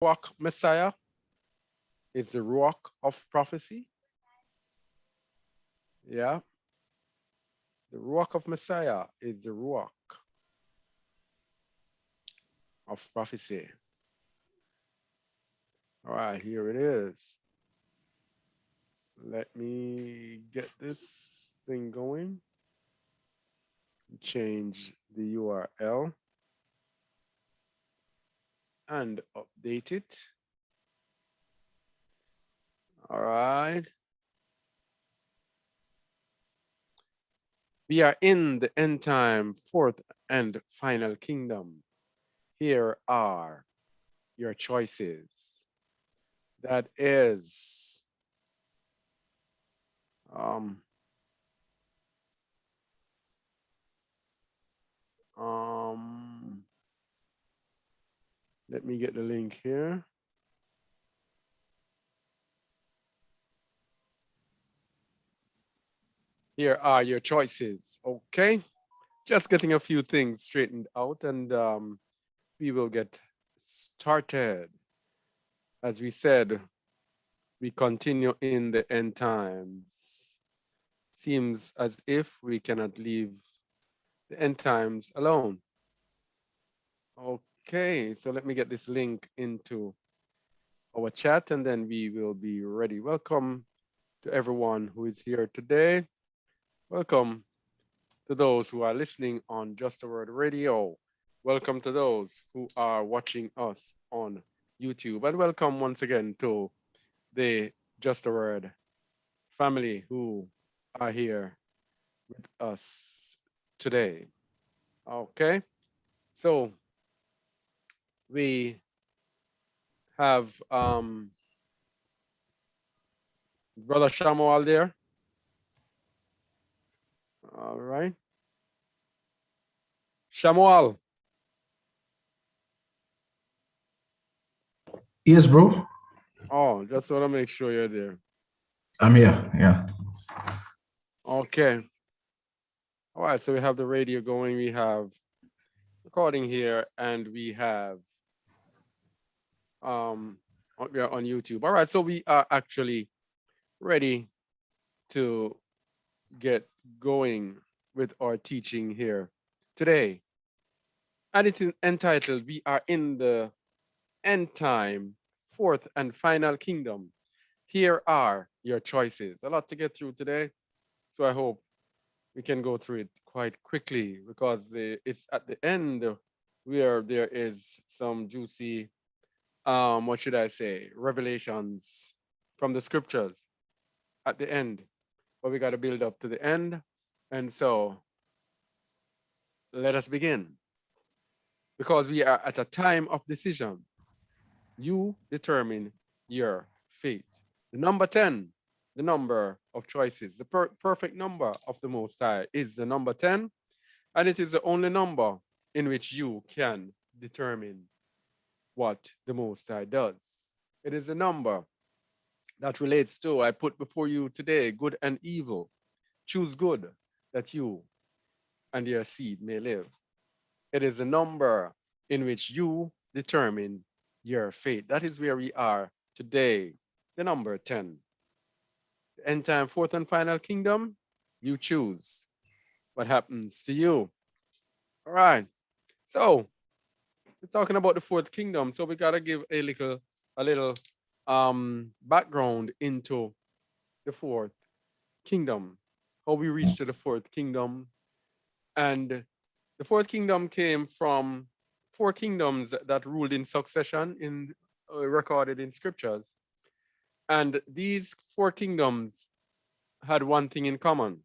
Ruach Messiah is the Ruach of prophecy. Yeah. The Ruach of Messiah is the Ruach of prophecy. All right, here it is. Let me get this thing going. Change the URL and update it. All right. We are in the end time, fourth and final kingdom. Here are your choices. That is um, um, let me get the link here. Here are your choices. Okay. Just getting a few things straightened out and we will get started. As we said, we continue in the end times. Seems as if we cannot leave the end times alone. Okay, so let me get this link into our chat and then we will be ready. Welcome to everyone who is here today. Welcome to those who are listening on Just a Word Radio. Welcome to those who are watching us on YouTube. And welcome once again to the Just a Word family who are here with us today. Okay, so we have Brother Shamual there. All right. Shamual. Yes, bro. Oh, just want to make sure you're there. I'm here. Yeah. Okay. All right. So we have the radio going. We have recording here, and we have we are on YouTube. All right. So we are actually ready to get going with our teaching here today, and it's entitled "We Are in the End Time, Fourth and Final Kingdom. Here are your choices." A lot to get through today, so I hope we can go through it quite quickly because it's at the end where there is some juicy, what should I say, revelations from the scriptures at the end. But we got to build up to the end. And so let us begin because we are at a time of decision. You determine your fate. The number 10, the number of choices, the perfect number of the Most High is the number 10, and it is the only number in which you can determine what the Most High does. It is a number that relates to, I put before you today, good and evil. Choose good that you and your seed may live. It is the number in which you determine your fate. That is where we are today, the number 10. The end time, fourth and final kingdom, you choose what happens to you. All right. So we're talking about the fourth kingdom. So we gotta give a little background into the fourth kingdom, how we reached to the fourth kingdom. And the fourth kingdom came from four kingdoms that ruled in succession in recorded in scriptures. And these four kingdoms had one thing in common.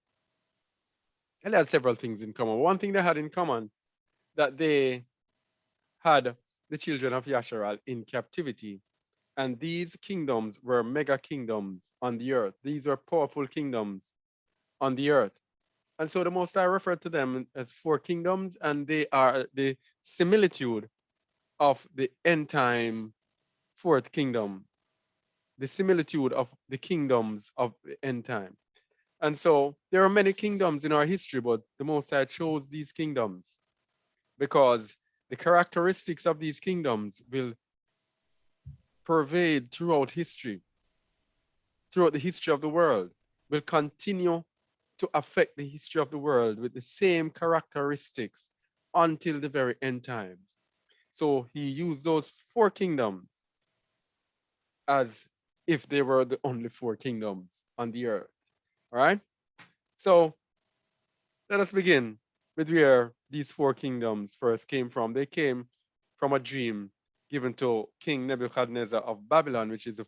And they had several things in common. One thing they had in common that they had the children of Yasharal in captivity. And these kingdoms were mega kingdoms on the earth. These were powerful kingdoms on the earth. And so the Most High referred to them as four kingdoms, and they are the similitude of the end time fourth kingdom, the similitude of the kingdoms of the end time. And so there are many kingdoms in our history, but the Most High chose these kingdoms because the characteristics of these kingdoms will pervade throughout history, throughout the history of the world, will continue to affect the history of the world with the same characteristics until the very end times. So he used those four kingdoms as if they were the only four kingdoms on the earth. All right. So let us begin with where these four kingdoms first came from. They came from a dream given to King Nebuchadnezzar of Babylon, which is the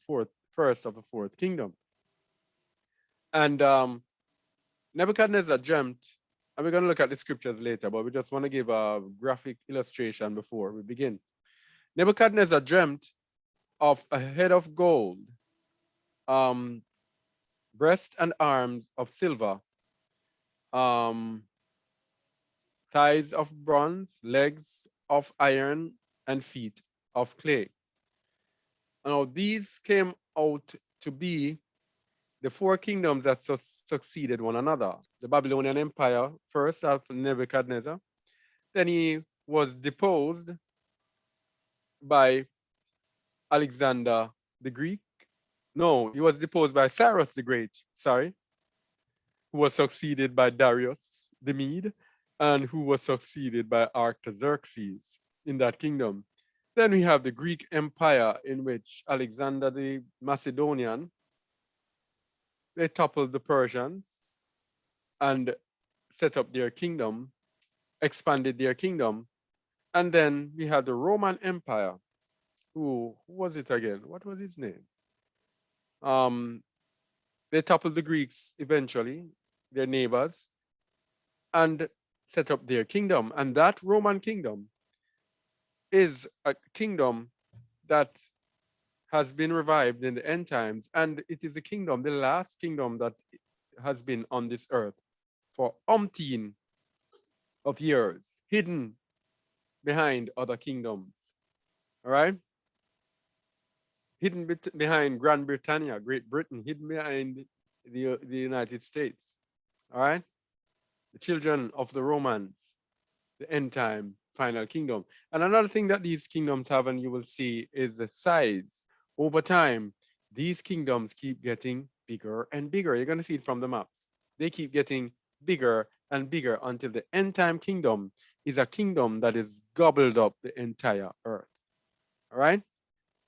first of the fourth kingdom. And Nebuchadnezzar dreamt, and we're going to look at the scriptures later, but we just want to give a graphic illustration before we begin. Nebuchadnezzar dreamt of a head of gold, breast and arms of silver, thighs of bronze, legs of iron, and feet of clay. Now, these came out to be the four kingdoms that succeeded one another. The Babylonian Empire first after Nebuchadnezzar. Then he was deposed by Alexander the Greek. No, he was deposed by Cyrus the Great, who was succeeded by Darius the Mede, and who was succeeded by Artaxerxes in that kingdom. Then we have the Greek Empire, in which Alexander the Macedonian, they toppled the Persians and set up their kingdom, expanded their kingdom. And then we had the Roman Empire. Who was it again? What was his name? They toppled the Greeks eventually, their neighbors, and set up their kingdom. And that Roman kingdom is a kingdom that has been revived in the end times. And it is a kingdom, the last kingdom that has been on this earth for umpteen of years, hidden behind other kingdoms. All right? Hidden behind Great Britain, hidden behind the United States. All right? The children of the Romans, the end time final kingdom. And another thing that these kingdoms have, and you will see, is the size. Over time, these kingdoms keep getting bigger and bigger. You're going to see it from the maps. They keep getting bigger and bigger until the end time kingdom is a kingdom that is gobbled up the entire earth. All right?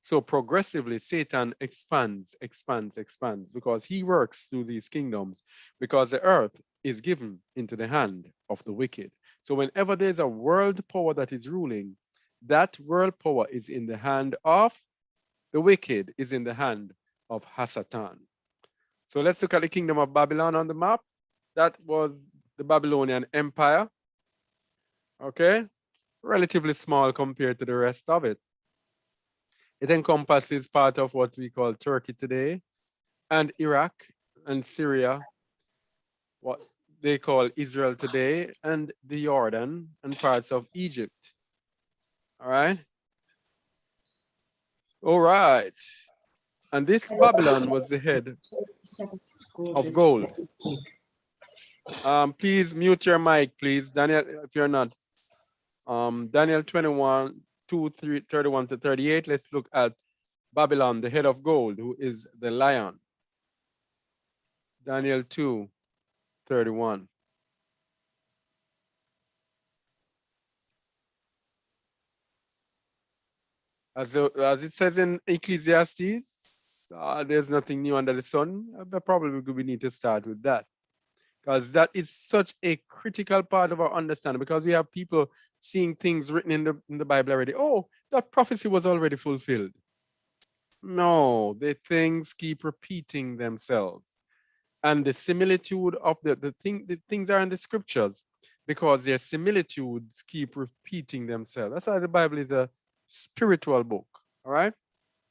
So progressively, Satan expands because he works through these kingdoms, because the earth is given into the hand of the wicked. So whenever there's a world power that is ruling, that world power is in the hand of the wicked, is in the hand of Hasatan. So let's look at the kingdom of Babylon on the map. That was the Babylonian Empire. Okay, relatively small compared to the rest of it. It encompasses part of what we call Turkey today, and Iraq and Syria, what they call Israel today, and the Jordan and parts of Egypt. All right. All right. And this Babylon was the head of gold. Please mute your mic, please, Daniel, if you're not. Daniel 21, 2, 3, 31 to 38. Let's look at Babylon, the head of gold, who is the lion. Daniel 2, 31. As it says in Ecclesiastes, there's nothing new under the sun. Probably we need to start with that, because that is such a critical part of our understanding, because we have people seeing things written in the Bible already. Oh, that prophecy was already fulfilled. No, the things keep repeating themselves. And the similitude of the things are in the scriptures, because their similitudes keep repeating themselves. That's why the Bible is a spiritual book. All right,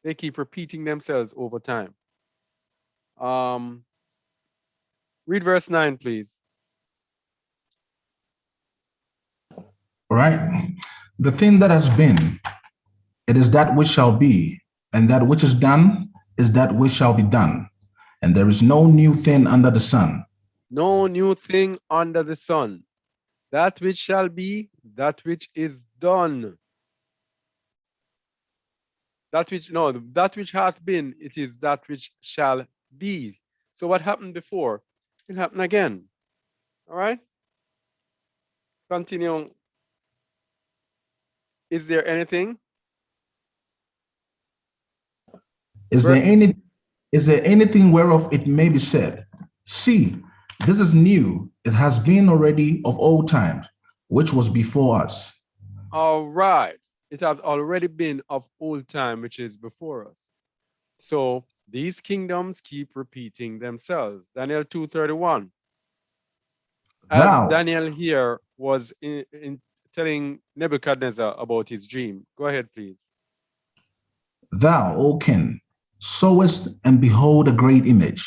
they keep repeating themselves over time. Read verse 9, please. All right. The thing that has been, it is that which shall be, and that which is done is that which shall be done. And there is no new thing under the sun. No new thing under the sun. That which shall be, that which is done. That which, no, that which hath been, it is that which shall be. So what happened before will happen again. All right? Continue. Is there anything? Is there any is there anything whereof it may be said, see, this is new, it has been already of old times, which was before us. All right. It has already been of old time, which is before us. So these kingdoms keep repeating themselves. Daniel 2:31. As Thou, Daniel here was in telling Nebuchadnezzar about his dream. Go ahead, please. thou, O king, sawest and behold a great image.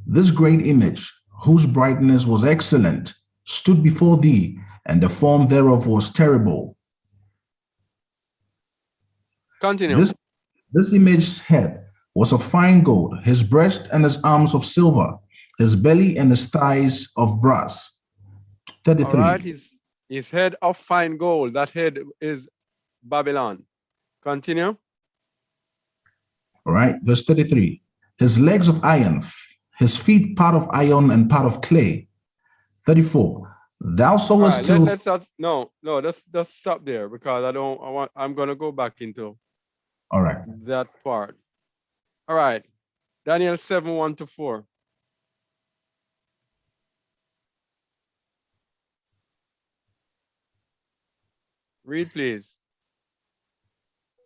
This great image, whose brightness was excellent, stood before thee, and the form thereof was terrible. Continue. This image's head was of fine gold, his breast and his arms of silver, his belly and his thighs of brass. All right. 33. His head of fine gold. That head is Babylon. Continue. All right, verse 33. His legs of iron, his feet part of iron and part of clay. 34. Thou All sawest right. till. Let's not, no, let's stop there because I'm gonna go back into All right. that part. All right. Daniel 7:1-4. Read, please.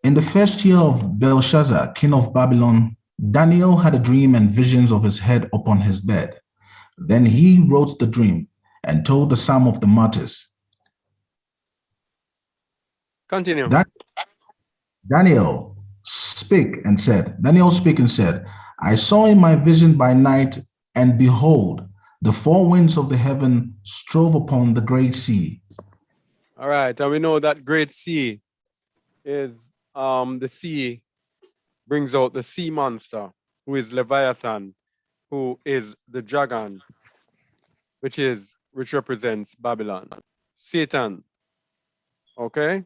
In the first year of Belshazzar, king of Babylon, Daniel had a dream and visions of his head upon his bed. Then he wrote the dream and told the psalm of the martyrs. Continue. Dan- Daniel spake and said, I saw in my vision by night, and behold, the four winds of the heaven strove upon the great sea. All right. And we know that great sea is the sea brings out the sea monster, who is Leviathan, who is the dragon, which represents Babylon. Satan. Okay?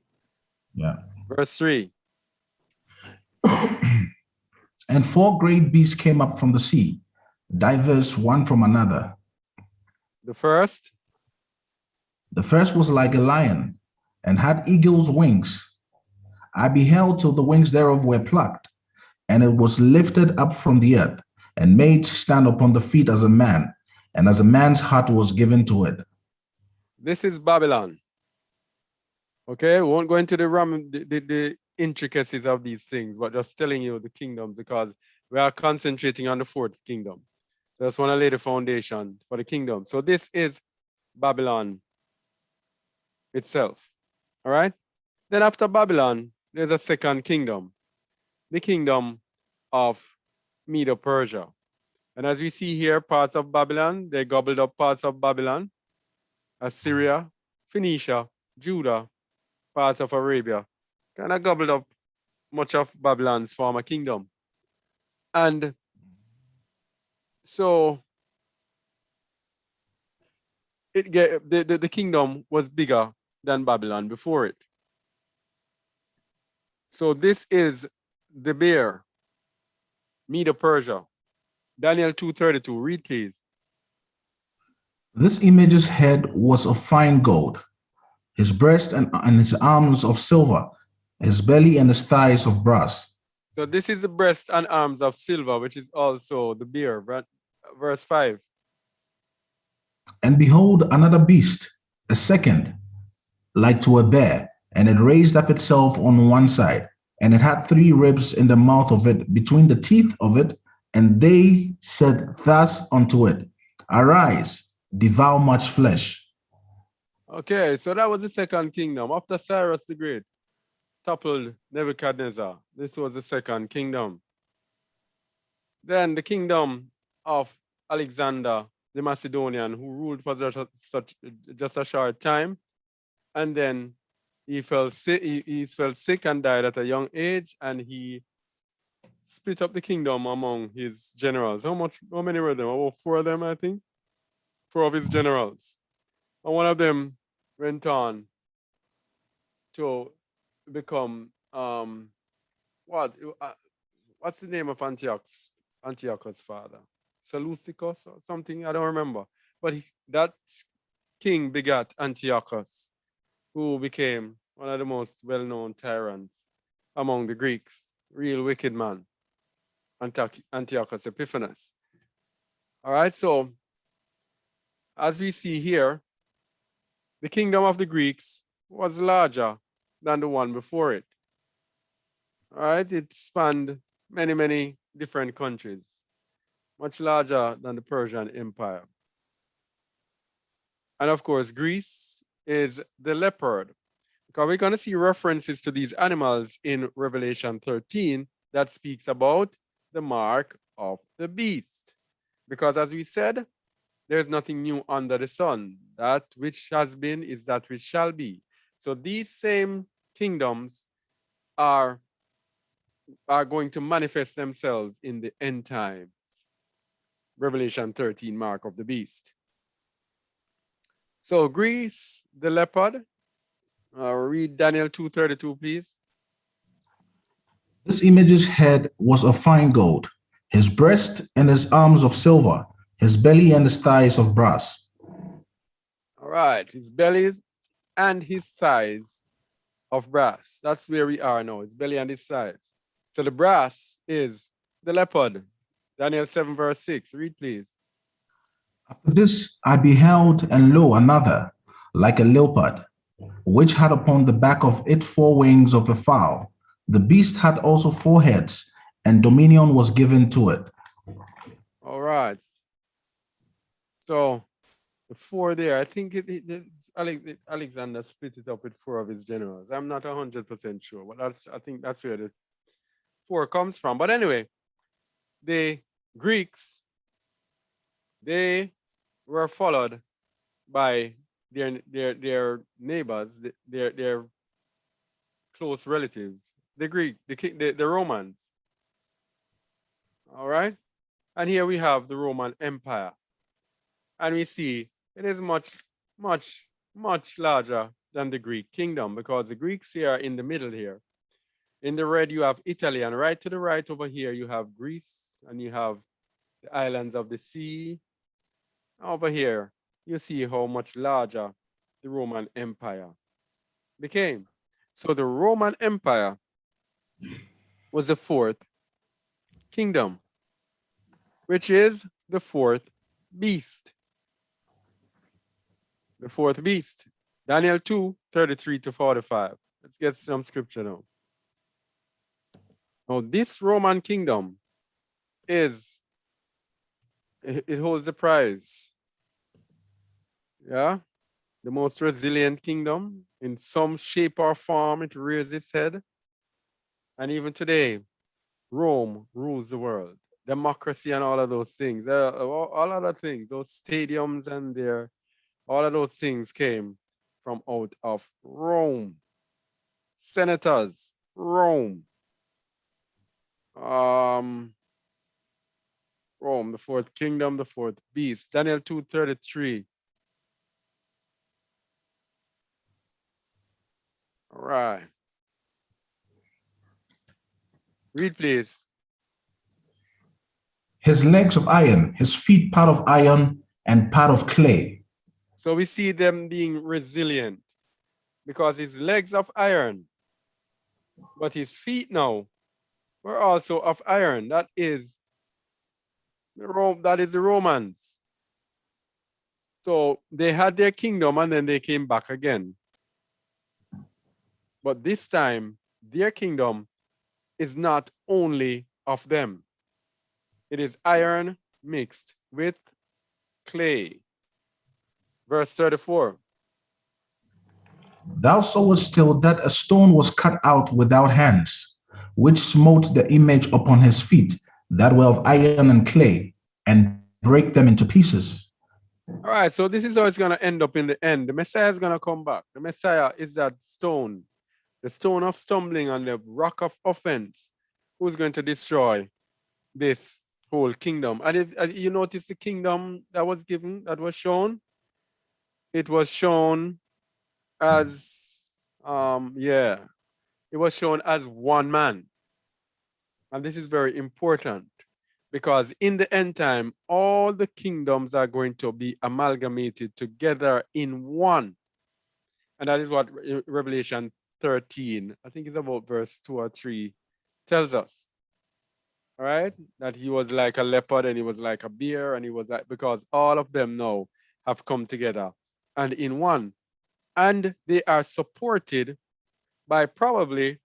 Yeah. Verse 3. And four great beasts came up from the sea, diverse one from another. The first. The first was like a lion, and had eagle's wings. I beheld till the wings thereof were plucked, and it was lifted up from the earth, and made to stand upon the feet as a man, and as a man's heart was given to it. This is Babylon. Okay, we won't go into the intricacies of these things, but just telling you the kingdoms because we are concentrating on the fourth kingdom. So I just want to lay the foundation for the kingdom. So this is Babylon itself. All right. Then after Babylon, there's a second kingdom, the kingdom of Medo-Persia. And as we see here, parts of Babylon, they gobbled up parts of Babylon, Assyria, Phoenicia, Judah, parts of Arabia, kind of gobbled up much of Babylon's former kingdom. And so the kingdom was bigger than Babylon before it. So this is the bear, Medo-Persia. Daniel 2:32. Read, please. This image's head was of fine gold, his breast and his arms of silver, his belly and his thighs of brass. So this is the breast and arms of silver, which is also the bear. Verse 5. And behold, another beast, a second, like to a bear, and it raised up itself on one side, and it had three ribs in the mouth of it, between the teeth of it, and they said thus unto it, Arise, devour much flesh. Okay, so that was the second kingdom. After Cyrus the Great toppled Nebuchadnezzar, this was the second kingdom. Then the kingdom of Alexander the Macedonian, who ruled for just a short time, and then he fell sick. He fell sick and died at a young age, and he split up the kingdom among his generals. How many were there? About four of them, I think. Four of his generals, and one of them went on to become what? What's the name of Antiochus' father? Seleucus or something? I don't remember. But that king begat Antiochus, who became one of the most well-known tyrants among the Greeks. Real wicked man, Antiochus Epiphanes. All right, so as we see here, the kingdom of the Greeks was larger than the one before it. All right, it spanned many, many different countries, much larger than the Persian Empire. And of course, Greece is the leopard, because we're going to see references to these animals in Revelation 13 that speaks about the mark of the beast. Because as we said, there's nothing new under the sun. That which has been is that which shall be. So these same kingdoms are going to manifest themselves in the end times. Revelation 13, mark of the beast. So Greece, the leopard. Read Daniel 2:32, please. This image's head was of fine gold, his breast and his arms of silver, his belly and his thighs of brass. All right, his bellies and his thighs of brass. That's where we are now, his belly and his thighs. So the brass is the leopard. Daniel 7, verse 6. Read, please. After this I beheld, and lo, another, like a leopard, which had upon the back of it 4 wings of a fowl. The beast had also 4 heads, and dominion was given to it. All right. So the four there, I think Alexander split it up with four of his generals. I'm not 100% sure, but I think that's where the four comes from. But anyway, the Greeks, they were followed by their neighbors, their close relatives, the Romans. All right. And here we have the Roman Empire. And we see it is much, much, much larger than the Greek kingdom, because the Greeks here are in the middle here. In the red, you have Italy, and right to the right over here, you have Greece, and you have the islands of the sea. Over here, you see how much larger the Roman Empire became. So the Roman Empire was the fourth kingdom, which is the fourth beast. The fourth beast. Daniel 2:33-45. Let's get some scripture now. Now, this Roman kingdom it holds the prize. Yeah. The most resilient kingdom. In some shape or form, it rears its head. And even today, Rome rules the world. Democracy and all of those things, all other things, those stadiums and all of those things came from out of Rome. Senators, Rome. Rome, the fourth kingdom, the fourth beast. Daniel 2:33. All right. Read, please. His legs of iron, his feet part of iron and part of clay. So we see them being resilient because his legs of iron, but his feet now were also of iron. That is the Romans. So they had their kingdom and then they came back again. But this time, their kingdom is not only of them. It is iron mixed with clay. Verse 34. Thou sawest still that a stone was cut out without hands, which smote the image upon his feet, that were of iron and clay, and brake them into pieces. All right, so this is how it's going to end up in the end. The Messiah is going to come back. The Messiah is that stone, the stone of stumbling and the rock of offense, who's going to destroy this whole kingdom. And if you notice the kingdom that was given, that was shown, it was shown as, it was shown as one man. And this is very important because in the end time, all the kingdoms are going to be amalgamated together in one. And that is what Revelation 13, I think it's about verse 2 or 3, tells us. All right, that he was like a leopard and he was like a bear and he was like, because all of them now have come together and in one, and they are supported by probably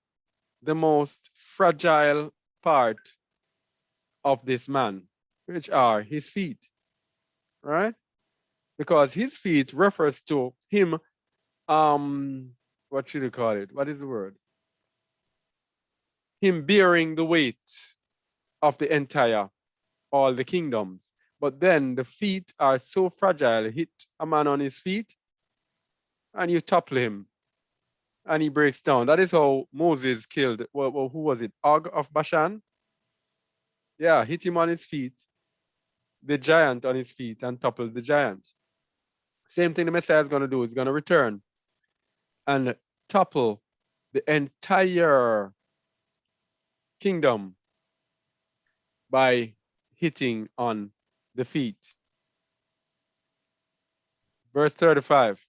the most fragile part of this man, which are his feet, right? Because his feet refers to him, what should you call it? What is the word? Him bearing the weight of the entire, all the kingdoms. But then the feet are so fragile, hit a man on his feet and you topple him and he breaks down. That is how Moses killed, well, who was it? Og of Bashan? Yeah, hit him on his feet, the giant on his feet, and toppled the giant. Same thing the Messiah is going to do. He's going to return and topple the entire kingdom by hitting on the feet. Verse 35.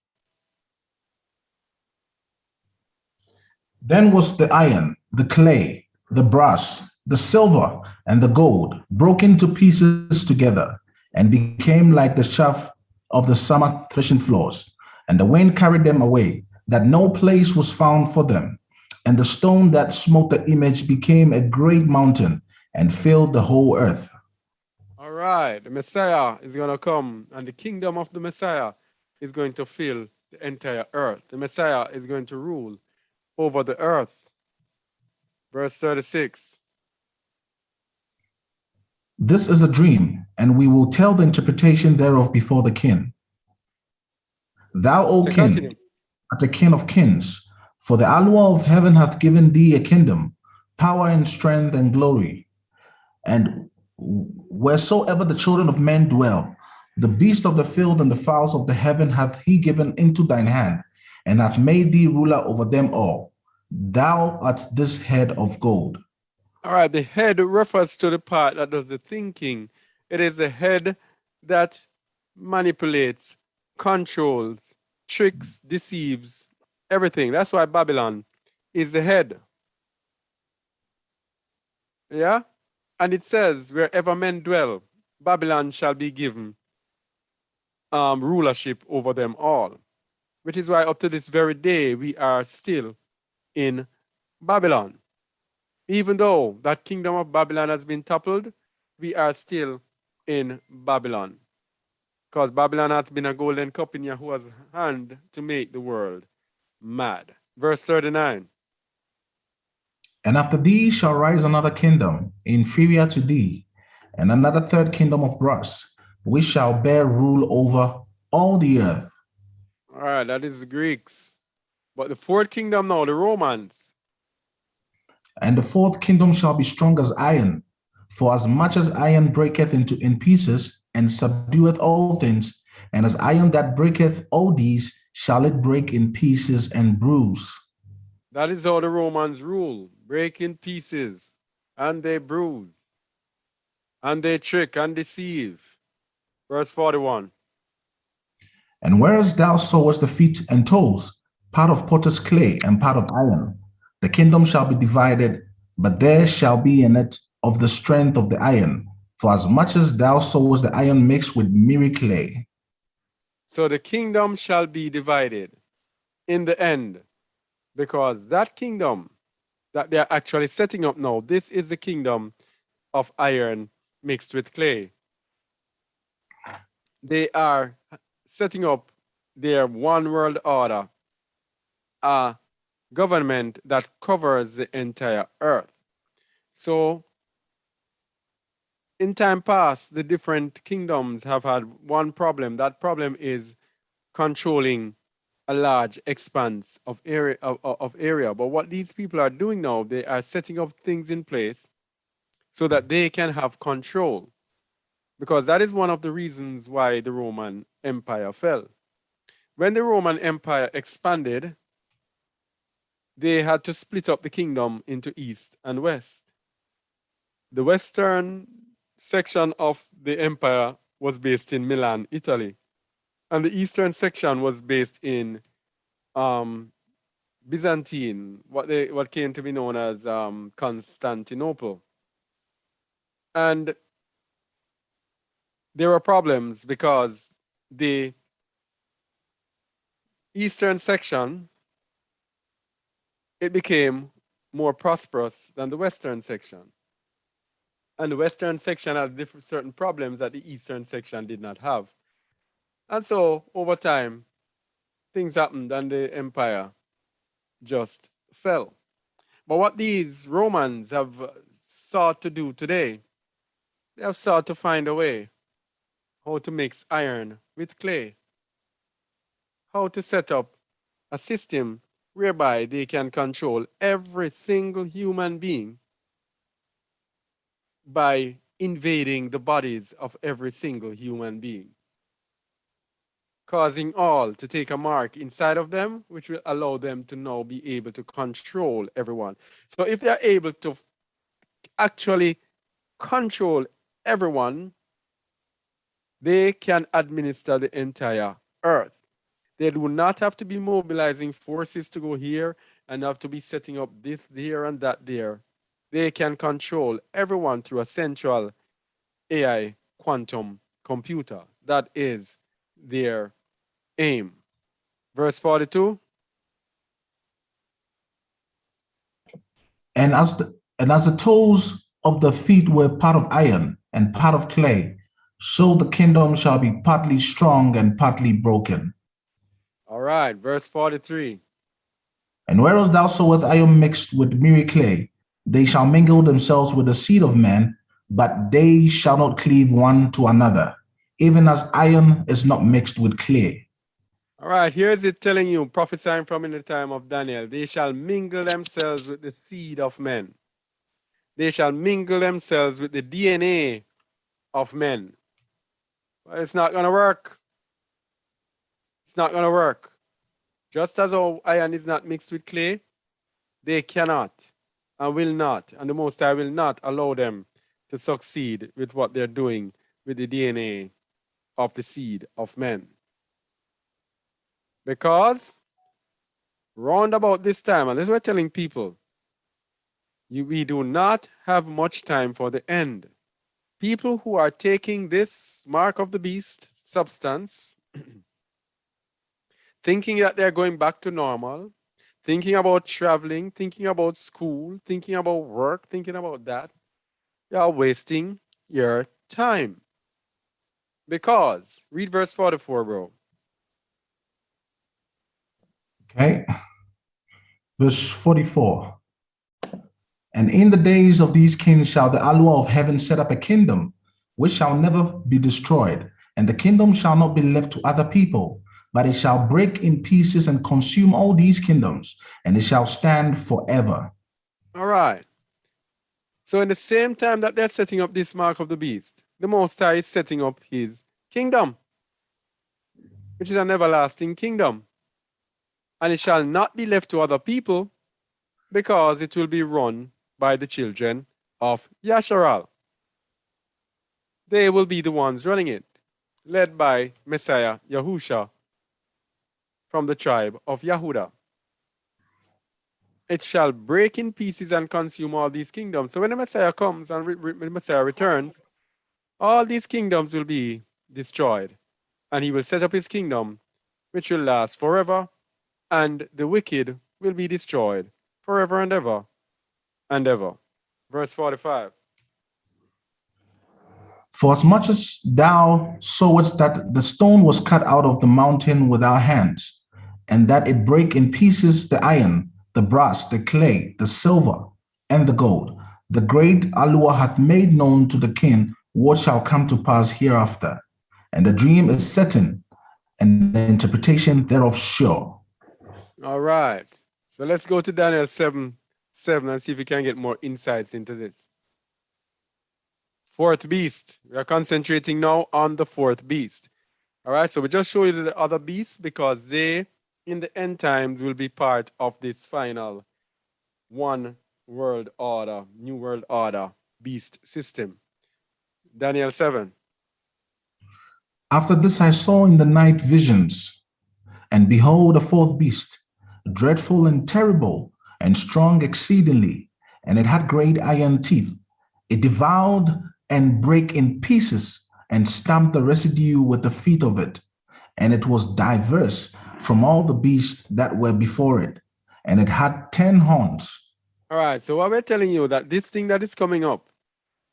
Then was the iron, the clay, the brass, the silver, and the gold broken to pieces together, and became like the chaff of the summer threshing floors. And the wind carried them away, that no place was found for them. And the stone that smote the image became a great mountain and filled the whole earth. All right, the Messiah is going to come, and the kingdom of the Messiah is going to fill the entire earth. The Messiah is going to rule over the earth. Verse 36. This is a dream, and we will tell the interpretation thereof before the king. Thou, O Okay, king, continue. art a king of kings, for the Alua of heaven hath given thee a kingdom, power and strength and glory. And wheresoever the children of men dwell, the beasts of the field and the fowls of the heaven hath he given into thine hand, and hath made thee ruler over them all. Thou art this head of gold. All right, the head refers to the part that does the thinking. It is the head that manipulates, controls, tricks, deceives, everything. That's why Babylon is the head. Yeah? And it says, wherever men dwell, Babylon shall be given rulership over them all. Which is why up to this very day, we are still in Babylon. Even though that kingdom of Babylon has been toppled, we are still in Babylon. Because Babylon hath been a golden cup in Yahuwah's hand to make the world mad. Verse 39. And after thee shall rise another kingdom, inferior to thee, and another third kingdom of brass, which shall bear rule over all the earth. All right, that is the Greeks. But the fourth kingdom now, the Romans. And the fourth kingdom shall be strong as iron, for as much as iron breaketh in pieces, and subdueth all things, and as iron that breaketh all these, shall it break in pieces and bruise. That is how the Romans rule. Break in pieces, and they bruise, and they trick and deceive. Verse 41. And whereas thou sawest the feet and toes, part of potter's clay and part of iron, the kingdom shall be divided, but there shall be in it of the strength of the iron, for as much as thou sawest the iron mixed with miry clay. So the kingdom shall be divided in the end, because that kingdom that they are actually setting up now, this is the kingdom of iron mixed with clay. They are setting up their one world order, a government that covers the entire earth. So in time past, the different kingdoms have had one problem. That problem is controlling a large expanse of area. But what these people are doing now, they are setting up things in place so that they can have control. Because that is one of the reasons why the Roman Empire fell. When the Roman Empire expanded, they had to split up the kingdom into east and west. The western section of the empire was based in Milan, Italy, and the eastern section was based in um, Byzantine, what came to be known as Constantinople. And there were problems because the eastern section, it became more prosperous than the western section. And the western section had different certain problems that the eastern section did not have. And so over time, things happened and the empire just fell. But what these Romans have sought to do today, they have sought to find a way how to mix iron with clay, how to set up a system whereby they can control every single human being by invading the bodies of every single human being, causing all to take a mark inside of them, which will allow them to now be able to control everyone. So if they're able to actually control everyone, they can administer the entire earth. They do not have to be mobilizing forces to go here and have to be setting up this there and that there. They can control everyone through a central AI quantum computer. That is their aim. Verse 42. And as the toes of the feet were part of iron and part of clay, so the kingdom shall be partly strong and partly broken. All right, verse 43. And whereas thou sowest iron mixed with miry clay, they shall mingle themselves with the seed of man, but they shall not cleave one to another, even as iron is not mixed with clay. All right, here's it telling you, prophesying from in the time of Daniel, they shall mingle themselves with the seed of men. They shall mingle themselves with the DNA of men. But it's not going to work. It's not going to work. Just as how iron is not mixed with clay, they cannot and will not, and the Most High will not allow them to succeed with what they're doing with the DNA of the seed of men. Because round about this time, and this is what we're telling people, we do not have much time for the end. People who are taking this mark of the beast substance, thinking that they're going back to normal, thinking about traveling, thinking about school, thinking about work, thinking about that, you are wasting your time. Because, read verse 44, bro. Okay, verse 44. And in the days of these kings shall the Allah of heaven set up a kingdom which shall never be destroyed, and the kingdom shall not be left to other people, but it shall break in pieces and consume all these kingdoms, and it shall stand forever. All right. So, in the same time that they're setting up this mark of the beast, the Most High is setting up his kingdom, which is an everlasting kingdom. And it shall not be left to other people because it will be run by the children of Yasharal. They will be the ones running it, led by Messiah Yahusha from the tribe of Yahudah. It shall break in pieces and consume all these kingdoms. So when the Messiah comes and the Messiah returns, all these kingdoms will be destroyed. And he will set up his kingdom, which will last forever, and the wicked will be destroyed forever and ever and ever. Verse 45. For as much as thou sawest that the stone was cut out of the mountain with our hands, and that it brake in pieces the iron, the brass, the clay, the silver, and the gold, the great Allah hath made known to the king what shall come to pass hereafter. And the dream is certain, and the interpretation thereof sure. All right. So let's go to Daniel 7:7 and see if we can get more insights into this. Fourth beast. We are concentrating now on the fourth beast. All right. So we just show you the other beasts because they, in the end times, will be part of this final one world order, new world order. beast system. Daniel 7. After this I saw in the night visions, and behold, a fourth beast, dreadful and terrible, and strong exceedingly, and it had great iron teeth. It devoured and brake in pieces, and stamped the residue with the feet of it. And it was diverse from all the beasts that were before it, and it had 10 horns. All right, so what we're telling you that this thing that is coming up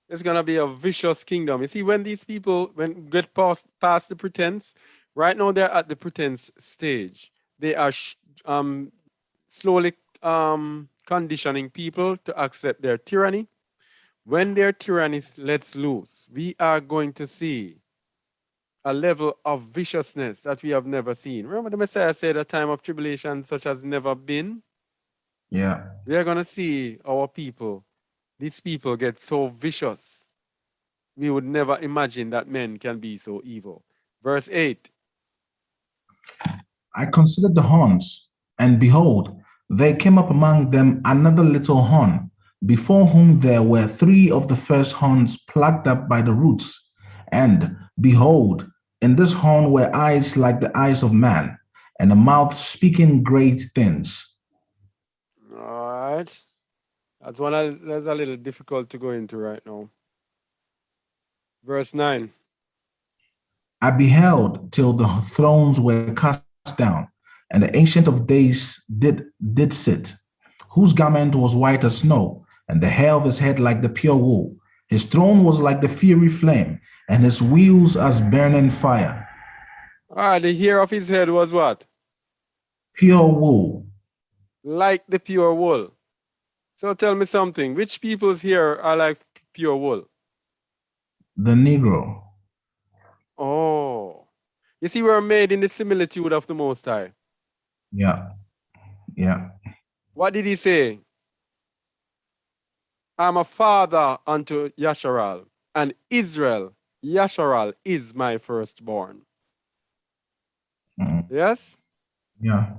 is gonna be a vicious kingdom. You see, when these people when get past the pretense, right now they're at the pretense stage. They are slowly conditioning people to accept their tyranny. When their tyranny lets loose, we are going to see a level of viciousness that we have never seen. Remember, the Messiah said, a time of tribulation such as never been. Yeah. We are going to see our people, these people get so vicious. We would never imagine that men can be so evil. Verse 8. I considered the horns, and behold, there came up among them another little horn, before whom there were 3 of the first horns plucked up by the roots. And behold, in this horn were eyes like the eyes of man, and a mouth speaking great things. All right. That's a little difficult to go into right now. Verse 9. I beheld till the thrones were cast down, and the ancient of days did sit, whose garment was white as snow, and the hair of his head like the pure wool. His throne was like the fiery flame, and his wheels as burning fire. All right, the hair of his head was what? Pure wool. Like the pure wool. So tell me something. Which people's hair are like pure wool? The Negro. Oh. You see, we're made in the similitude of the Most High. Yeah. Yeah. What did he say? I'm a father unto Yasharal, and Israel, Yasharal, is my firstborn. Mm. Yes? Yeah.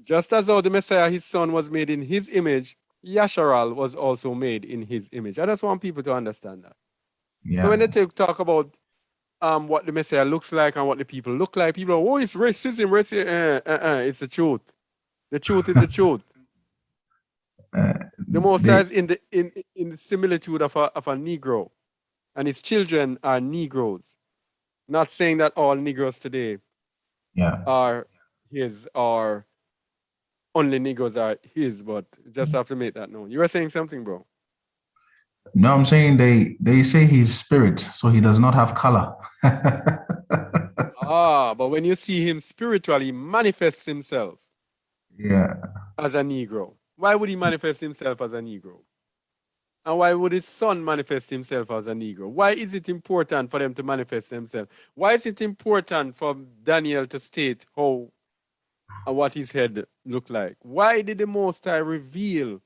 Just as how the Messiah, his son, was made in his image, Yasharal was also made in his image. I just want people to understand that. So when Yeah. they talk about what the Messiah looks like and what the people look like, people are, oh, it's racism, racism. It's the truth. The truth is the truth. Uh, The Most High they, is in the similitude of a Negro, and his children are Negroes. Not saying that all Negroes today yeah. are his, or only Negroes are his, but just have to make that known. You were saying something, bro. No, I'm saying they say he's spirit, so he does not have color. But when you see him spiritually, he manifests himself Yeah. as a Negro. Why would he manifest himself as a Negro? And why would his son manifest himself as a Negro? Why is it important for them to manifest themselves? Why is it important for Daniel to state how and what his head looked like? Why did the Most High reveal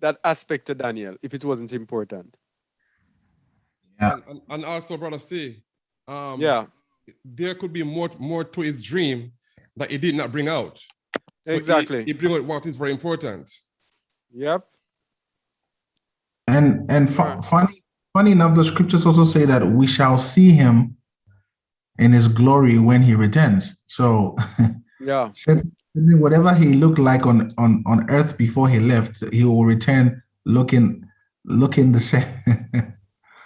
that aspect to Daniel if it wasn't important? Yeah. And also, brother, say, um, Yeah, there could be more to his dream that he did not bring out. So exactly. he bring out what is very important. Yep. And All right. funny enough, the scriptures also say that we shall see him in his glory when he returns. So Yeah, since whatever he looked like on earth before he left, he will return looking the same.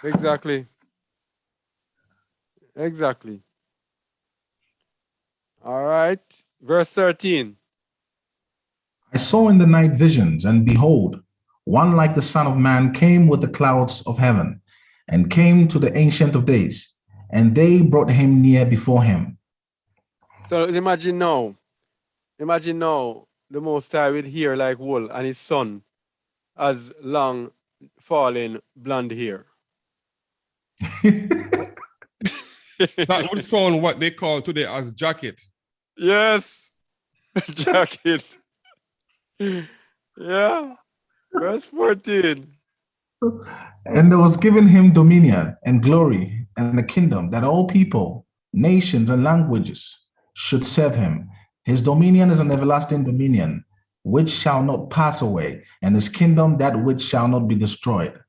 exactly. Exactly. All right. Verse 13. I saw in the night visions, and behold, one like the Son of Man came with the clouds of heaven, and came to the Ancient of Days, and they brought him near before him. So imagine now the Most High with hair like wool and his son has long falling blonde hair. That would sound what they call today as jacket. Yes, jacket. Yeah. Verse 14. And there was given him dominion and glory and a kingdom that all people, nations, and languages should serve him. His dominion is an everlasting dominion which shall not pass away, and his kingdom that which shall not be destroyed.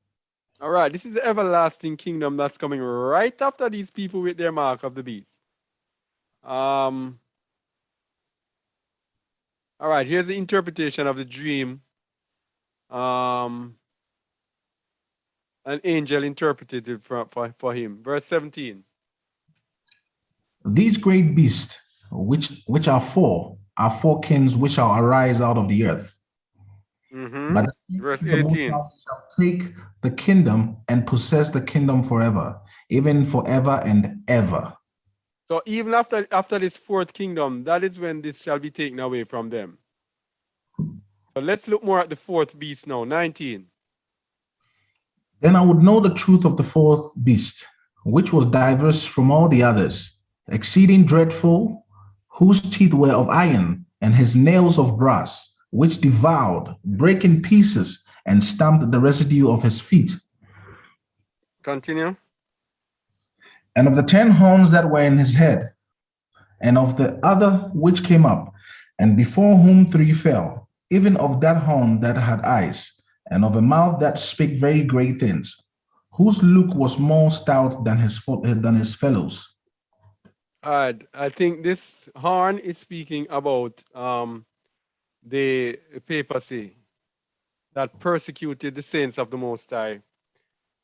All right, this is the everlasting kingdom that's coming right after these people with their mark of the beast. All right, here's the interpretation of the dream. An angel interpreted it for him. Verse 17. These great beasts, which are four kings which shall arise out of the earth. But the saints Verse of the Most 18. High shall take the kingdom and possess the kingdom forever, even forever and ever. So even after this fourth kingdom, that is when this shall be taken away from them. But let's look more at the fourth beast now. 19. Then I would know the truth of the fourth beast, which was diverse from all the others, exceeding dreadful, whose teeth were of iron, and his nails of brass, which devoured, brake in pieces, and stamped the residue of his feet. Continue. And of the 10 horns that were in his head, and of the other which came up, and before whom 3 fell, even of that horn that had eyes, and of a mouth that spake very great things, whose look was more stout than his fellows. I think this horn is speaking about the papacy that persecuted the saints of the Most High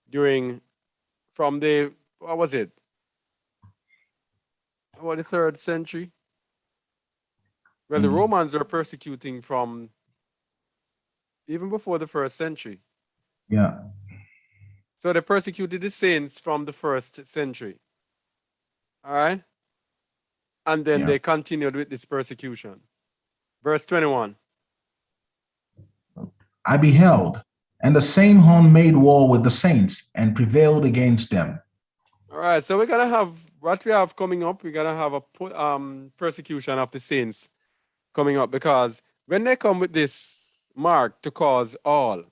during from the what was it? About the 3rd century. Well, the Romans were persecuting from even before the 1st century. Yeah. So they persecuted the saints from the 1st century. All right. And then Yeah. they continued with this persecution. Verse 21. I beheld, and the same horn made war with the saints and prevailed against them. All right. So we're going to have what we have coming up. We're going to have a persecution of the saints coming up, because when they come with this mark to cause all,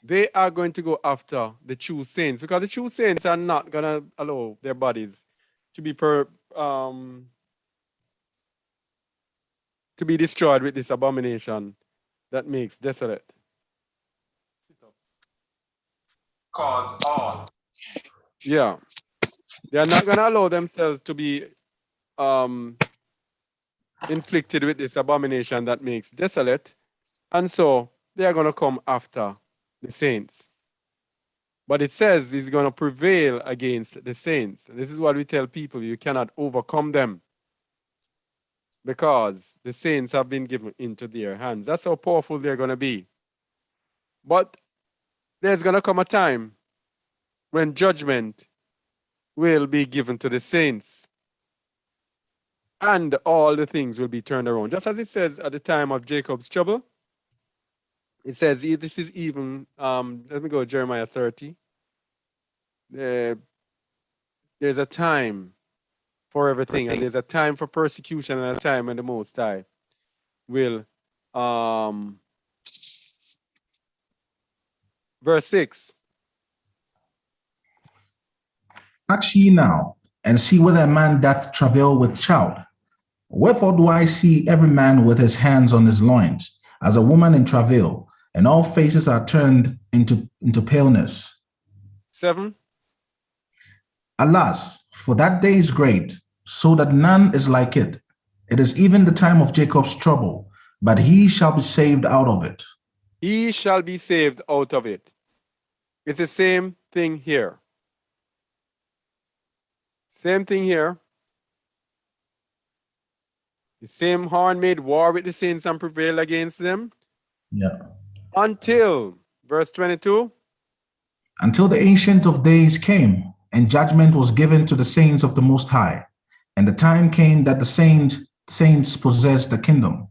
they are going to go after the true saints, because the true saints are not going to allow their bodies to be destroyed with this abomination that makes desolate. Cause all. Yeah. They are not going to allow themselves to be inflicted with this abomination that makes desolate. And so they are going to come after the saints. But it says he's going to prevail against the saints. This is what we tell people: you cannot overcome them, because the saints have been given into their hands. That's how powerful they're going to be. But there's going to come a time when judgment will be given to the saints, and all the things will be turned around. Just as it says at the time of Jacob's trouble, it says, this is even, let me go, Jeremiah 30. There's a time for everything, and there's a time for persecution, and a time when the Most High will, verse 6. Ask ye now, and see whether a man doth travail with child. Wherefore do I see every man with his hands on his loins, as a woman in travail, and all faces are turned into paleness. 7. Alas, for that day is great, so that none is like it. It is even the time of Jacob's trouble, but he shall be saved out of it. He shall be saved out of it. It's the same thing here. Same thing here. The same horn made war with the saints and prevailed against them. Yeah. Until, verse 22. Until the Ancient of Days came, and judgment was given to the saints of the Most High, and the time came that the saints possessed the kingdom.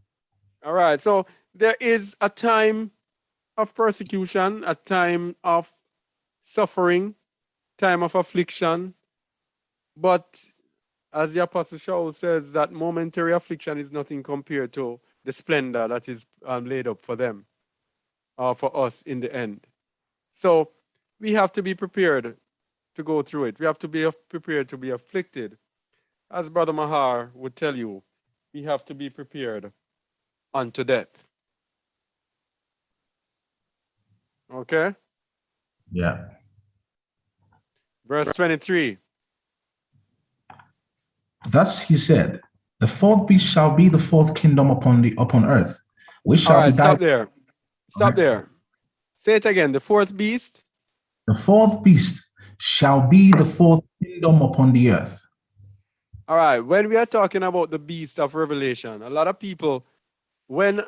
All right. So there is a time of persecution, a time of suffering, time of affliction. But as the Apostle Shaul says, that momentary affliction is nothing compared to the splendor that is laid up for them, for us in the end. So we have to be prepared to go through it. We have to be prepared to be afflicted. As Brother Mahar would tell you, we have to be prepared unto death. Okay? Yeah. Verse 23. Thus he said, the fourth beast shall be the fourth kingdom upon earth, which All shall be right, stop divided. there. Stop there. Say it again. The fourth beast. The fourth beast shall be the fourth kingdom upon the earth. All right, when we are talking about the beast of Revelation, a lot of people, when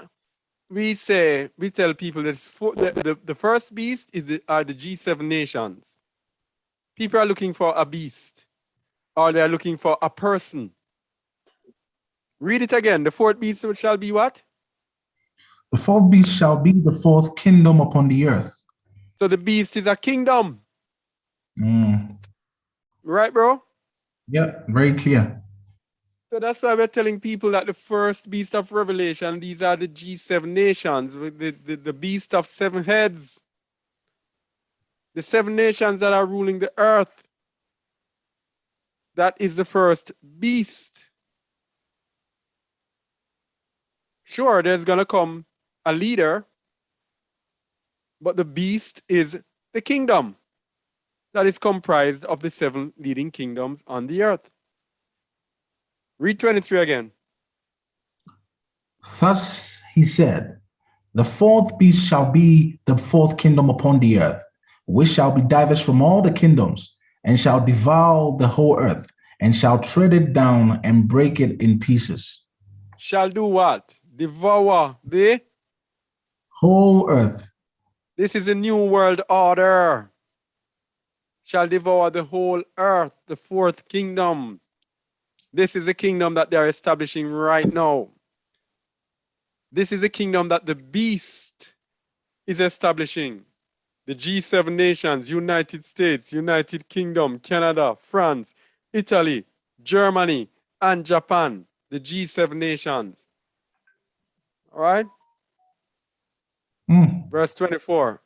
we tell people that the first beast are the G7 nations. People are looking for a beast, or they are looking for a person. Read it again. The fourth beast shall be what? The fourth beast shall be the fourth kingdom upon the earth. So the beast is a kingdom. Mm. Right, bro? Yeah, very clear. So that's why we're telling people that the first beast of Revelation, these are the G7 nations, the beast of seven heads, the seven nations that are ruling the earth. That is the first beast. Sure, there's going to come a leader, but the beast is the kingdom that is comprised of the seven leading kingdoms on the earth. Read 23 again. Thus he said, the fourth beast shall be the fourth kingdom upon the earth, which shall be diverse from all the kingdoms, and shall devour the whole earth, and shall tread it down and break it in pieces. Shall do what? Devour the? Whole earth. This is a new world order. Shall devour the whole earth, the fourth kingdom. This is a kingdom that they're establishing right now. This is a kingdom that the beast is establishing. The G7 nations, United States, United Kingdom, Canada, France, Italy, Germany, and Japan, the G7 nations. All right? Verse 24.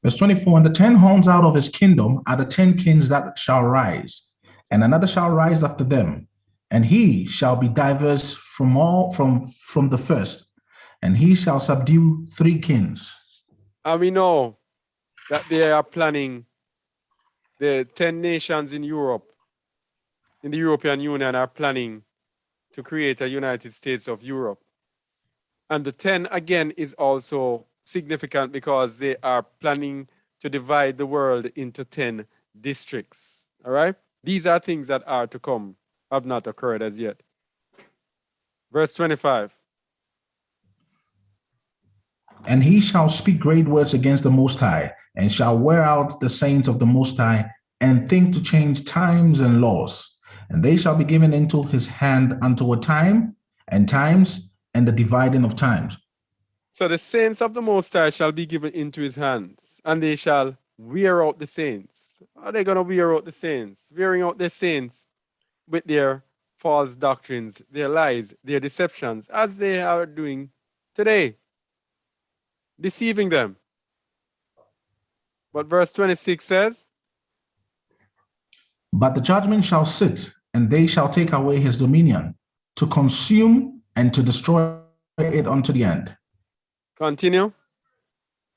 Verse 24, and the 10 horns out of his kingdom are the 10 kings that shall rise, and another shall rise after them, and he shall be diverse from the first, and he shall subdue 3 kings. And we know that they are planning the 10 nations in Europe, in the European Union, are planning to create a United States of Europe. And the 10 again is also significant because they are planning to divide the world into 10 districts. All right? These are things that are to come, have not occurred as yet. Verse 25. And he shall speak great words against the Most High, and shall wear out the saints of the Most High, and think to change times and laws. And they shall be given into his hand unto a time, and times, and the dividing of times. So the saints of the Most High shall be given into his hands, and they shall wear out the saints. Are they going to wear out the saints? Wearing out the saints with their false doctrines, their lies, their deceptions, as they are doing today, deceiving them. But verse 26 says, But the judgment shall sit, and they shall take away his dominion, to consume and to destroy it unto the end. continue.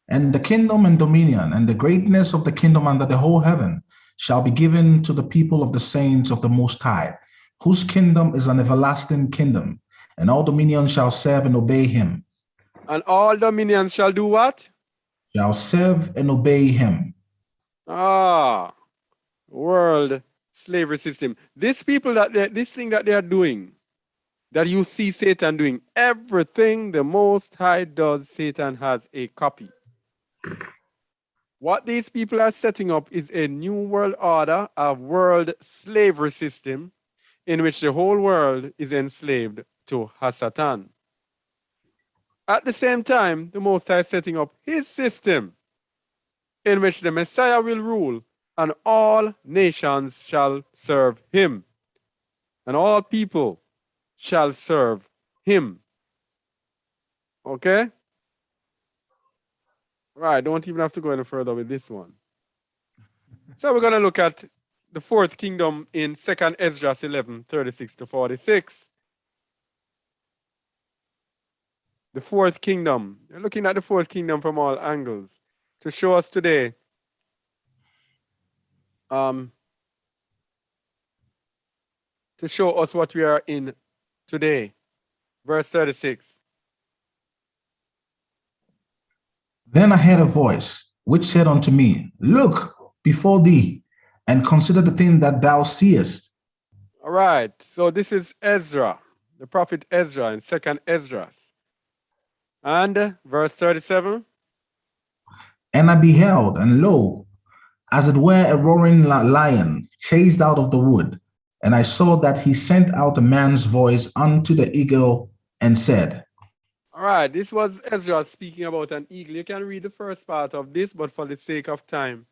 And the kingdom and dominion and the greatness of the kingdom under the whole heaven shall be given to the people of the saints of the Most High, whose kingdom is an everlasting kingdom, and all dominion shall serve and obey him. And all dominions shall do what? Shall serve and obey him. World slavery system. These people this thing that they are doing, that you see Satan doing, everything the Most High does, Satan has a copy. What these people are setting up is a new world order, a world slavery system in which the whole world is enslaved to Hasatan. At the same time, the Most High is setting up his system in which the Messiah will rule and all nations shall serve him and all people shall serve him. Okay? Right, don't even have to go any further with this one. So we're going to look at the fourth kingdom in 2nd Ezra 11:36-46. The fourth kingdom. You're looking at the fourth kingdom from all angles. to show us today um, to show us what we are in today. Verse 36. Then I heard a voice which said unto me, Look before thee, and consider the thing that thou seest. All right. So this is Ezra, the prophet Ezra in second Esdras. And verse 37. And I beheld, and lo, as it were a roaring lion chased out of the wood. And I saw that he sent out a man's voice unto the eagle and said, All right. This was Ezra speaking about an eagle. You can read the first part of this, but for the sake of time,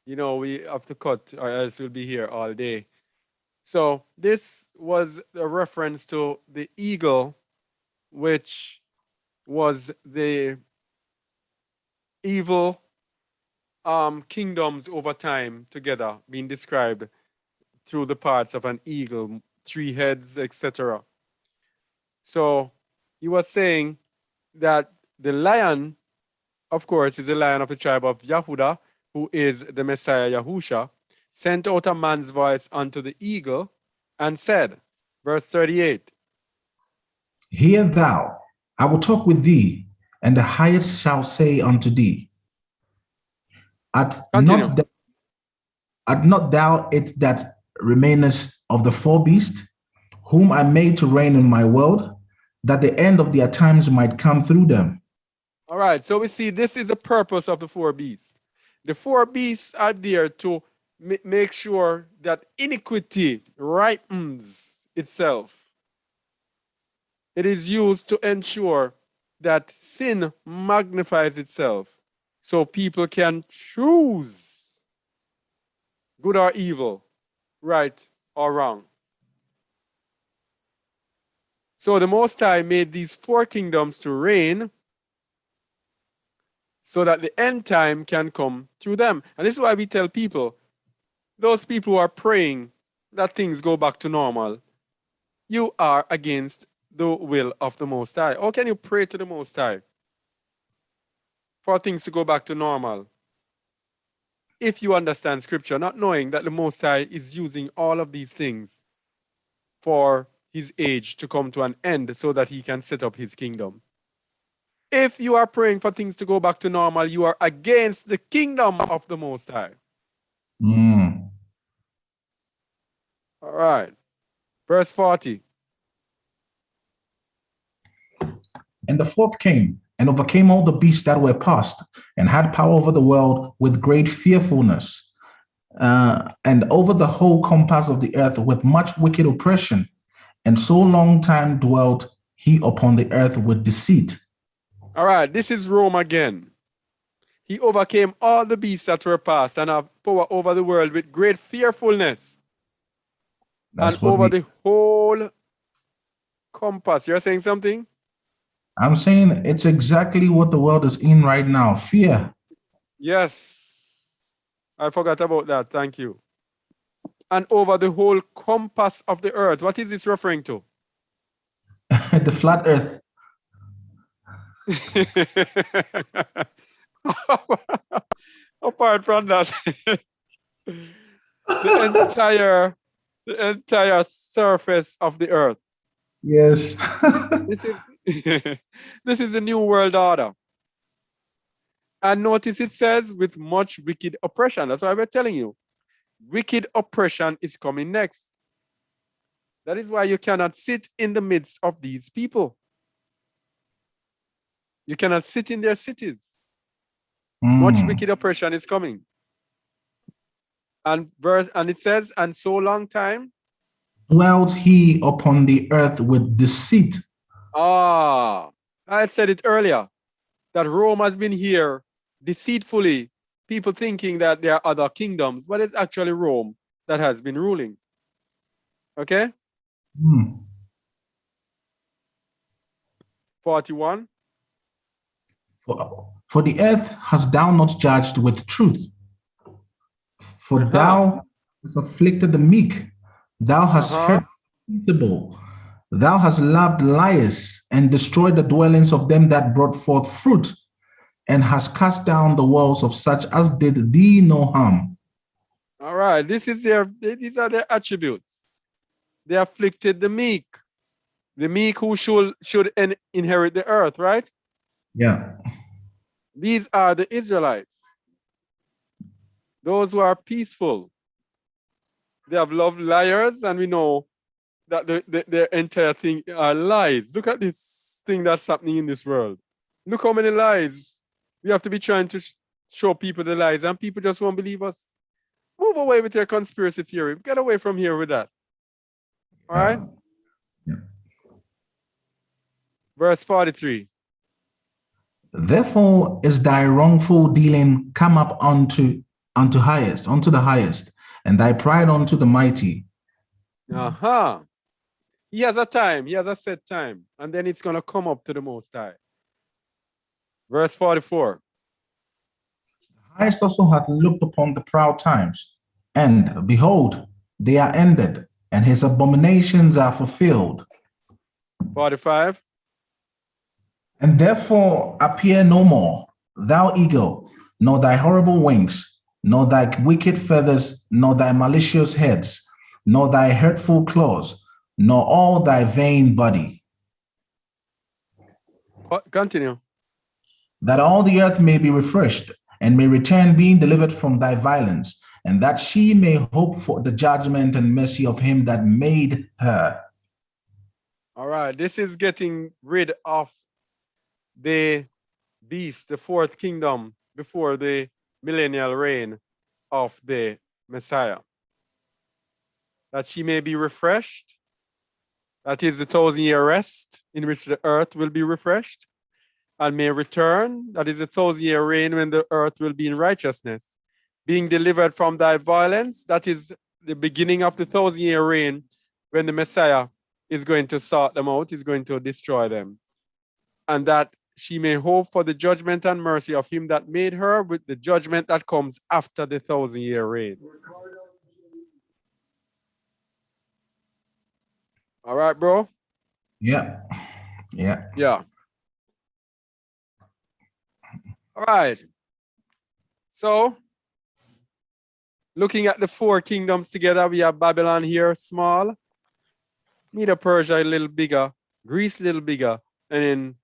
we have to cut or else we'll be here all day. So this was a reference to the eagle, which was the evil kingdoms over time together being described through the parts of an eagle, 3 heads, etc. So he was saying that the lion, of course, is the lion of the tribe of Yehuda, who is the Messiah Yahusha, sent out a man's voice unto the eagle and said, verse 38. Hear thou, I will talk with thee, and the highest shall say unto thee, Art Continue. not thou it that remainest of the four beasts, whom I made to reign in my world, that the end of their times might come through them? All right, so we see this is the purpose of the 4 beasts. The 4 beasts are there to make sure that iniquity ripens itself. It is used to ensure that sin magnifies itself so people can choose good or evil, right or wrong. So the Most High made these 4 kingdoms to reign so that the end time can come through them. And this is why we tell people, those people who are praying that things go back to normal, you are against the will of the Most High. How can you pray to the Most High for things to go back to normal if you understand Scripture, not knowing that the Most High is using all of these things for his age to come to an end so that he can set up his kingdom? If you are praying for things to go back to normal, you are against the kingdom of the Most High. All right. Verse 40. And the fourth came and overcame all the beasts that were past, and had power over the world with great fearfulness, and over the whole compass of the earth with much wicked oppression. And so long time dwelt he upon the earth with deceit. All right, this is Rome again. He overcame all the beasts that were past and have power over the world with great fearfulness. That's and what over the whole compass. You're saying something? I'm saying. It's exactly what the world is in right now. Fear. Yes. I forgot about that. Thank you. And over the whole compass of the earth. What is this referring to? The flat earth. Apart from that, the entire surface of the earth. Yes. This is this is the new world order. And notice it says with much wicked oppression. That's why we're telling you. Wicked oppression is coming next. That is why you cannot sit in the midst of these people. You cannot sit in their cities. Much wicked oppression is coming. And it says, and so long time dwelt he upon the earth with deceit. I had said it earlier that Rome has been here deceitfully, people thinking that there are other kingdoms, but it's actually Rome that has been ruling. Okay? 41. For the earth hast thou not judged with truth, for thou hast afflicted the meek, thou hast hurt the peaceable, thou hast loved liars and destroyed the dwellings of them that brought forth fruit. and has cast down the walls of such as did thee no harm. All right, these are their attributes. They afflicted the meek who should inherit the earth, right? Yeah. These are the Israelites, those who are peaceful. They have loved liars, and we know that the entire thing are lies. Look at this thing that's happening in this world. Look how many lies. We have to be trying to show people the lies, and people just won't believe us. Move away with your conspiracy theory. Get away from here with that. All right? Yeah. Verse 43. Therefore is thy wrongful dealing come up unto the highest, and thy pride unto the mighty. Uh-huh. He has a time, he has a set time, and then it's going to come up to the Most High. Verse 44. Highest also hath looked upon the proud times, and behold, they are ended, and his abominations are fulfilled. 45. And therefore appear no more, thou eagle, nor thy horrible wings, nor thy wicked feathers, nor thy malicious heads, nor thy hurtful claws, nor all thy vain body. Continue. That all the earth may be refreshed, and may return being delivered from thy violence, and that she may hope for the judgment and mercy of him that made her. All right, this is getting rid of the beast, the fourth kingdom, before the millennial reign of the Messiah. That she may be refreshed. That is the 1,000-year rest in which the earth will be refreshed and may return. That is the 1,000-year reign when the earth will be in righteousness. Being delivered from thy violence, that is the beginning of the 1,000-year reign when the Messiah is going to sort them out, is going to destroy them. And that she may hope for the judgment and mercy of him that made her, with the judgment that comes after the 1,000-year reign. All right, bro? Yeah. Yeah. Yeah. All right. So, looking at the four kingdoms together, we have Babylon here, small, Medo-Persia a little bigger, Greece a little bigger, and then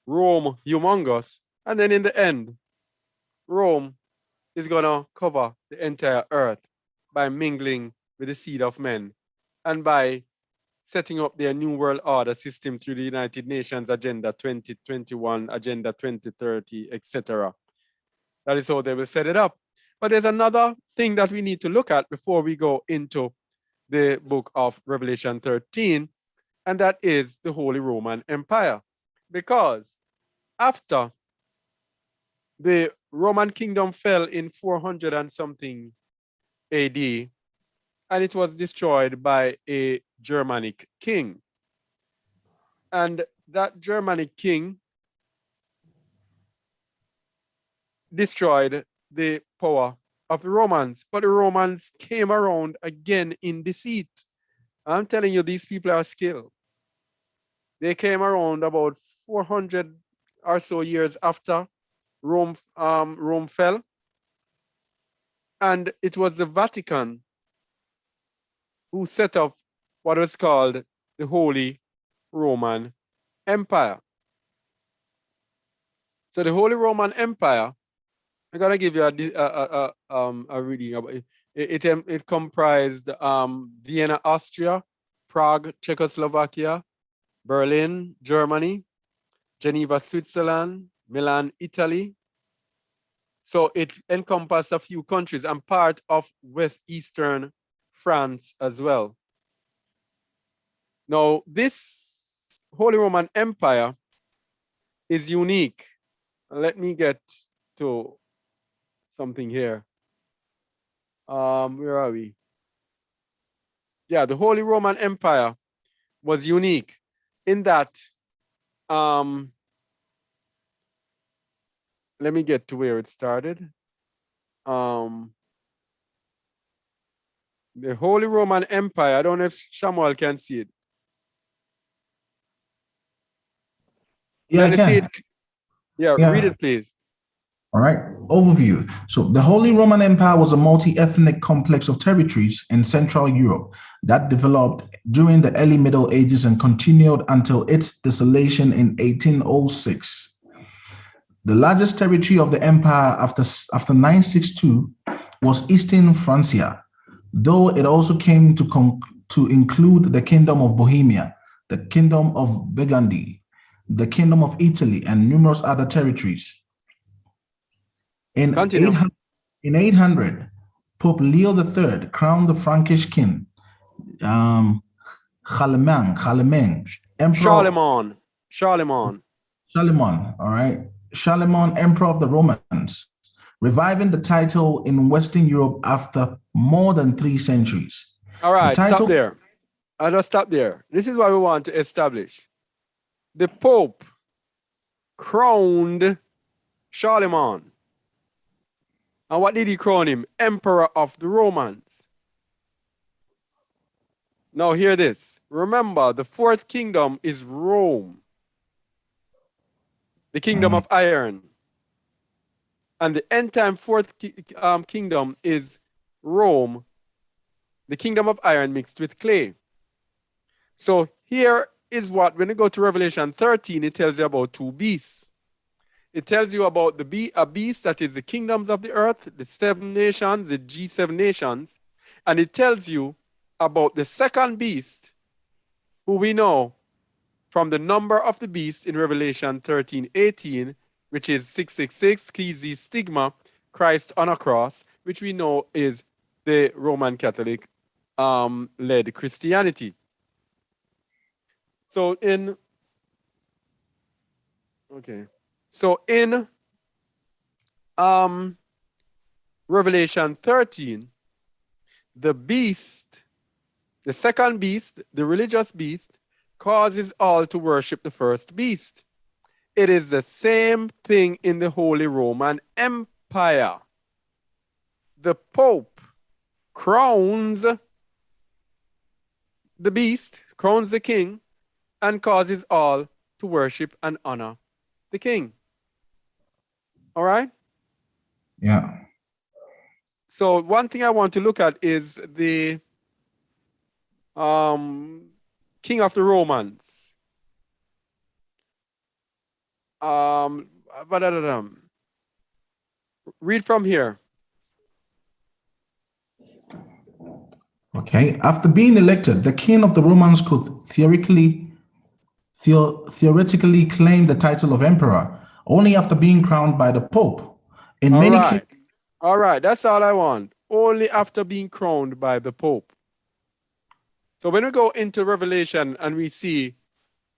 Rome humongous. And then in the end, Rome is going to cover the entire earth by mingling with the seed of men and by setting up their new world order system through the United Nations Agenda 2021, Agenda 2030, etc. That is how they will set it up. But there's another thing that we need to look at before we go into the book of Revelation 13, and that is the Holy Roman Empire. Because after the Roman kingdom fell in 400 and something AD, and it was destroyed by a Germanic king. And that Germanic king destroyed the power of the Romans, but the Romans came around again in deceit. I'm telling you, these people are skilled. They came around about 400 or so years after Rome fell, and it was the Vatican who set up what was called the Holy Roman Empire. So the Holy Roman Empire, I'm gonna give you a reading about it. It comprised Vienna, Austria, Prague, Czechoslovakia, Berlin, Germany, Geneva, Switzerland, Milan, Italy. So it encompassed a few countries and part of West Eastern France as well. Now, this Holy Roman Empire is unique. Let me get to something here. Where are we? Yeah, the Holy Roman Empire was unique in that, let me get to where it started. The Holy Roman Empire, I don't know if Samuel can see it. Yeah, I Can you see it? can. Yeah, read Yeah. it, please. All right, overview. So the Holy Roman Empire was a multi-ethnic complex of territories in Central Europe that developed during the early Middle Ages and continued until its dissolution in 1806. The largest territory of the empire after 962 was Eastern Francia, though it also came to include the Kingdom of Bohemia, the Kingdom of Burgundy, the Kingdom of Italy, and numerous other territories. In Continue. 800, in 800, Pope Leo III crowned the Frankish king, um, Charlemagne, Emperor Charlemagne. Charlemagne. Charlemagne, all right, Charlemagne, Emperor of the Romans, reviving the title in Western Europe after more than 3 centuries. All The right, stop title, there. I'll just stop there. This is what we want to establish. The Pope crowned Charlemagne. And what did he crown him? Emperor of the Romans. Now, hear this. Remember, the fourth kingdom is Rome, the kingdom of iron. And the end time fourth kingdom is Rome, the kingdom of iron mixed with clay. So here is what, when you go to Revelation 13, it tells you about 2 beasts. It tells you about a beast that is the kingdoms of the earth, the 7 nations, the G7 nations. And it tells you about the second beast, who we know from the number of the beast in Revelation 13:18, which is 666, Kezi stigma, Christ on a cross, which we know is the Roman Catholic led Christianity. So in Revelation 13, the beast, the second beast, the religious beast, causes all to worship the first beast. It is the same thing in the Holy Roman Empire. The Pope crowns the beast, crowns the king, and causes all to worship and honor the king. All right? yeah. So one thing I want to look at is the king of the Romans. Read from here. Okay. After being elected, the king of the Romans could theoretically claim the title of emperor only after being crowned by the Pope. In All many right. cases, All right. That's all I want. Only after being crowned by the Pope. So when we go into Revelation and we see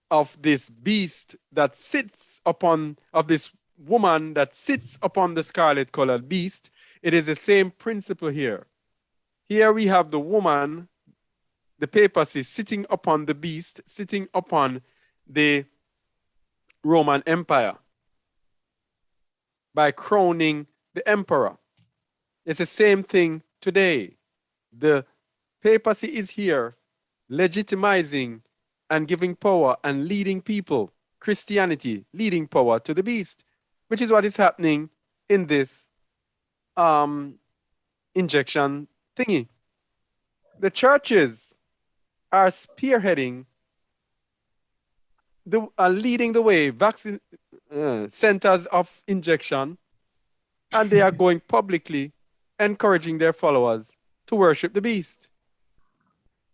of this beast that sits upon, of this woman that sits upon the scarlet colored beast, it is the same principle here. Here we have the woman, the papacy, sitting upon the beast, sitting upon the Roman Empire by crowning the emperor. It's the same thing today. The papacy is here legitimizing and giving power and leading people, Christianity leading power to the beast, which is what is happening in this injection thingy. The churches are spearheading, leading the way, vaccine centers of injection, and they are going publicly encouraging their followers to worship the beast,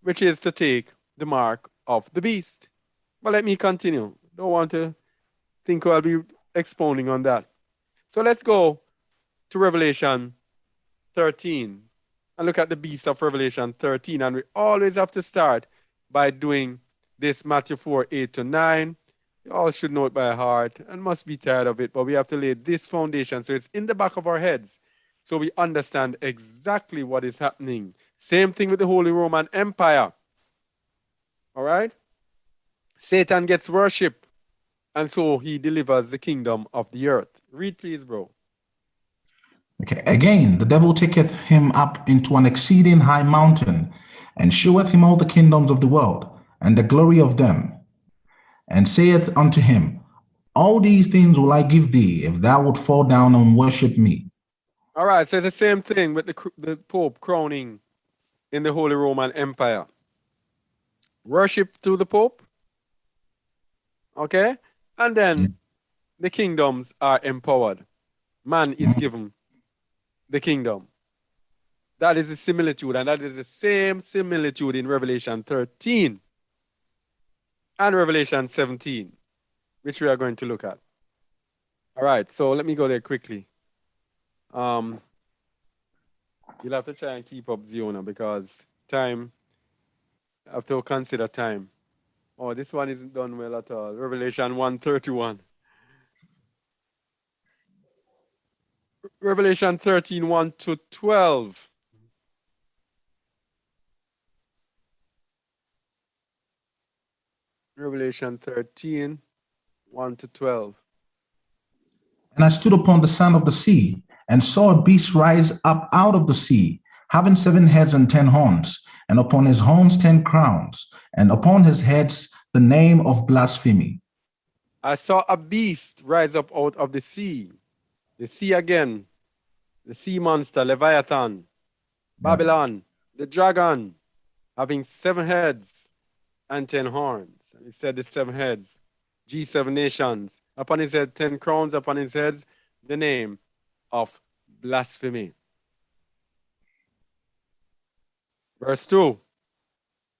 which is to take the mark of the beast. But let me continue. Don't want to think I'll be expounding on that. So let's go to Revelation 13 and look at the beast of Revelation 13. And we always have to start by doing this Matthew 4:8-9. You all should know it by heart and must be tired of it, but we have to lay this foundation so it's in the back of our heads so we understand exactly what is happening. Same thing with the Holy Roman Empire. All right? Satan gets worship, and so he delivers the kingdom of the earth. Read, please, bro. okay. Again, the devil taketh him up into an exceeding high mountain, and sheweth him all the kingdoms of the world, and the glory of them, and saith unto him, All these things will I give thee if thou wilt fall down and worship me. All right, so it's the same thing with the Pope crowning in the Holy Roman Empire. Worship to the Pope, okay? And then the kingdoms are empowered. Man is given the kingdom. That is the similitude, and that is the same similitude in Revelation 13 and Revelation 17, which we are going to look at. All right, so let me go there quickly. You'll have to try and keep up, Ziona, because time, I have to consider time. Oh, this one isn't done well at all. Revelation 1:31. Revelation 13, 1 to 12. Revelation 13, 1 to 12. And I stood upon the sand of the sea, and saw a beast rise up out of the sea, having 7 heads and 10 horns, and upon his horns 10 crowns, and upon his heads the name of blasphemy. I saw a beast rise up out of the sea again, the sea monster, Leviathan, Babylon, the dragon, having 7 heads and 10 horns. And he said the 7 heads, G7 nations. Upon his head, 10 crowns, upon his heads, the name of blasphemy. Verse 2.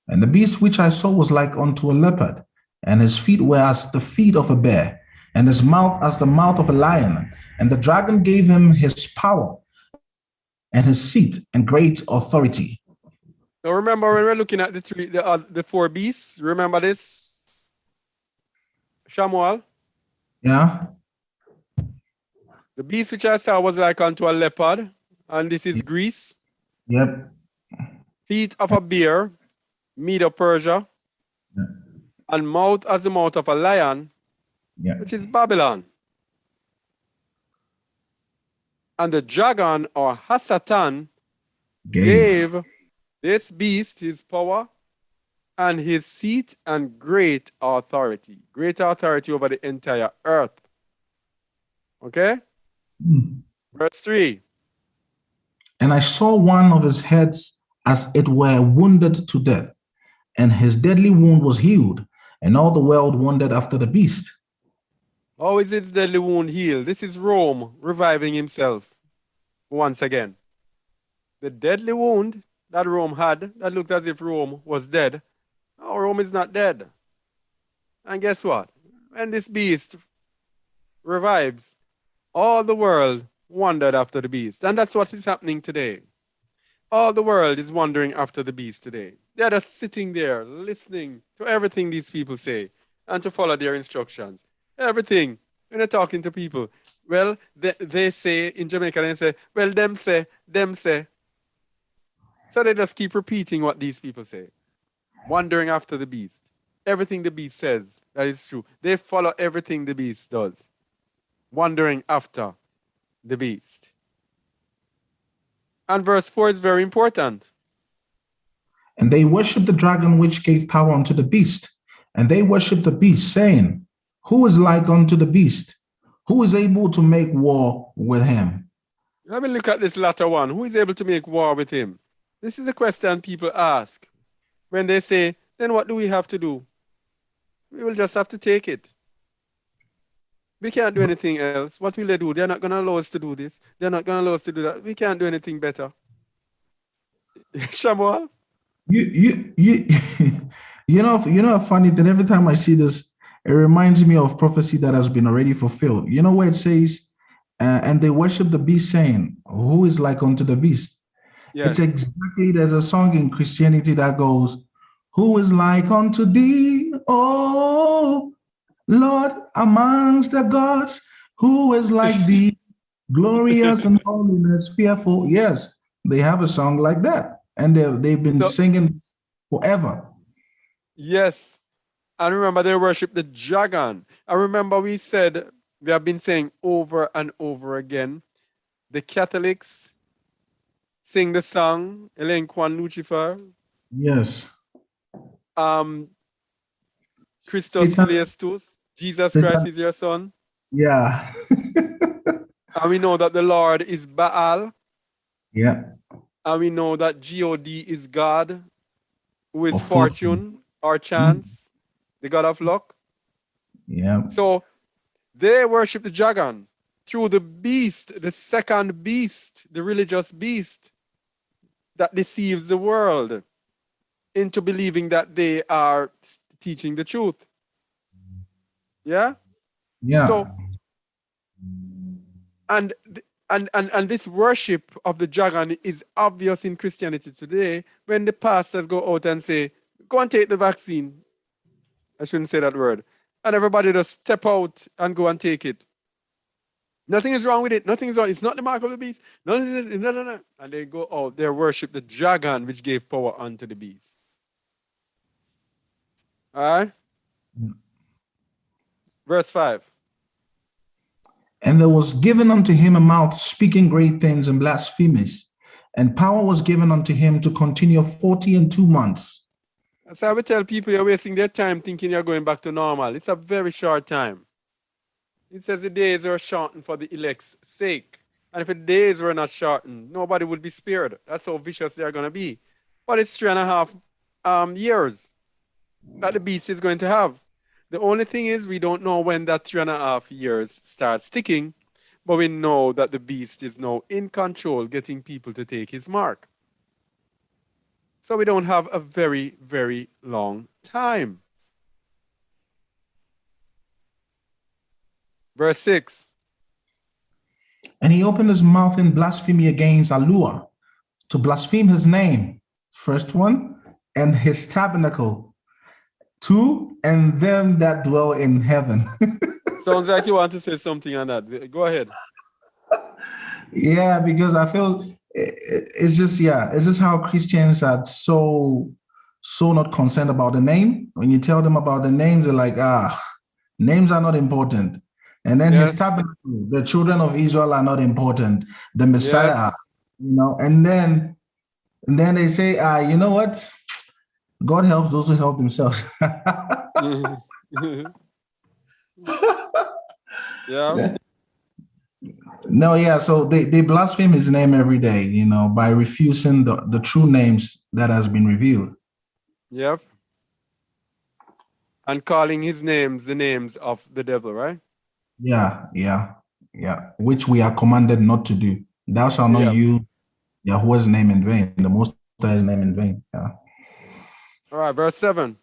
And the beast which I saw was like unto a leopard, and his feet were as the feet of a bear, and his mouth as the mouth of a lion. And the dragon gave him his power and his seat and great authority. Now remember when we're looking at the 4 beasts, remember this, Shamuel? Yeah. The beast which I saw was like unto a leopard, and this is Greece. Yep. Feet of a bear, Medo Persia, and mouth as the mouth of a lion, which is Babylon. And the dragon, or Hasatan, gave this beast his power and his seat and great authority. Great authority over the entire earth. Okay? Verse 3. And I saw one of his heads as it were wounded to death, and his deadly wound was healed, and all the world wondered after the beast. How is its deadly wound healed? This is Rome reviving himself once again. The deadly wound that Rome had, that looked as if Rome was dead. No, Rome is not dead. And guess what? When this beast revives, all the world wondered after the beast. And that's what is happening today. All the world is wandering after the beast today. They're just sitting there listening to everything these people say and to follow their instructions. Everything. When they're talking to people, well, they say in Jamaica, they say, well, them say, them say. So they just keep repeating what these people say, wandering after the beast. Everything the beast says, that is true. They follow everything the beast does, wandering after the beast. And verse 4 is very important. And they worshipped the dragon which gave power unto the beast. And they worshipped the beast, saying, who is like unto the beast? Who is able to make war with him? Let me look at this latter one. Who is able to make war with him? This is a question people ask when they say, then what do we have to do? We will just have to take it. We can't do anything else. What will they do? They're not going to allow us to do this. They're not going to allow us to do that. We can't do anything better. Shamuel? You you know a funny thing. Every time I see this, it reminds me of prophecy that has been already fulfilled. You know where it says, and they worship the beast, saying, who is like unto the beast? Yes. It's exactly, there's a song in Christianity that goes, who is like unto thee, oh Lord, amongst the gods, who is like thee, glorious in holiness, fearful. Yes, they have a song like that, and they've been singing forever. Yes. And remember, they worship the dragon. I remember we have been saying over and over again, the Catholics sing the song, Elaine Kwan Lucifer. Yes. Christos Satan. Fileastus, Jesus Christ Satan, is your son. yeah. And we know that the Lord is Baal. Yeah. And we know that God is God, who is Of fortune. fortune or Mm. chance, the God of luck. Yeah. So they worship the dragon through the beast, the second beast, the religious beast that deceives the world into believing that they are teaching the truth. Yeah? So, Yeah. and and this worship of the dragon is obvious in Christianity today when the pastors go out and say, go and take the vaccine. I shouldn't say that word. And everybody just step out and go and take it. Nothing is wrong with it. Nothing is wrong. It's not the mark of the beast. Nothing is, no, no, no. And they go out, they worship the dragon which gave power unto the beast. All right? Verse 5. And there was given unto him a mouth speaking great things and blasphemies, and power was given unto him to continue 42 months. So I would tell people you're wasting their time thinking you're going back to normal. It's a very short time. It says the days are shortened for the elect's sake. And if the days were not shortened, nobody would be spared. That's how vicious they're going to be. But it's 3.5 years that the beast is going to have. The only thing is we don't know when that 3.5 years starts ticking, but we know that the beast is now in control, getting people to take his mark. So we don't have a very, very long time. Verse 6. And he opened his mouth in blasphemy against Allah, to blaspheme his name, first one, and his tabernacle, two, and them that dwell in heaven. Sounds like you want to say something on that. Go ahead. Yeah, because I feel it's just, yeah, it's just how Christians are so not concerned about the name. When you tell them about the names, they're like, names are not important. And then his Yes. tabernacle, the children of Israel are not important. The Messiah, Yes. and then they say, you know what? God helps those who help themselves. Yeah. No, yeah. So they blaspheme his name every day, by refusing the true names that has been revealed. Yep. And calling his names the names of the devil, right? Yeah, yeah, yeah. Which we are commanded not to do. Thou shalt not Yep. use Yahweh's name in vain, the Most High's name in vain. Yeah. All right, verse 7.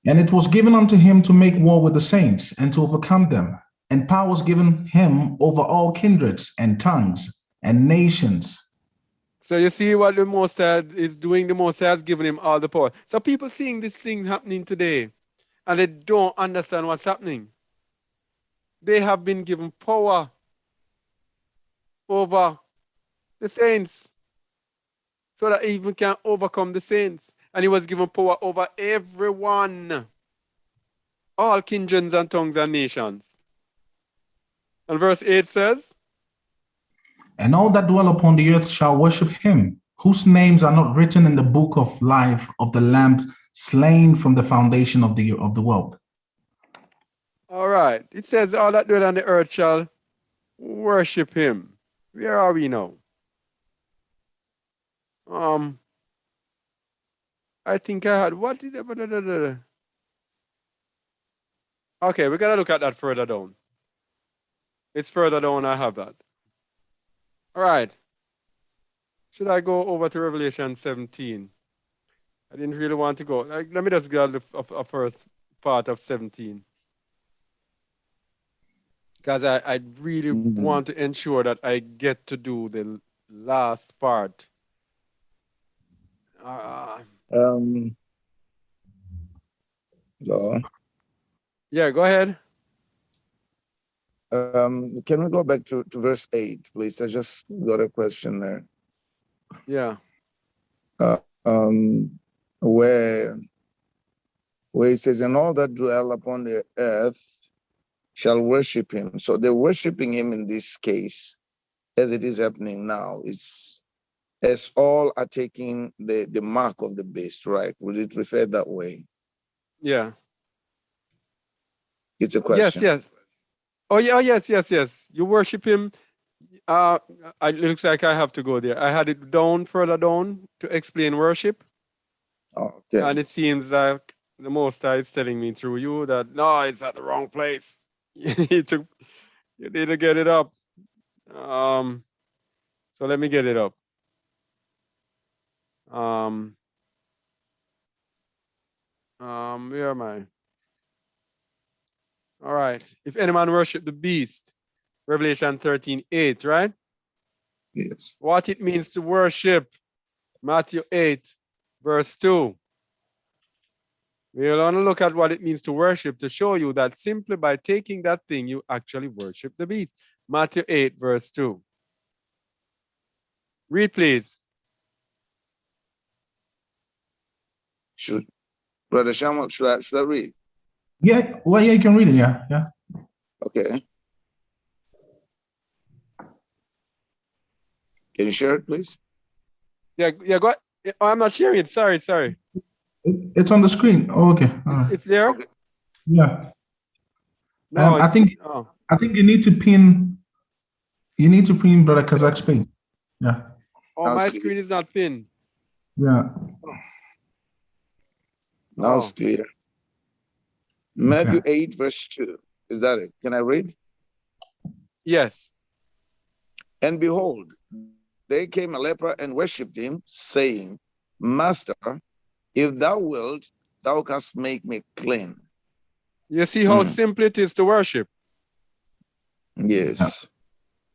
And it was given unto him to make war with the saints and to overcome them. And power was given him over all kindreds and tongues and nations. So you see what the Most High is doing. The Most High has given him all the power. So people seeing this thing happening today and they don't understand what's happening. They have been given power over the saints so that he even can overcome the saints. And he was given power over everyone, all kindreds and tongues and nations. And verse 8 says, And all that dwell upon the earth shall worship him, whose names are not written in the book of life of the Lamb slain from the foundation of the world. all right. It says, all that dwell on the earth shall worship him. Where are we now? I think I had, what did I, okay, we're going to look at that further down. It's further down, I have that. All right. Should I go over to Revelation 17? I didn't really want to go. Let me just get a first part of 17. Because I really Mhm. want to ensure that I get to do the last part. Uh, Um, so, yeah, go ahead. can we go back to verse 8, please? I just got a question there. Yeah. Uh, um, where it says, and all that dwell upon the earth shall worship him. So they're worshiping him in this case, as it is happening now. It's as all are taking the mark of the beast, right? Would it refer that way? Yeah. It's a Yes, question. yes. Oh yeah, yes. You worship him. It looks like I have to go there. I had it down further down to explain worship, Okay. and it seems like the Most High is telling me through you that no, it's at the wrong place. You need to get it up. So let me get it up. Where am I? All right. If any man worship the beast, Revelation 13:8, right? Yes. What it means to worship, Matthew 8, verse 2. We're going to look at what it means to worship to show you that simply by taking that thing, you actually worship the beast. Matthew 8, verse 2. Read, please. Should Brother Shammah, should I read? Yeah, well, yeah, you can read it. Yeah, yeah. Okay. Can you share it, please? Yeah, go. Oh, I'm not sharing it. Sorry. It's on the screen. Oh, okay. All right. It's there? Okay. Yeah. No, I it's think oh. you need to pin. You need to pin Brother Kazak's pin. Yeah. Oh, Now it's my clear. screen is not pinned. Yeah. Now it's Oh, clear. Matthew Okay. 8, verse 2. Is that it? Can I read? yes. And behold, there came a leper and worshipped him, saying, Master, if thou wilt, thou canst make me clean. You see how simple it is to worship. Yes.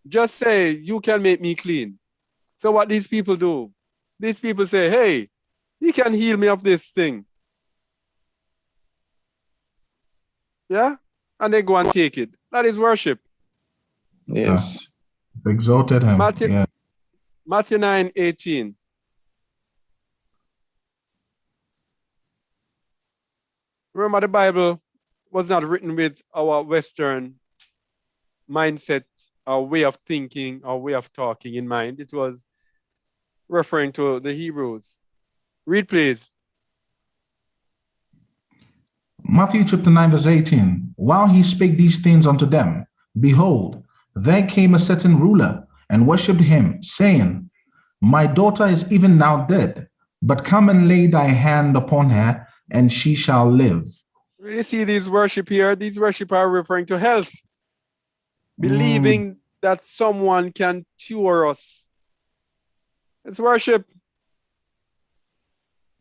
Just say, you can make me clean. So what these people do? These people say, hey, he can heal me of this thing. Yeah? And they go and take it. That is worship. Yes. Exalted him. Matthew, Yeah. Matthew 9:18. Remember, the Bible was not written with our Western mindset, our way of thinking, our way of talking in mind. It was referring to the Hebrews. Read, please. Matthew chapter 9, verse 18. While he spake these things unto them, behold, there came a certain ruler and worshipped him, saying, My daughter is even now dead, but come and lay thy hand upon her, and she shall live. You see these worship here? These worship are referring to health, believing that someone can cure us. It's worship.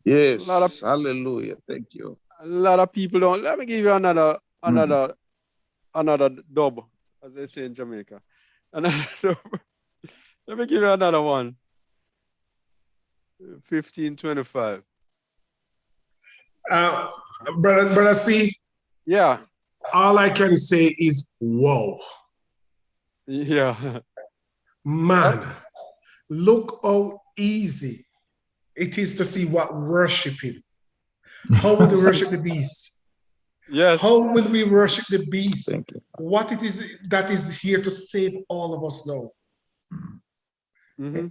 Yes. Hallelujah. Thank you. A lot of people don't. Let me give you another dub, as they say in Jamaica. Another dub. Let me give you another one. 1525. Brother C, Yeah. all I can say is, whoa. Yeah. Man, look how easy it is to see what worshiping. How will we worship the beast? Yes. How will we worship the beast? Thank you. What it is that is here to save all of us now. Mm-hmm.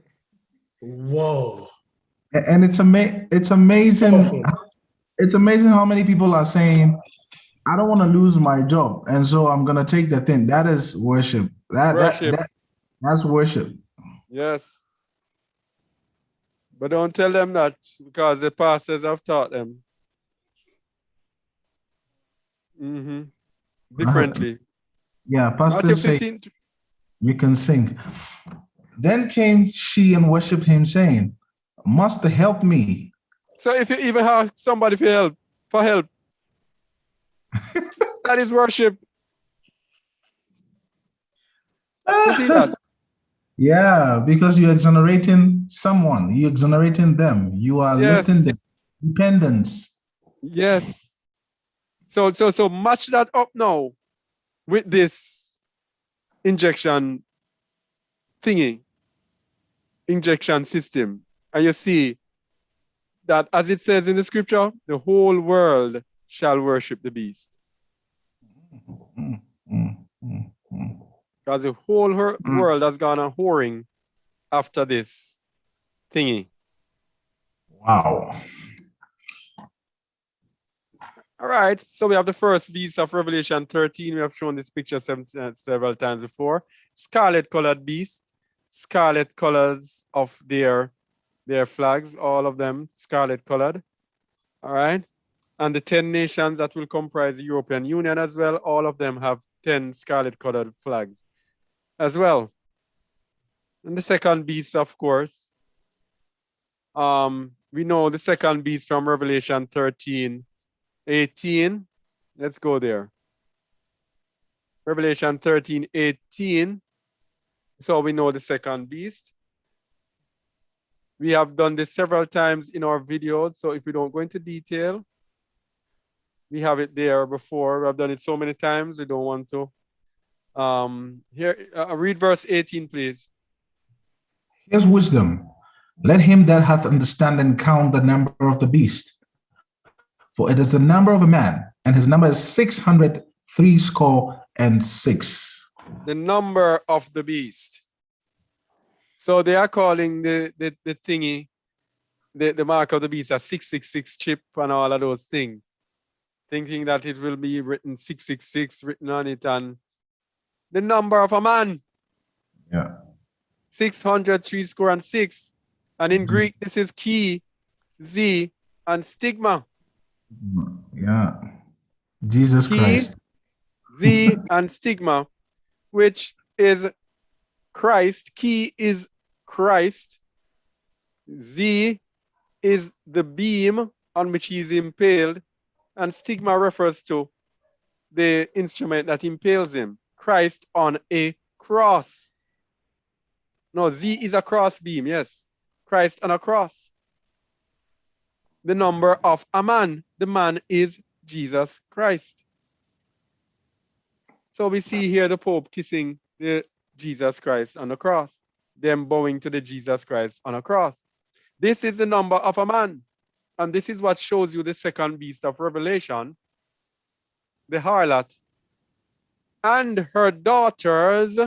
Whoa. And it's amazing. Powerful. It's amazing how many people are saying, I don't want to lose my job, and so I'm gonna take the thing. That is worship. Worship. That's worship. Yes. But don't tell them that because the pastors have taught them. Mm-hmm. Differently. Yeah, Matthew pastors say 15. you can sing. Then came she and worshipped him, saying, Master, help me. So if you even ask somebody for help, that is worship. You see that? Yeah, because you're exonerating someone, you're exonerating them, you are lifting Yes. their dependence. Yes. So match that up now with this injection system. And you see that as it says in the scripture, the whole world shall worship the beast. Mm, mm, mm, mm. Because the whole world has gone a whoring after this thingy. Wow. All right, so we have the first beast of Revelation 13. We have shown this picture several times before. Scarlet colored beast, scarlet colors of their flags, all of them scarlet colored. All right. And the 10 nations that will comprise the European Union as well, all of them have 10 scarlet colored flags as well. And the second beast, of course, we know the second beast from Revelation 13:18. Let's go there. Revelation 13:18. So we know the second beast. We have done this several times in our videos. So if we don't go into detail, we have it there before. We have done it so many times. We don't want to. Read verse 18, please. Here's wisdom. Let him that hath understanding count the number of the beast. For it is the number of a man, and his number is 666. The number of the beast. So they are calling the thingy, the mark of the beast, a 666 chip and all of those things, thinking that it will be written 666 written on it, and the number of a man. Yeah. 666. And in Greek, this is chi, z, and stigma. Yeah. Jesus Chi, Christ. z, and stigma, which is Christ. Chi is Christ. Z is the beam on which he is impaled. And stigma refers to the instrument that impales him. Christ on a cross. No, Z is a cross beam, yes. Christ on a cross. The number of a man. The man is Jesus Christ. So we see here the Pope kissing the Jesus Christ on the cross. Them bowing to the Jesus Christ on a cross. This is the number of a man. And this is what shows you the second beast of Revelation, the harlot, and her daughters,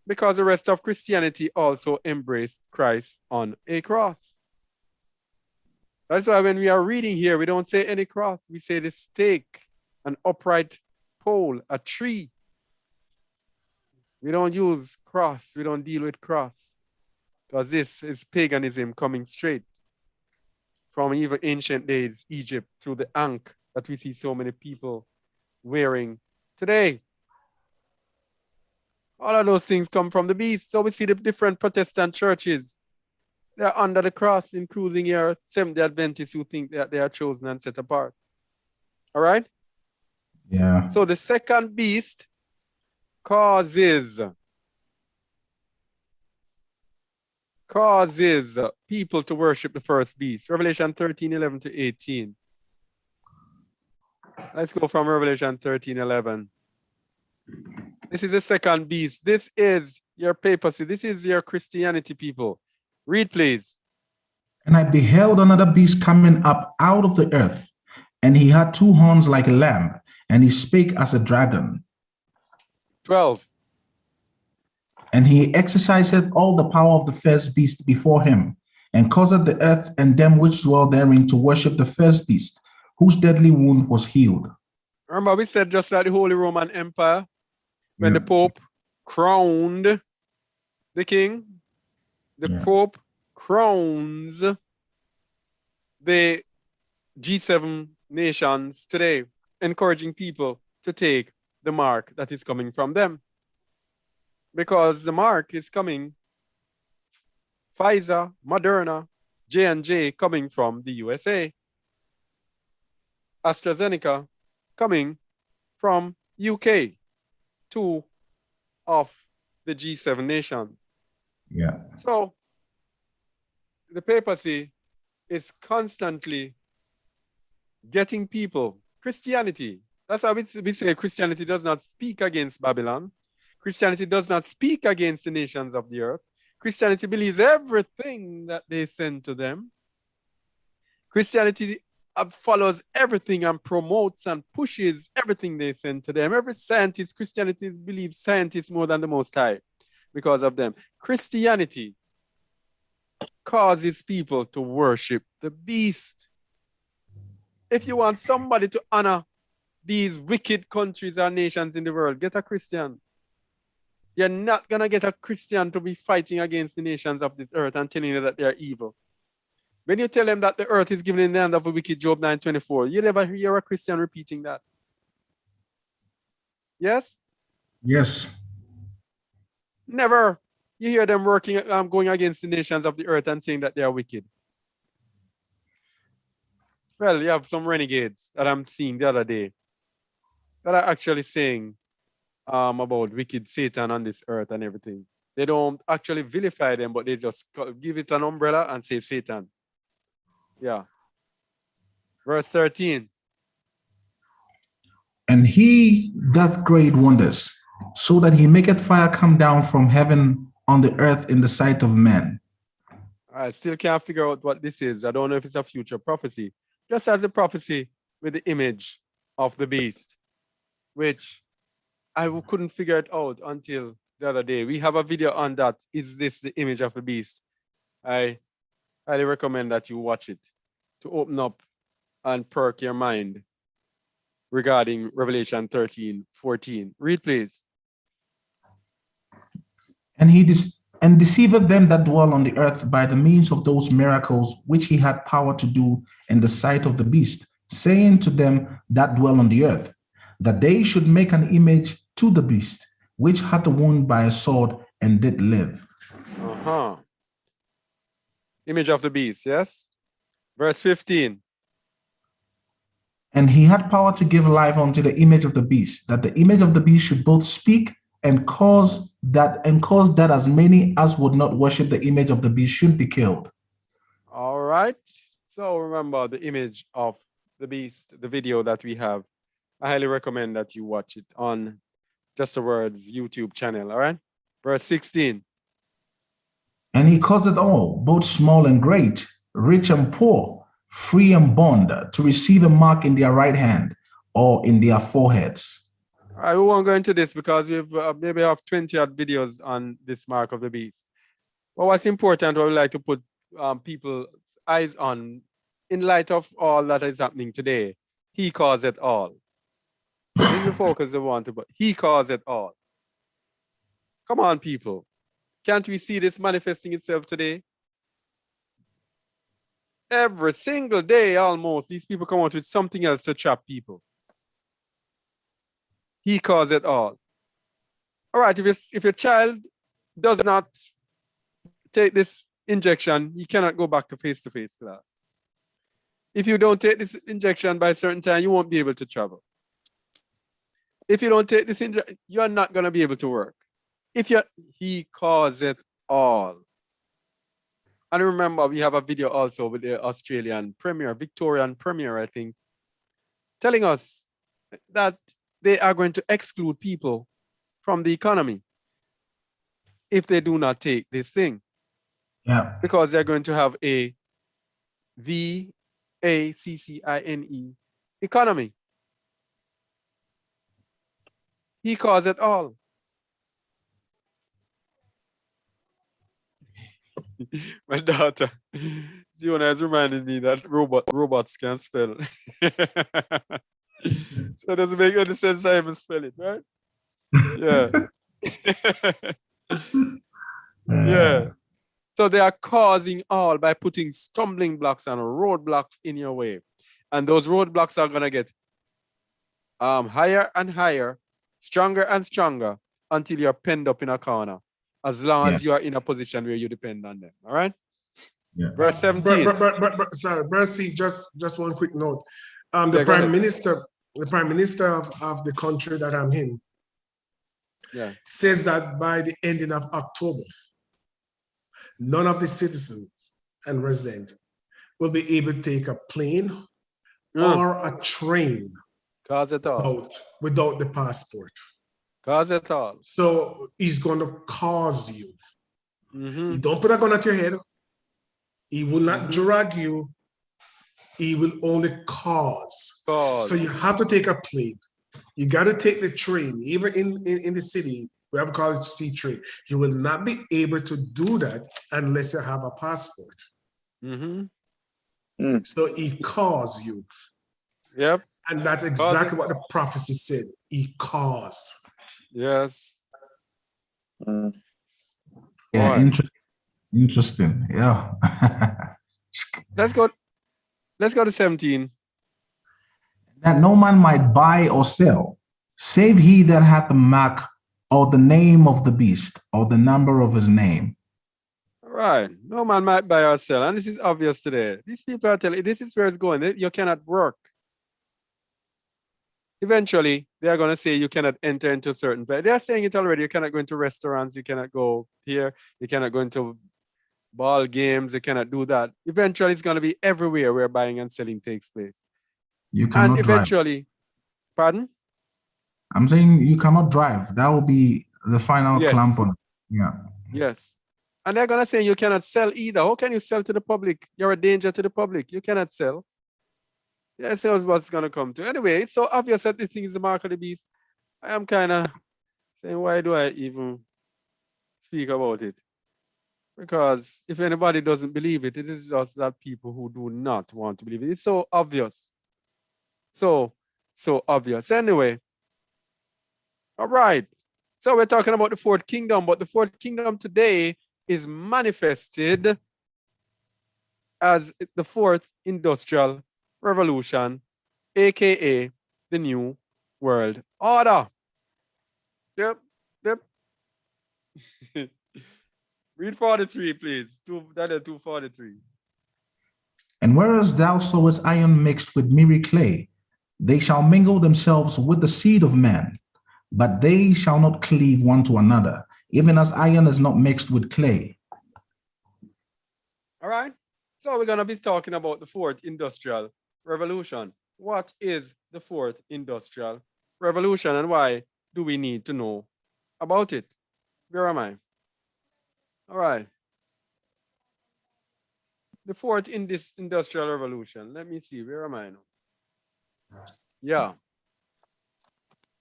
because the rest of Christianity also embraced Christ on a cross. That's why when we are reading here, we don't say any cross. We say the stake, an upright pole, a tree. We don't use cross. We don't deal with cross, because this is paganism coming straight from even ancient days, Egypt, through the ankh that we see so many people wearing today. All of those things come from the beast. So we see the different Protestant churches. They're under the cross, including your Seventh-day Adventists who think that they are chosen and set apart. All right? Yeah. So the second beast causes people to worship the first beast. Revelation 13:11-18. Let's go from Revelation 13:11. This is the second beast. This is your papacy. This is your Christianity, people. Read, please. And I beheld another beast coming up out of the earth, and he had two horns like a lamb, and he spake as a dragon. 12. And he exercised all the power of the first beast before him, and caused the earth and them which dwell therein to worship the first beast, whose deadly wound was healed. Remember, we said just like the Holy Roman Empire, when the Pope crowned the king, the Pope crowns the G7 nations today, encouraging people to take the mark that is coming from them. Because the mark is coming, Pfizer, Moderna, J&J coming from the USA, AstraZeneca coming from UK, two of the G7 nations. Yeah. So the papacy is constantly getting people, Christianity. That's why we say Christianity does not speak against Babylon. Christianity does not speak against the nations of the earth. Christianity believes everything that they send to them. Christianity follows everything and promotes and pushes everything they send to them. Every scientist, Christianity believes scientists more than the Most High because of them. Christianity causes people to worship the beast. If you want somebody to honor these wicked countries and nations in the world, get a Christian. You're not going to get a Christian to be fighting against the nations of this earth and telling you that they are evil. When you tell them that the earth is given in the hand of a wicked, Job 9:24, you never hear a Christian repeating that. Yes? Yes. Never. You hear them working, going against the nations of the earth and saying that they are wicked. Well, you have some renegades that I'm seeing the other day that are actually saying about wicked Satan on this earth and everything. They don't actually vilify them, but they just give it an umbrella and say Satan. Yeah. Verse 13. And he doth great wonders, so that he maketh fire come down from heaven on the earth in the sight of men. I still can't figure out what this is. I don't know if it's a future prophecy. Just as the prophecy with the image of the beast, which I couldn't figure it out until the other day. We have a video on that. Is this the image of the beast? I highly recommend that you watch it to open up and perk your mind regarding Revelation 13:14. Read, please. And and deceiveth them that dwell on the earth by the means of those miracles which he had power to do in the sight of the beast, saying to them that dwell on the earth, that they should make an image to the beast, which had a wound by a sword and did live. Image of the beast, yes? Verse 15. And he had power to give life unto the image of the beast, that the image of the beast should both speak and cause that as many as would not worship the image of the beast should be killed. All right. So remember the image of the beast, the video that we have. I highly recommend that you watch it on Just the Words YouTube channel. All right. Verse 16. And he causeth all, both small and great, rich and poor, free and bond, to receive a mark in their right hand or in their foreheads. I won't go into this because we've maybe have 20 odd videos on this mark of the beast. But what's important, what we like to put people's eyes on in light of all that is happening today, he caused it all. This is the focus they want to, but he caused it all. Come on, people. Can't we see this manifesting itself today? Every single day, almost, these people come out with something else to trap people. He caused it all. All right, if your child does not take this injection, you cannot go back to face-to-face class. If you don't take this injection by a certain time, you won't be able to travel. If you don't take this injection, you're not going to be able to work. He caused it all. And remember, we have a video also with the Australian Premier, Victorian Premier, I think, telling us that they are going to exclude people from the economy if they do not take this thing. Yeah. Because they're going to have a VACCINE economy. He caused it all. My daughter, Ziona has reminded me that robots can spell. So it doesn't make any sense I even spell it, right? Yeah. Yeah. So they are causing all by putting stumbling blocks and roadblocks in your way. And those roadblocks are going to get higher and higher, stronger and stronger until you're penned up in a corner, as long as you are in a position where you depend on them. All right? Yeah. Verse 17. Sorry, Mercy, just one quick note. Yeah, Prime Minister of the country that I'm in says that by the ending of October, none of the citizens and residents will be able to take a plane or a train without the passport. Cause it all. So he's going to cause you. He don't put a gun at your head. He will not drag you. He will only cause. So you have to take a plane. You got to take the train. Even in the city, we have called it C train. You will not be able to do that unless you have a passport. So he calls you. Yep. And that's exactly what the prophecy said. He caused. Yes. Mm. Yeah, Boy. interesting. Yeah. Let's go. Let's go to 17. That no man might buy or sell, save he that hath the mark or the name of the beast or the number of his name. All right. No man might buy or sell. And this is obvious today. These people are telling this is where it's going. You cannot work. Eventually, they are going to say you cannot enter into certain place. They are saying it already. You cannot go into restaurants. You cannot go here. You cannot go into ball games. You cannot do that. Eventually, it's going to be everywhere where buying and selling takes place. You And cannot drive. eventually, pardon? I'm saying you cannot drive. That will be the final clamp Yes. on. Yeah. Yes. And they're going to say you cannot sell either. How can you sell to the public? You're a danger to the public. You cannot sell. Yeah, so what's going to come to. Anyway, it's so obvious that the thing is the mark of the beast. I am kind of saying, why do I even speak about it? Because if anybody doesn't believe it, it is just that people who do not want to believe it. It's so obvious. So obvious. Anyway, all right. So we're talking about the fourth kingdom, but the fourth kingdom today is manifested as the fourth industrial revolution, aka the New World Order. Yep. Read 43, please. Daniel 2:43. And whereas thou sowest iron mixed with miry clay, they shall mingle themselves with the seed of man, but they shall not cleave one to another, even as iron is not mixed with clay. All right. So we're going to be talking about the fourth industrial revolution. What is the fourth industrial revolution and why do we need to know about it? Where am I? All right. The fourth in this industrial revolution. Let me see. Where am I now? Yeah.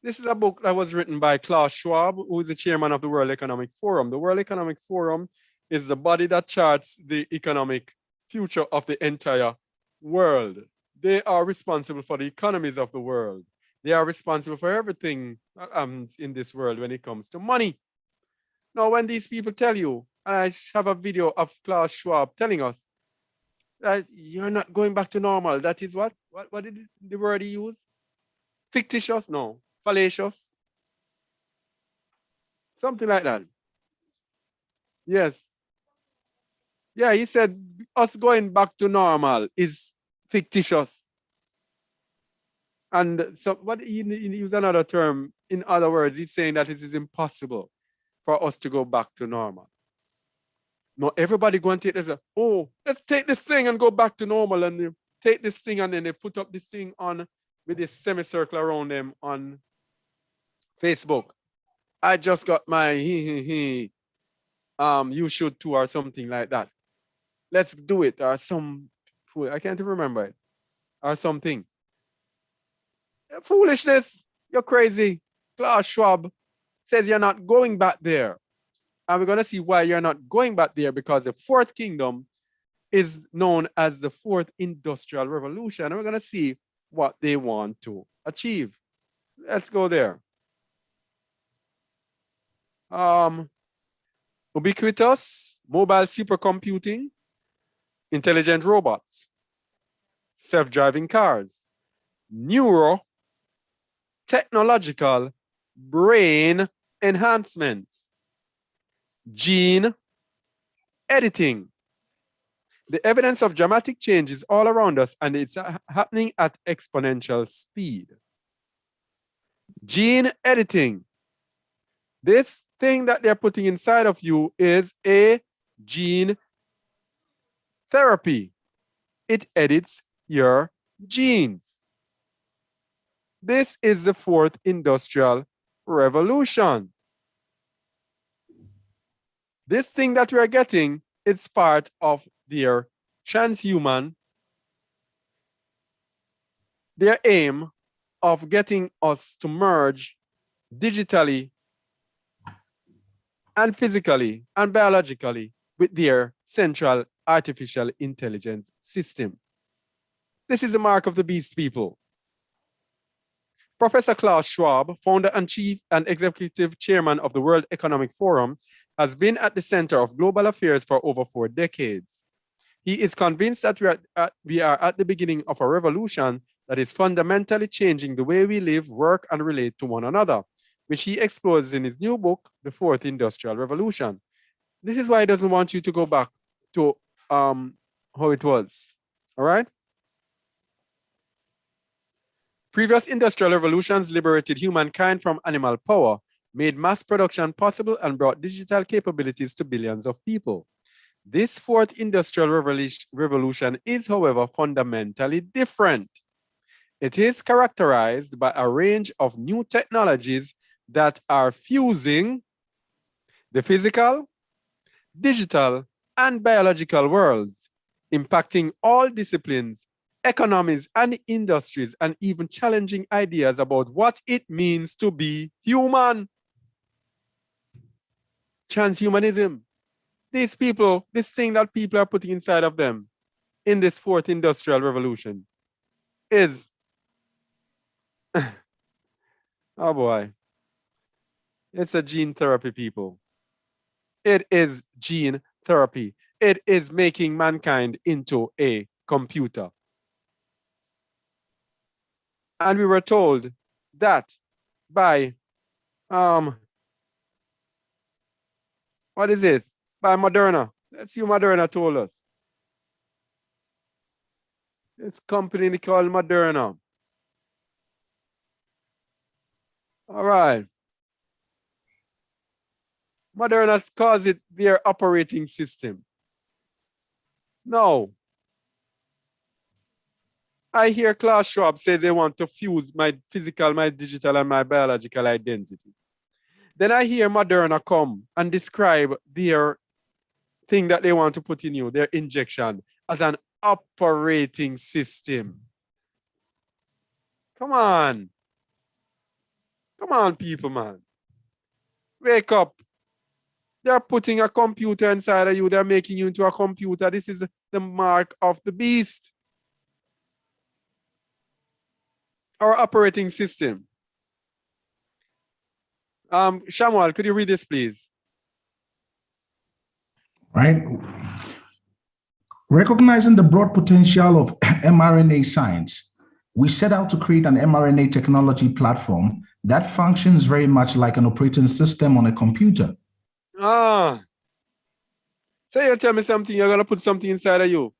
This is a book that was written by Klaus Schwab, who is the chairman of the World Economic Forum. The World Economic Forum is the body that charts the economic future of the entire world. They are responsible for the economies of the world. They are responsible for everything in this world when it comes to money. Now, when these people tell you, and I have a video of Klaus Schwab telling us that you're not going back to normal. That is what? What did the word he use? Fictitious? No. Fallacious? Something like that. Yes. Yeah, he said us going back to normal is fictitious. And so what he used another term. In other words, he's saying that it is impossible for us to go back to normal. No, everybody going to take this. Oh, let's take this thing and go back to normal. And they take this thing and then they put up this thing on with this semicircle around them on Facebook. I just got my you should too, or something like that. Let's do it, or some, I can't even remember it, or something. Foolishness. You're crazy. Klaus Schwab says you're not going back there. And we're going to see why you're not going back there, because the fourth kingdom is known as the fourth industrial revolution. And we're going to see what they want to achieve. Let's go there. Ubiquitous mobile supercomputing, intelligent robots, self-driving cars, neuro, technological, brain enhancements, gene editing. The evidence of dramatic change is all around us, and it's happening at exponential speed. Gene editing. This thing that they're putting inside of you is a gene therapy. It edits your genes. This is the fourth industrial revolution. This thing that we're getting, it's part of their transhuman, their aim of getting us to merge digitally and physically and biologically with their central artificial intelligence system. This is the mark of the beast, people. Professor Klaus Schwab, founder and chief and executive chairman of the World Economic Forum, has been at the center of global affairs for over 4 decades. He is convinced that we are at the beginning of a revolution that is fundamentally changing the way we live, work, and relate to one another, which he explores in his new book, The Fourth Industrial Revolution. This is why he doesn't want you to go back to how it was. All right? Previous industrial revolutions liberated humankind from animal power, made mass production possible, and brought digital capabilities to billions of people. This fourth industrial revolution is, however, fundamentally different. It is characterized by a range of new technologies that are fusing the physical, digital, and biological worlds, impacting all disciplines, economies, and industries, and even challenging ideas about what it means to be human. Transhumanism. These people, this thing that people are putting inside of them in this fourth industrial revolution is, oh boy, it's a gene therapy, people. It is gene therapy. It is making mankind into a computer. And we were told that by, what is this? By Moderna. Let's see what Moderna told us. This company called Moderna. All right. Moderna calls it their operating system. No. I hear Klaus Schwab say they want to fuse my physical, my digital, and my biological identity. Then I hear Moderna come and describe their thing that they want to put in you, their injection, as an operating system. Come on. Come on, people, man. Wake up. They're putting a computer inside of you. They're making you into a computer. This is the mark of the beast. Our operating system. Shamuel, could you read this, please? Right. Recognizing the broad potential of mRNA science, we set out to create an mRNA technology platform that functions very much like an operating system on a computer. So you tell me something, you're going to put something inside of you.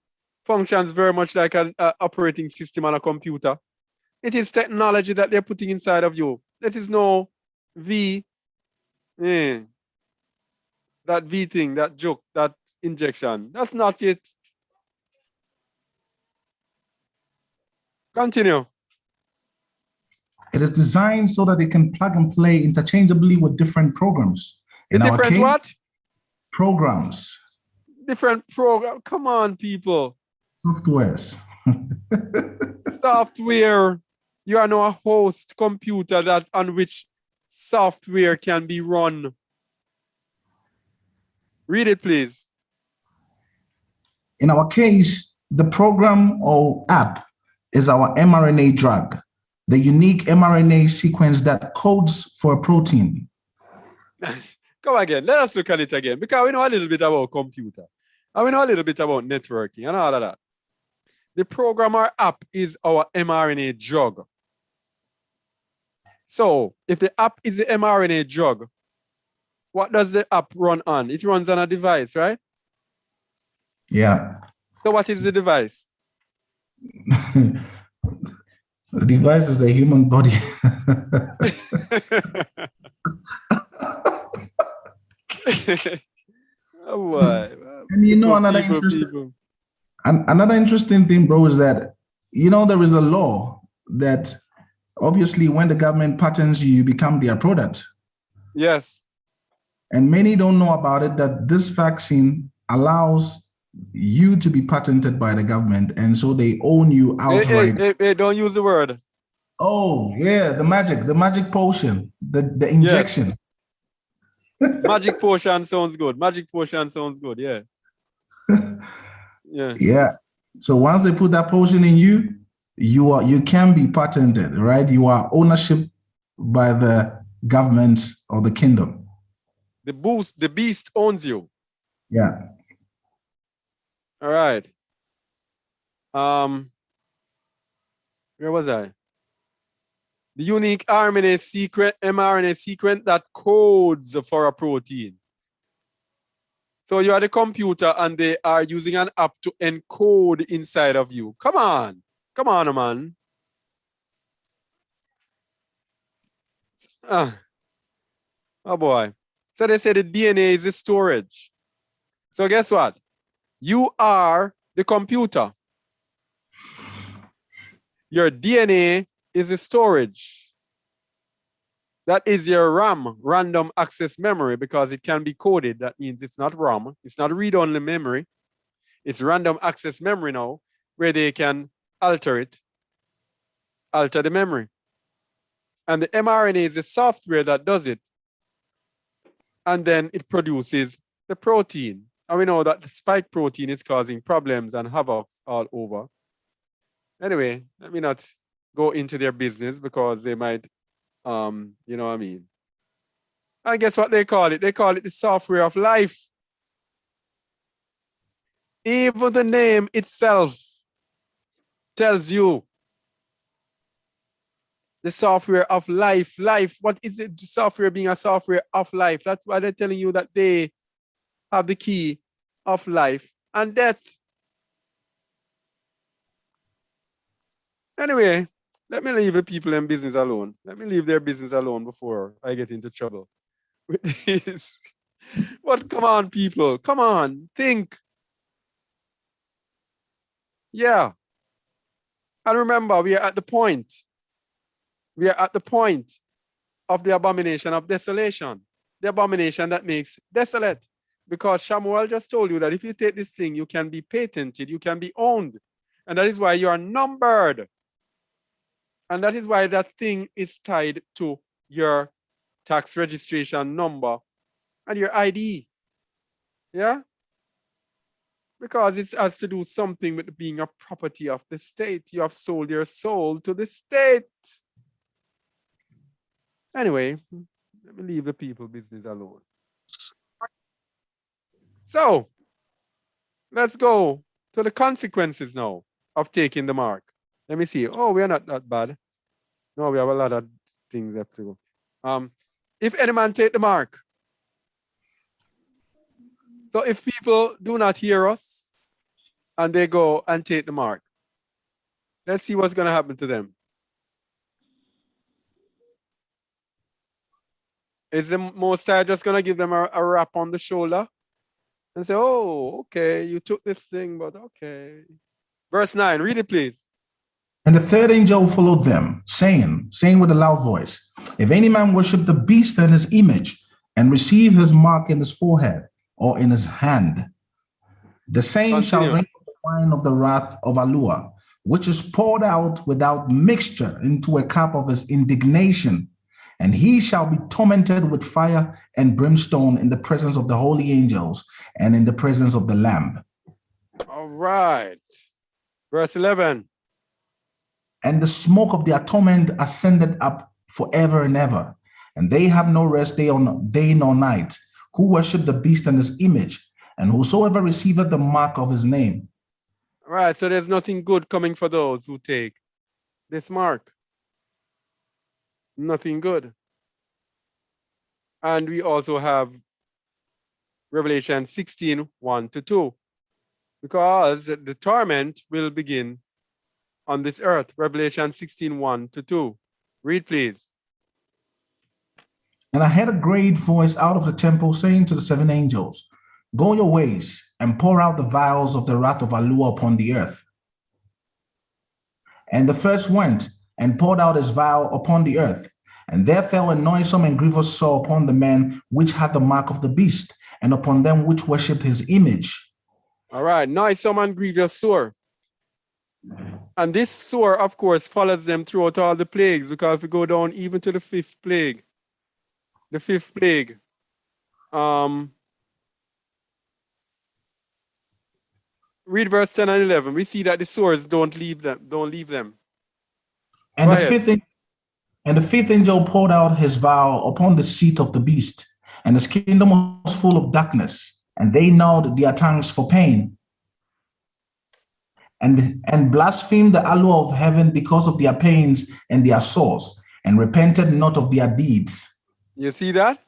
Functions very much like an operating system on a computer. It is technology that they're putting inside of you. That is no V. That V thing, that joke, that injection. That's not it. Continue. It is designed so that it can plug and play interchangeably with different programs. In our different case, what? Programs. Different program. Come on, people. Softwares. Software. You are now a host computer that on which software can be run. Read it, please. In our case, the program or app is our mRNA drug, the unique mRNA sequence that codes for a protein. Come again. Let us look at it again, because we know a little bit about computer and we know a little bit about networking and all of that. The program or app is our mRNA drug. So if the app is the mRNA drug, what does the app run on? It runs on a device, right? Yeah. So what is the device? The device is the human body. Oh, boy. And you know, another interesting thing, bro, is that, you know, there is a law that obviously when the government patents you, you become their product. Yes. And many don't know about it, that this vaccine allows you to be patented by the government. And so they own you outright. Hey, don't use the word. Oh, yeah, the magic potion, the injection. Yes. Magic potion sounds good. Magic potion sounds good, yeah. Yeah. Yeah. So once they put that potion in you, You can be patented, right? You are ownership by the government or the kingdom. The beast owns you. Yeah. All right. Where was I? The unique mRNA sequence that codes for a protein. So you are the computer and they are using an app to encode inside of you. Come on, man. Oh boy. So they say the DNA is the storage. So guess what? You are the computer. Your DNA is the storage. That is your RAM, random access memory, because it can be coded. That means it's not RAM. It's not read-only memory. It's random access memory now, where they can alter the memory. And the mRNA is the software that does it. And then it produces the protein. And we know that the spike protein is causing problems and havoc all over. Anyway, let me not go into their business because they might, you know what I mean. And guess what they call it? They call it the software of life. Even the name itself tells you the software of life. Life, what is it? The software being a software of life. That's why they're telling you that they have the key of life and death. Anyway, let me leave the people in business alone. Let me leave their business alone before I get into trouble with this. But come on, people. Come on. Think. Yeah. And remember, we are at the point. We are at the point of the abomination of desolation. The abomination that makes desolate. Because Shamuel just told you that if you take this thing, you can be patented, you can be owned. And that is why you are numbered. And that is why that thing is tied to your tax registration number and your ID. Yeah? Because it has to do something with being a property of the state. You have sold your soul to the state. Anyway, let me leave the people business alone. So, let's go to the consequences now of taking the mark. Let me see. Oh, we are not that bad. No, we have a lot of things left to go. If any man take the mark. So if people do not hear us and they go and take the mark, let's see what's going to happen to them. Is the Most High just going to give them a rap on the shoulder and say, oh, okay, you took this thing, but okay. Verse 9, read it, please. And the third angel followed them, saying with a loud voice, if any man worship the beast and his image, and receive his mark in his forehead or in his hand, the same shall drink of the wine of the wrath of Alua, which is poured out without mixture into a cup of his indignation. And he shall be tormented with fire and brimstone in the presence of the holy angels and in the presence of the Lamb. All right. Verse 11. And the smoke of their torment ascended up forever and ever. And they have no rest day nor night, who worship the beast and his image, and whosoever receiveth the mark of his name. All right, so there's nothing good coming for those who take this mark. Nothing good. And we also have Revelation 16, 1-2. Because the torment will begin on this earth. Revelation 16, 1-2. Read, please. And I heard a great voice out of the temple saying to the seven angels, go your ways and pour out the vials of the wrath of Alua upon the earth. And the first went and poured out his vial upon the earth. And there fell a noisome and grievous sore upon the men which had the mark of the beast, and upon them which worshipped his image. All right, noisome and grievous sore. And this sore, of course, follows them throughout all the plagues, because if we go down even to the fifth plague, read verse 10 and 11. We see that the sores don't leave them. And Go the ahead. fifth and the fifth angel poured out his vial upon the seat of the beast, and his kingdom was full of darkness, and they gnawed their tongues for pain, and blasphemed the allure of heaven because of their pains and their sores, and repented not of their deeds. You see that?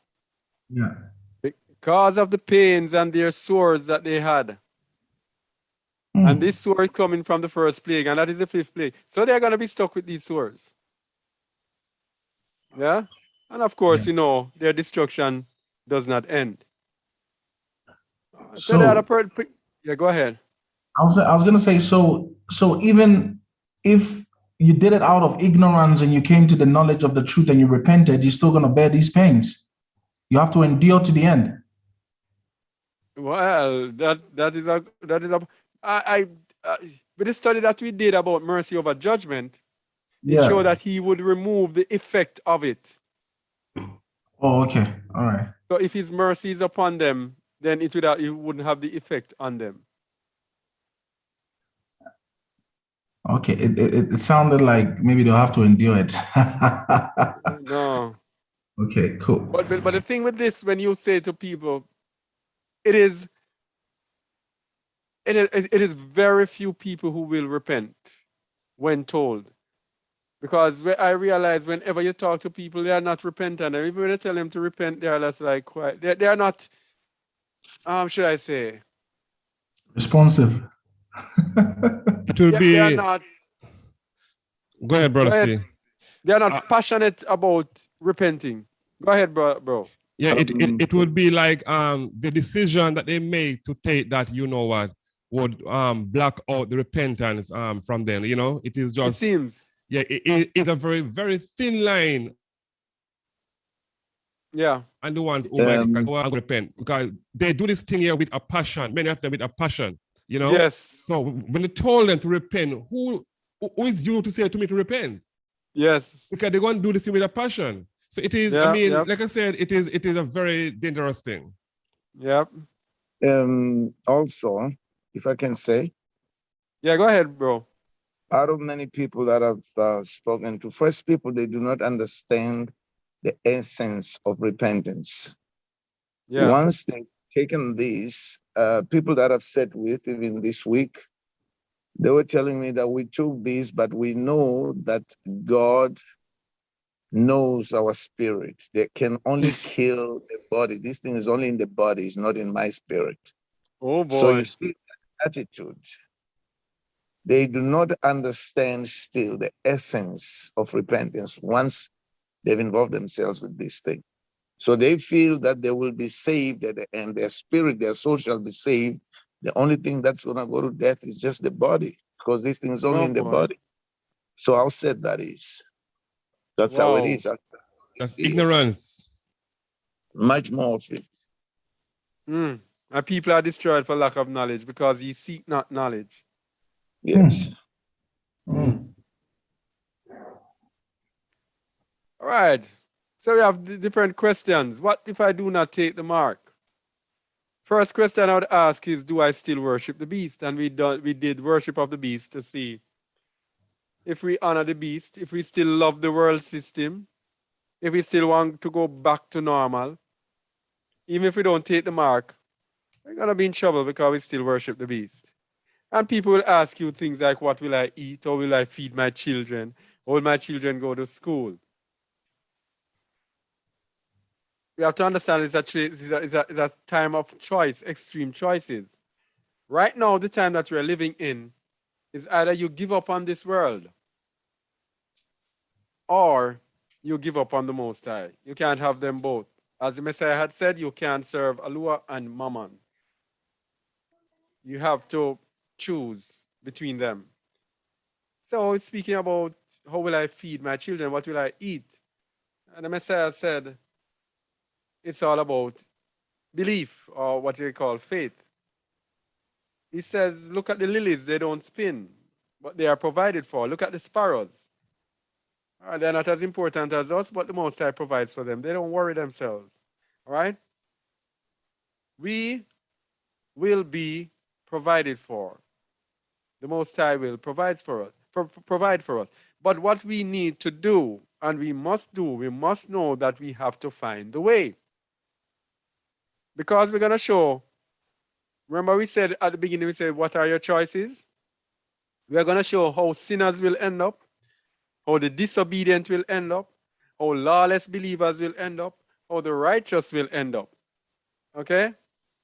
Yeah. Because of the pains and their sores that they had. And this sword is coming from the first plague, and that is the fifth plague. So they're going to be stuck with these swords. Yeah? And of course, their destruction does not end. So the other So part, yeah, go ahead. I was gonna say, so even if you did it out of ignorance and you came to the knowledge of the truth and you repented, you're still gonna bear these pains. You have to endure to the end. Well, that is a with the study that we did about mercy over judgment, it showed Yeah. that he would remove the effect of it. Oh, okay. All right. So if his mercy is upon them, then it wouldn't have the effect on them. Okay. It sounded like maybe they'll have to endure it. No. Okay, cool. But the thing with this, when you say to people, it is very few people who will repent when told. Because I realize whenever you talk to people, they are not repentant. And even when you tell them to repent, they are just like quiet. They are not, should I say? Responsive. It will They are be. not. Go ahead, Go brother ahead. C. They are not passionate about repenting. Go ahead, bro. Yeah, it would be like the decision that they made to take that, you know what, would block out the repentance from them. It is It just, seems. yeah, it's a very, very thin line. Yeah. And the ones who might go and repent, because they do this thing here with a passion, many of them with a passion, Yes. So when they told them to repent, who is you to say to me to repent? Yes. Because they're going to do this thing with a passion. So it is, I mean, like I said, it is a very dangerous thing. Yep. Also, if I can say. Yeah, go ahead, bro. Out of many people that I've spoken to, first people, they do not understand the essence of repentance. Yeah. Once they've taken this, people that I've sat with even this week, they were telling me that we took this, but we know that God knows our spirit. They can only kill the body. This thing is only in the body, it's not in my spirit. Oh boy. So you see that attitude. They do not understand still the essence of repentance once they've involved themselves with this thing. So they feel that they will be saved at the end. Their spirit, their soul shall be saved. The only thing that's going to go to death is just the body, because this thing is only in the body. So how sad that is. That's how it is. That's ignorance. Much more of it. And people are destroyed for lack of knowledge because ye seek not knowledge. Yes. All right. So we have different questions. What if I do not take the mark? First question I would ask is, do I still worship the beast? And we did worship of the beast to see if we honor the beast, if we still love the world system, if we still want to go back to normal. Even if we don't take the mark, we're going to be in trouble because we still worship the beast. And people will ask you things like, what will I eat? Or will I feed my children? Or will my children go to school? We have to understand it's a time of choice, extreme choices. Right now, the time that we're living in is either you give up on this world or you give up on the Most High. You can't have them both. As the Messiah had said, you can't serve Alua and Mammon. You have to choose between them. So speaking about how will I feed my children, what will I eat? And the Messiah said, it's all about belief, or what they call faith. He says, look at the lilies, they don't spin, but they are provided for. Look at the sparrows. They're not as important as us, but the Most High provides for them. They don't worry themselves. All right? We will be provided for. The Most High will provide for us. But what we need to do, and we must know that we have to find the way. Because we're going to show, remember we said at the beginning, we said, what are your choices? We're going to show how sinners will end up, how the disobedient will end up, how lawless believers will end up, how the righteous will end up. Okay?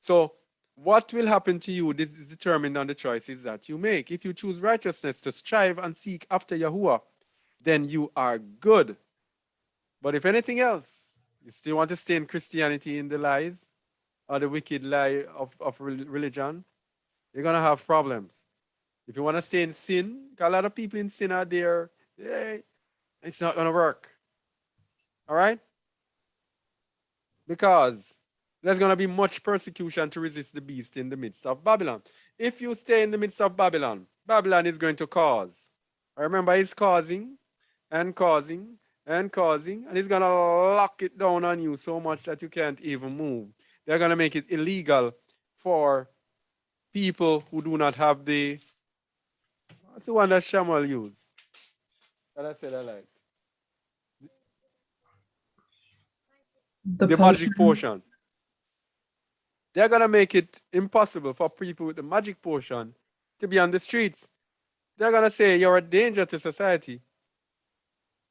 So what will happen to you, this is determined on the choices that you make. If you choose righteousness to strive and seek after Yahuwah, then you are good. But if anything else, you still want to stay in Christianity, in the lies or the wicked lie of religion, you're going to have problems. If you want to stay in sin, a lot of people in sin are there, it's not going to work. All right? Because there's going to be much persecution to resist the beast in the midst of Babylon. If you stay in the midst of Babylon, Babylon is going to cause. I remember he's causing and causing and causing, and he's going to lock it down on you so much that you can't even move. They're going to make it illegal for people who do not have the, what's the one that Shamuel used? That I said I like. The magic potion. They're going to make it impossible for people with the magic potion to be on the streets. They're going to say you're a danger to society,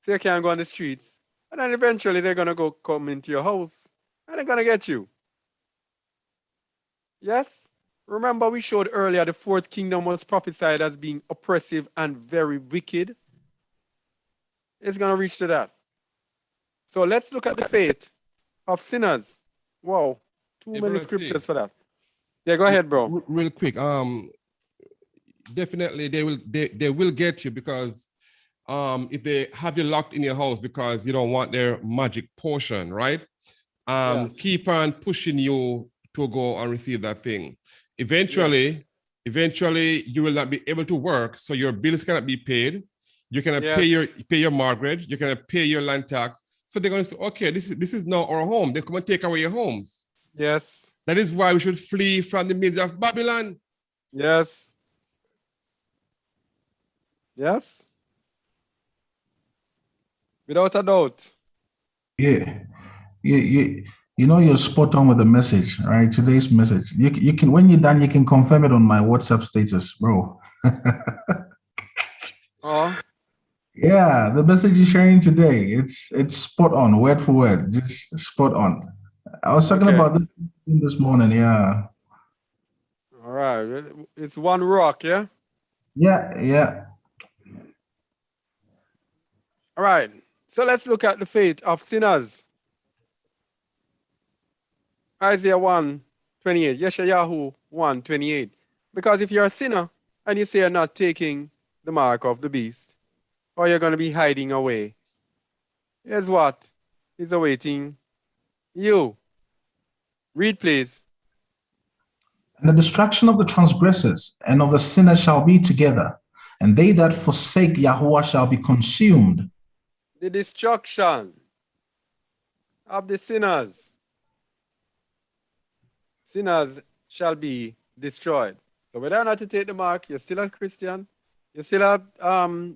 so you can't go on the streets. And then eventually they're going to come into your house and they're going to get you. Yes? Remember we showed earlier the fourth kingdom was prophesied as being oppressive and very wicked. It's going to reach to that. So let's look at the fate of sinners. Wow. Too many scriptures for that. Yeah, go ahead, bro. Real quick. Definitely they will get you, because if they have you locked in your house because you don't want their magic potion, right? Keep on pushing you to go and receive that thing. Eventually you will not be able to work, so your bills cannot be paid. You cannot pay your mortgage. You cannot pay your land tax. So they're going to say, okay, this is now our home. They come and take away your homes. Yes. That is why we should flee from the midst of Babylon. Yes. Yes. Without a doubt. Yeah. You know, you're spot on with the message, right? Today's message. You can, when you're done, you can confirm it on my WhatsApp status, bro. Oh. Yeah, the message you're sharing today, it's spot on, word for word, just spot on. I was talking about this morning, yeah. All right. It's one rock, yeah? Yeah. All right. So let's look at the fate of sinners. Isaiah 1:28, Yeshayahu 1:28. Because if you're a sinner and you say you're not taking the mark of the beast, or you're going to be hiding away, here's what is awaiting you. Read, please. And the destruction of the transgressors and of the sinners shall be together, and they that forsake Yahuwah shall be consumed. The destruction of the sinners. Sinners shall be destroyed. So whether or not you take the mark, you're still a Christian, you're still a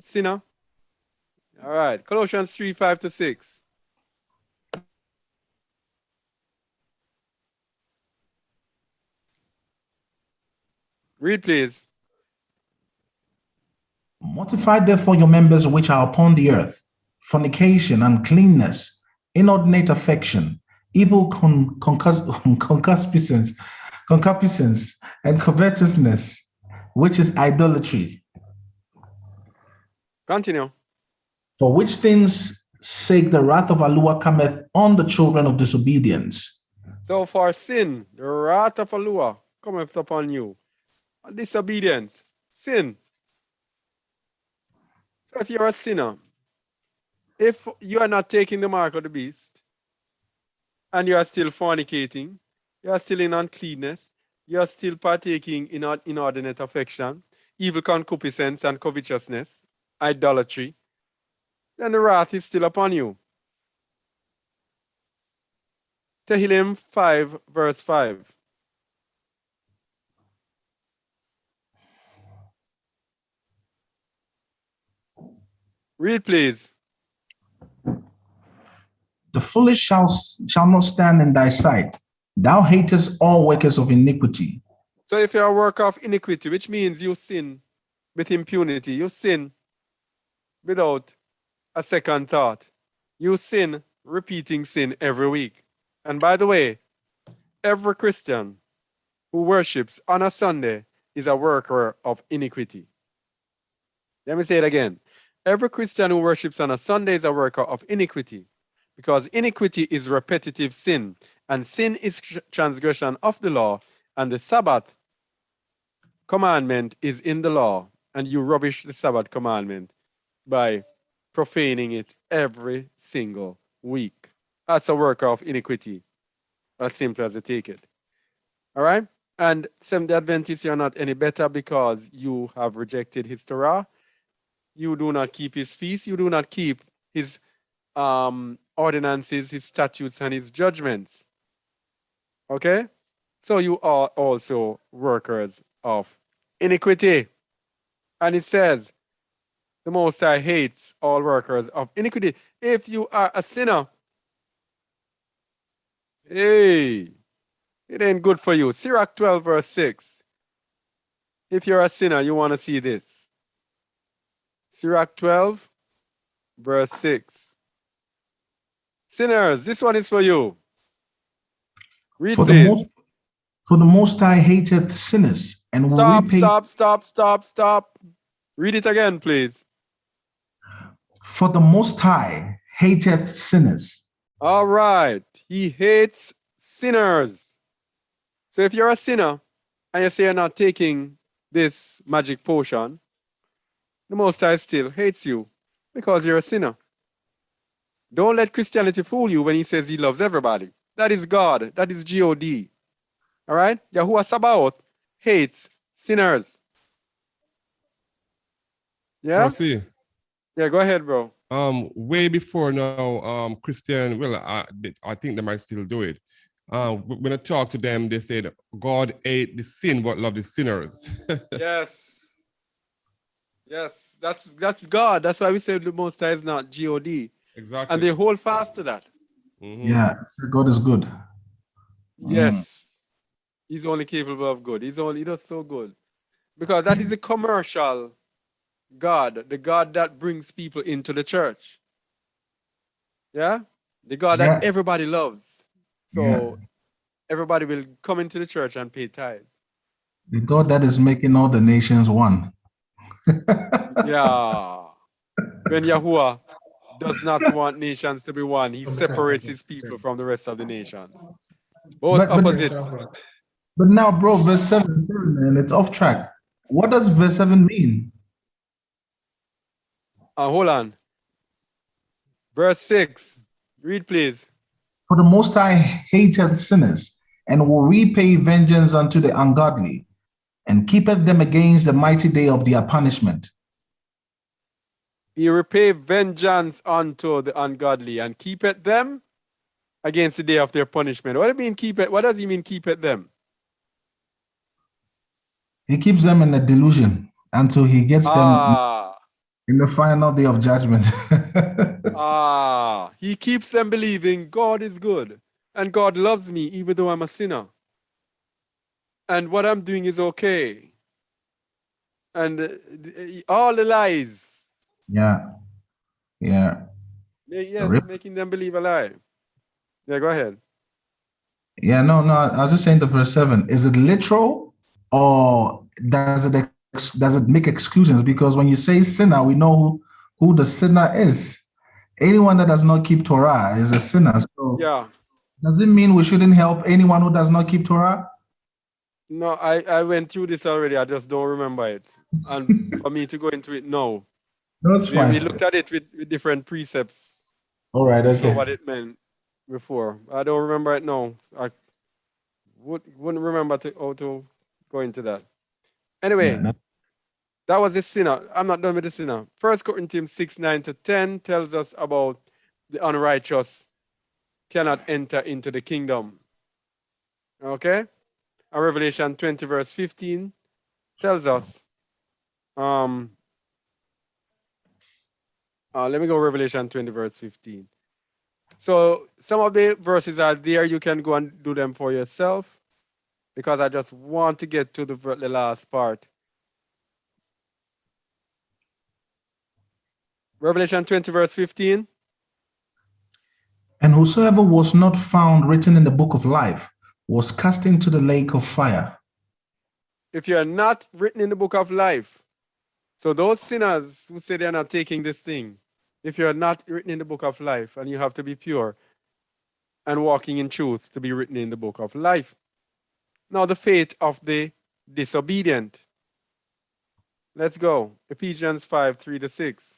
sinner. All right. Colossians 3:5-6. Read, please. Mortify therefore your members which are upon the earth, fornication, uncleanness, inordinate affection, evil concupiscence, and covetousness, which is idolatry. Continue. For which things sake the wrath of Allah cometh on the children of disobedience. So for sin, the wrath of Allah cometh upon you. Disobedience, sin. So if you're a sinner, if you are not taking the mark of the beast, and you are still fornicating, you are still in uncleanness, you are still partaking in inordinate affection, evil concupiscence and covetousness, idolatry, then the wrath is still upon you. Tehillim 5:5. Read, please. The foolish shall not stand in thy sight. Thou hatest all workers of iniquity. So if you're a worker of iniquity, which means you sin with impunity, you sin without a second thought. You sin, repeating sin every week. And by the way, every Christian who worships on a Sunday is a worker of iniquity. Let me say it again. Every Christian who worships on a Sunday is a worker of iniquity, because iniquity is repetitive sin, and sin is transgression of the law, and the Sabbath commandment is in the law, and you rubbish the Sabbath commandment by profaning it every single week. That's a worker of iniquity, as simple as you take it. All right? And Seventh-day Adventists are not any better because you have rejected his Torah. You do not keep his feasts. You do not keep his ordinances, his statutes, and his judgments. Okay? So you are also workers of iniquity. And it says, the Most High hates all workers of iniquity. If you are a sinner, hey, it ain't good for you. Sirach 12, verse 6. If you're a sinner, you want to see this. Sirach 12, verse 6. Sinners, this one is for you. Read, For please. the Most High hateth sinners and will repay. Stop. Read it again, please. For the Most High hateth sinners. All right. He hates sinners. So if you're a sinner and you say you're not taking this magic potion, the Most High still hates you because you're a sinner. Don't let Christianity fool you when he says he loves everybody. That is God. That is God. All right? Yahuwah Sabaoth hates sinners. Yeah? See. Yeah, go ahead, bro. Way before now, Christian, well, I think they might still do it. When I talk to them, they said, God hate the sin, but love the sinners. Yes. Yes, that's God. That's why we say the Most High is not God. Exactly. And they hold fast to that. Yeah, God is good. Yes. He's only capable of good. He does so good. Because that is a commercial God, the God that brings people into the church. Yeah? The God that everybody loves. So everybody will come into the church and pay tithes. The God that is making all the nations one. Yeah. When Yahuwah does not want nations to be one, he separates his people from the rest of the nations. Both opposites. But now, bro, verse 7, sorry, man, it's off track. What does verse 7 mean? Hold on. Verse 6. Read, please. For the Most High hateth sinners, and will repay vengeance unto the ungodly, and keepeth them against the mighty day of their punishment. He repay vengeance unto the ungodly, and keepeth them against the day of their punishment. What do you mean keep it? What does he mean keep it them? He keeps them in a delusion until he gets them in the final day of judgment. He keeps them believing God is good and God loves me even though I'm a sinner. And what I'm doing is okay. And all the lies. Yeah. Yes, making them believe a lie. Yeah, go ahead. Yeah, no, I was just saying the verse 7. Is it literal or does it make exclusions? Because when you say sinner, we know who the sinner is. Anyone that does not keep Torah is a sinner. So does it mean we shouldn't help anyone who does not keep Torah? No, I went through this already. I just don't remember it. And for me to go into it, no. That's fine. We looked at it with different precepts. All right, okay. What it meant before. I don't remember it now. I wouldn't remember how to go into that. Anyway, that was the sinner. I'm not done with the sinner. 1 Corinthians 6:9-10 tells us about the unrighteous cannot enter into the kingdom. Okay? And Revelation 20 verse 15 tells us Let me go Revelation 20, verse 15. So some of the verses are there. You can go and do them for yourself because I just want to get to the last part. Revelation 20, verse 15. And whosoever was not found written in the book of life was cast into the lake of fire. If you are not written in the book of life, so those sinners who say they are not taking this thing, if you are not written in the book of life, and you have to be pure and walking in truth to be written in the book of life. Now the fate of the disobedient. Let's go. Ephesians 5, 3-6.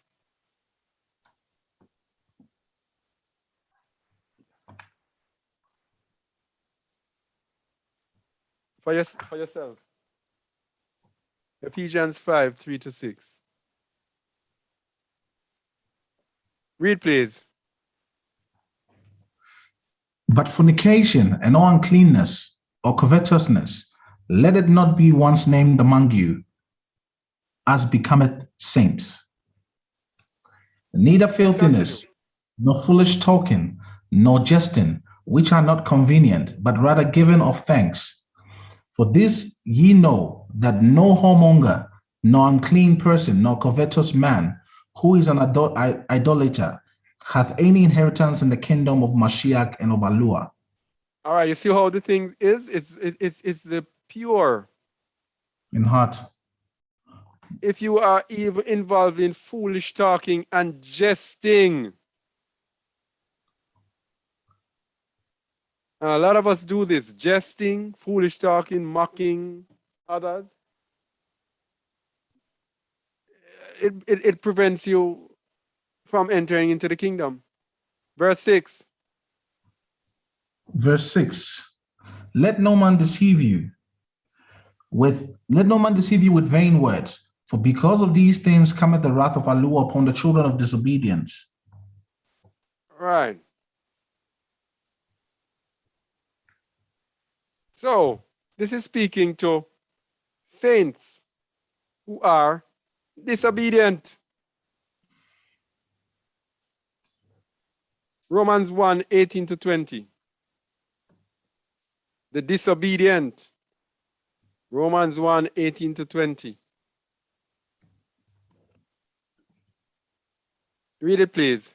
For yourself. Ephesians 5, 3-6. Read, please. But fornication and all uncleanness or covetousness, let it not be once named among you, as becometh saints. Neither filthiness, nor foolish talking, nor jesting, which are not convenient, but rather giving of thanks. For this ye know that no whoremonger, nor unclean person, nor covetous man, who is an idolater, hath any inheritance in the kingdom of Mashiach and of Alua. All right, you see how the thing is? It's the pure. In heart. If you are even involved in foolish talking and jesting, and a lot of us do this, jesting, foolish talking, mocking others. It prevents you from entering into the kingdom. Verse 6. Verse 6. Let no man deceive you with vain words, for because of these things cometh the wrath of Alua upon the children of disobedience. Right. So this is speaking to saints who are disobedient. Romans 1, 18-20. The disobedient. Romans 1, 18-20. Read it, please.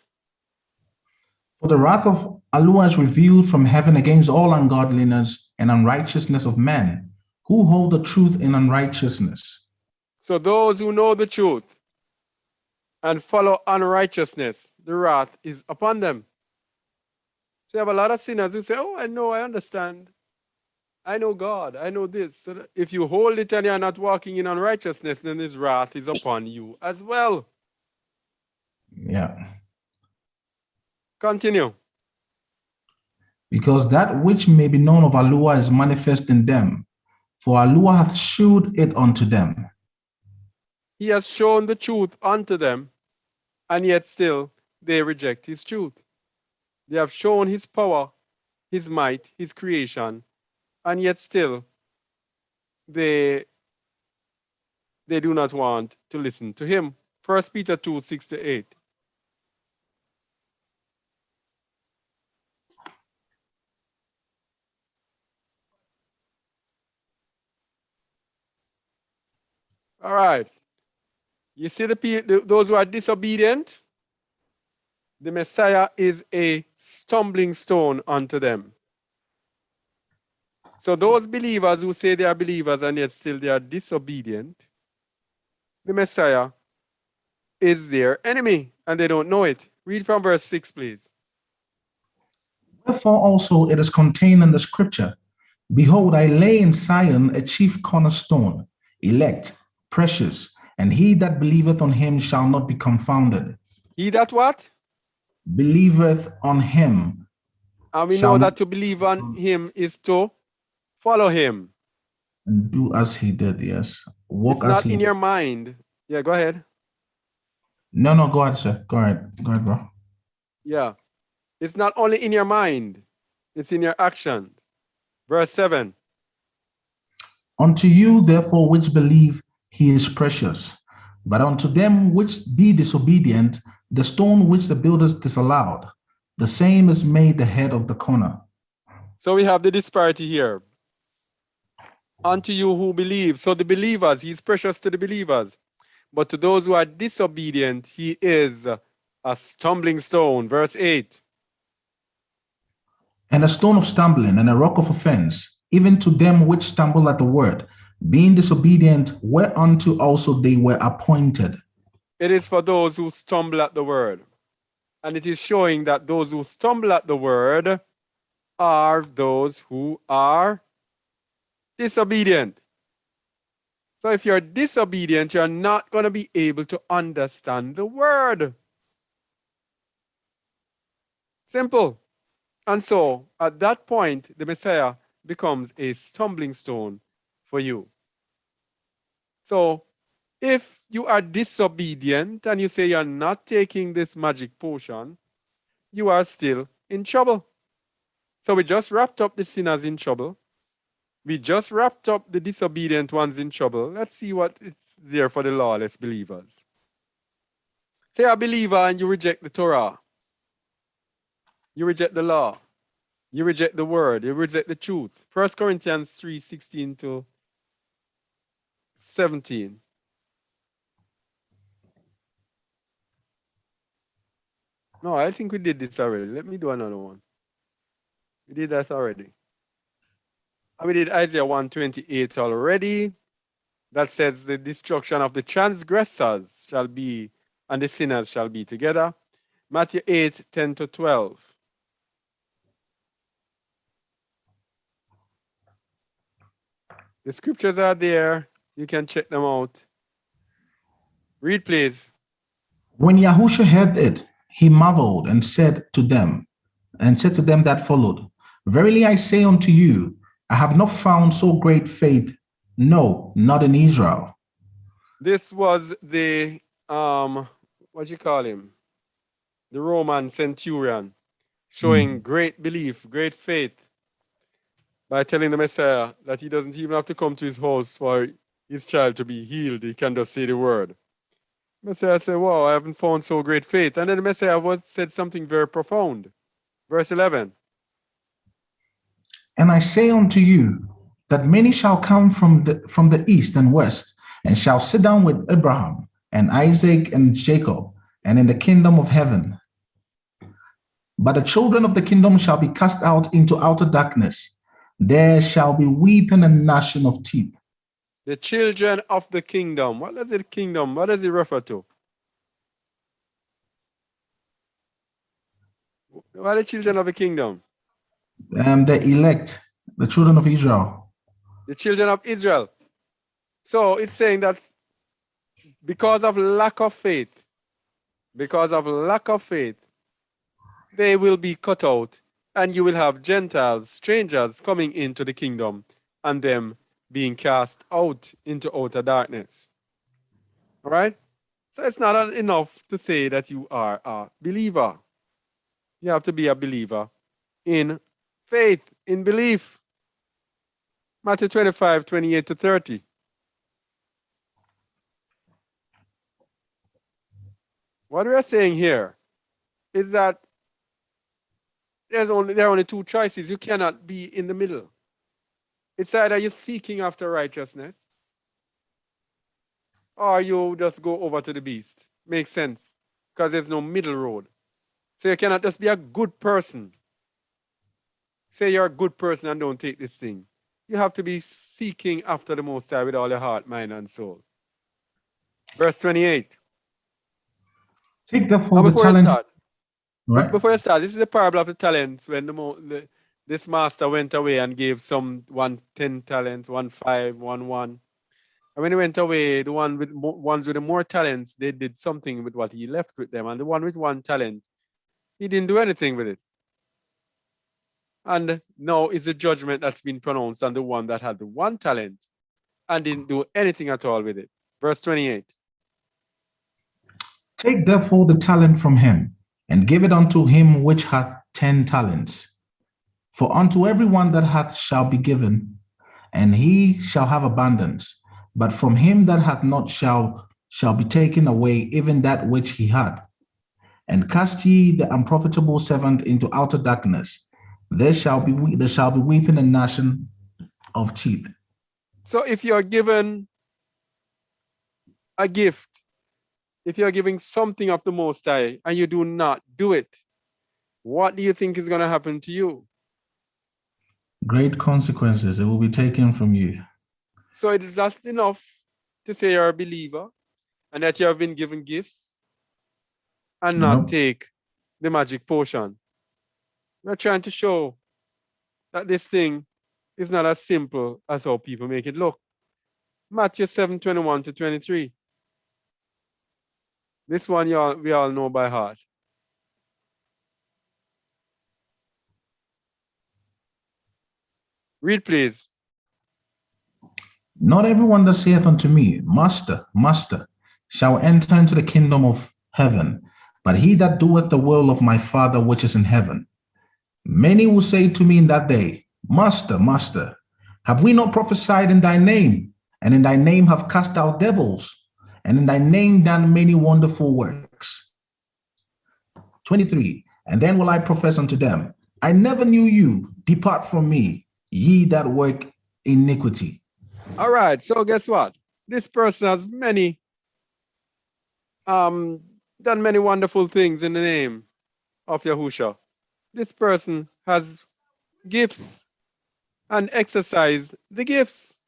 For the wrath of Alua is revealed from heaven against all ungodliness and unrighteousness of men, who hold the truth in unrighteousness. So those who know the truth and follow unrighteousness, the wrath is upon them. So you have a lot of sinners who say, oh, I know, I understand. I know God, I know this. So if you hold it and you're not walking in unrighteousness, then his wrath is upon you as well. Yeah. Continue. Because that which may be known of Alua is manifest in them, for Alua hath shewed it unto them. He has shown the truth unto them, and yet still they reject his truth. They have shown his power, his might, his creation, and yet still they do not want to listen to him. 1 Peter 2, 6-8. All right. You see those who are disobedient? The Messiah is a stumbling stone unto them. So those believers who say they are believers and yet still they are disobedient, the Messiah is their enemy and they don't know it. Read from verse 6, please. Wherefore also it is contained in the scripture, behold, I lay in Zion a chief cornerstone, elect, precious, and he that believeth on him shall not be confounded. He that what? Believeth on him. And we know that to believe on him is to follow him. And do as he did, yes. Walk it's as not he in did. your mind. Yeah, go ahead. No, go ahead, sir. Go ahead, bro. Yeah. It's not only in your mind, it's in your action. Verse 7. Unto you, therefore, which believe, he is precious. But unto them which be disobedient, The stone which the builders disallowed, the same is made the head of the corner. So we have the disparity here. Unto you who believe. So the believers, he's precious to the believers. But to those who are disobedient, he is a stumbling stone. Verse 8. And a stone of stumbling and a rock of offense, even to them which stumble at the word, being disobedient, whereunto also they were appointed. It is for those who stumble at the word. And it is showing that those who stumble at the word are those who are disobedient. So if you're disobedient, you're not going to be able to understand the word. Simple. And so at that point, the Messiah becomes a stumbling stone for you. So if you are disobedient and you say you're not taking this magic potion, you are still in trouble. So we just wrapped up the sinners in trouble. We just wrapped up the disobedient ones in trouble. Let's see what is there for the lawless believers. Say a believer and you reject the Torah. You reject the law. You reject the word. You reject the truth. 1 Corinthians 3:16 to 17. No, I think we did this already. Let me do another one. We did that already. And we did Isaiah 1:28 already. That says the destruction of the transgressors shall be, and the sinners shall be together. Matthew 8:10 to 12. The scriptures are there. You can check them out. Read, please. When Yahusha heard it, he marveled and said to them that followed, Verily I say unto you, I have not found so great faith, no, not in Israel. This was the, what you call him? The Roman centurion, showing great belief, great faith, by telling the Messiah that he doesn't even have to come to his house for his child to be healed. He can just say the word. Messiah said, wow, I haven't found so great faith. And then the Messiah said something very profound. Verse 11. And I say unto you that many shall come from the east and west, and shall sit down with Abraham and Isaac and Jacob, and in the kingdom of heaven. But the children of the kingdom shall be cast out into outer darkness. There shall be weeping and gnashing of teeth. The children of the kingdom. What does it kingdom? What does it refer to? What are the children of the kingdom? The elect, the children of Israel. The children of Israel. So it's saying that because of lack of faith, they will be cut out, and you will have Gentiles, strangers coming into the kingdom, and them being cast out into outer darkness. All right? So it's not enough to say that you are a believer. You have to be a believer in faith, in belief. Matthew 25:28 to 30. What we are saying here is that there are only two choices. You cannot be in the middle. It's either you're seeking after righteousness, or you just go over to the beast. Makes sense, because there's no middle road. So you cannot just be a good person. Say you're a good person and don't take this thing. You have to be seeking after the Most High with all your heart, mind, and soul. Verse 28. Take therefore Now, the talent. Before you start, this is the parable of the talents, when this master went away and gave some 10 talents, 1 5, 1 1. And when he went away, the ones with the more talents, they did something with what he left with them. And the one with 1 talent, he didn't do anything with it. And now is the judgment that's been pronounced on the one that had the 1 talent and didn't do anything at all with it. Verse 28. Take therefore the talent from him, and give it unto him which hath 10 talents. For unto everyone that hath shall be given, and he shall have abundance. But from him that hath not shall be taken away even that which he hath. and cast ye the unprofitable servant into outer darkness. There shall be weeping and gnashing of teeth. So if you're given a gift, if you're giving something of the Most High and you do not do it, what do you think is going to happen to you? Great consequences. It will be taken from you. So it is not enough to say you're a believer and that you have been given gifts and not take the magic potion. We're trying to show that this thing is not as simple as how people make it look. Matthew 7:21 to 23. This one we all know by heart. Read, please. Not everyone that saith unto me, Master, Master, shall enter into the kingdom of heaven, but he that doeth the will of my Father which is in heaven. Many will say to me in that day, Master, Master, have we not prophesied in thy name, and in thy name have cast out devils, and in thy name done many wonderful works? 23. And then will I profess unto them, I never knew you. Depart from me, ye that work iniquity. All right, so guess what? This person has done many wonderful things in the name of Yahusha. This person has gifts and exercised the gifts.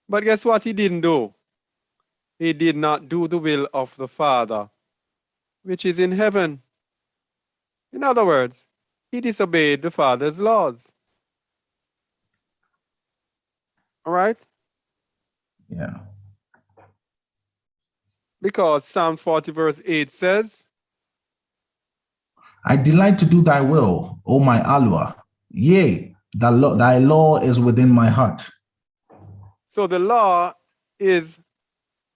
But guess what he didn't do? He did not do the will of the Father, which is in heaven. In other words, he disobeyed the Father's laws. All right? Yeah. Because Psalm 40 verse 8 says, I delight to do thy will, O my Alua. Yea, thy law is within my heart. so the law is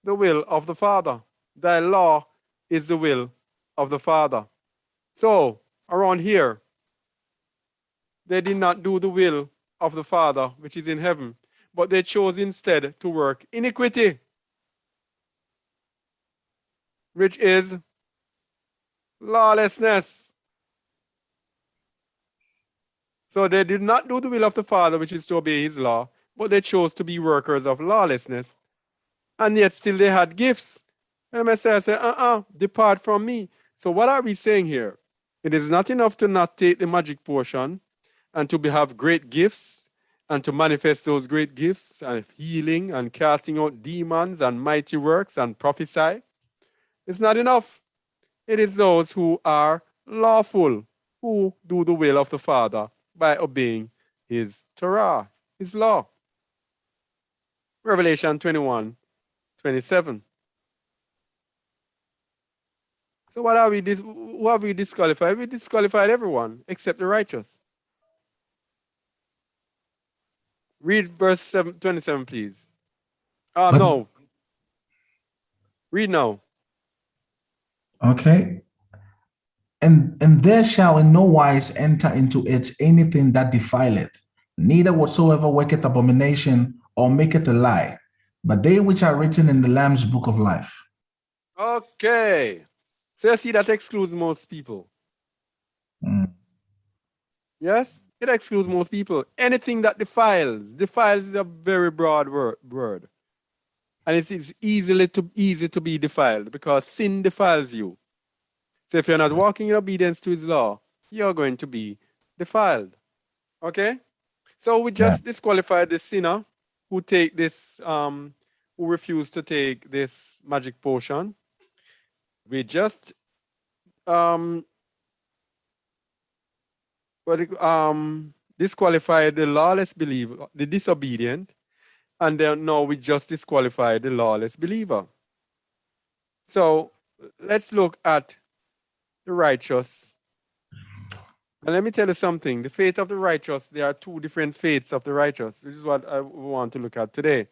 the will of the Father. Thy law is the will of the Father. So around here, they did not do the will of the Father, which is in heaven, but they chose instead to work iniquity, which is lawlessness. So they did not do the will of the Father, which is to obey his law, but they chose to be workers of lawlessness. And yet still they had gifts. And Messiah said, depart from me. So what are we saying here? It is not enough to not take the magic potion and to have great gifts and to manifest those great gifts and healing and casting out demons and mighty works and prophesy. It's not enough. It is those who are lawful, who do the will of the Father by obeying his Torah, his law. Revelation 21:27. So what are we? Who have we disqualified? We disqualified everyone except the righteous. Read verse 27, please. No. Read now. Okay. And there shall in no wise enter into it anything that defileth, neither whatsoever worketh abomination or maketh a lie, but they which are written in the Lamb's book of life. Okay. So you see that excludes most people. Yes, it excludes most people. Anything that defiles is a very broad word. And it is easy to be defiled because sin defiles you. So if you're not walking in obedience to his law, you're going to be defiled. Okay? So we just disqualified the sinner who take this, who refuse to take this magic potion. We just disqualified the lawless believer, the disobedient, and then now we just disqualified the lawless believer. So let's look at the righteous. And let me tell you something. The faith of the righteous, there are two different faiths of the righteous, which is what I want to look at today.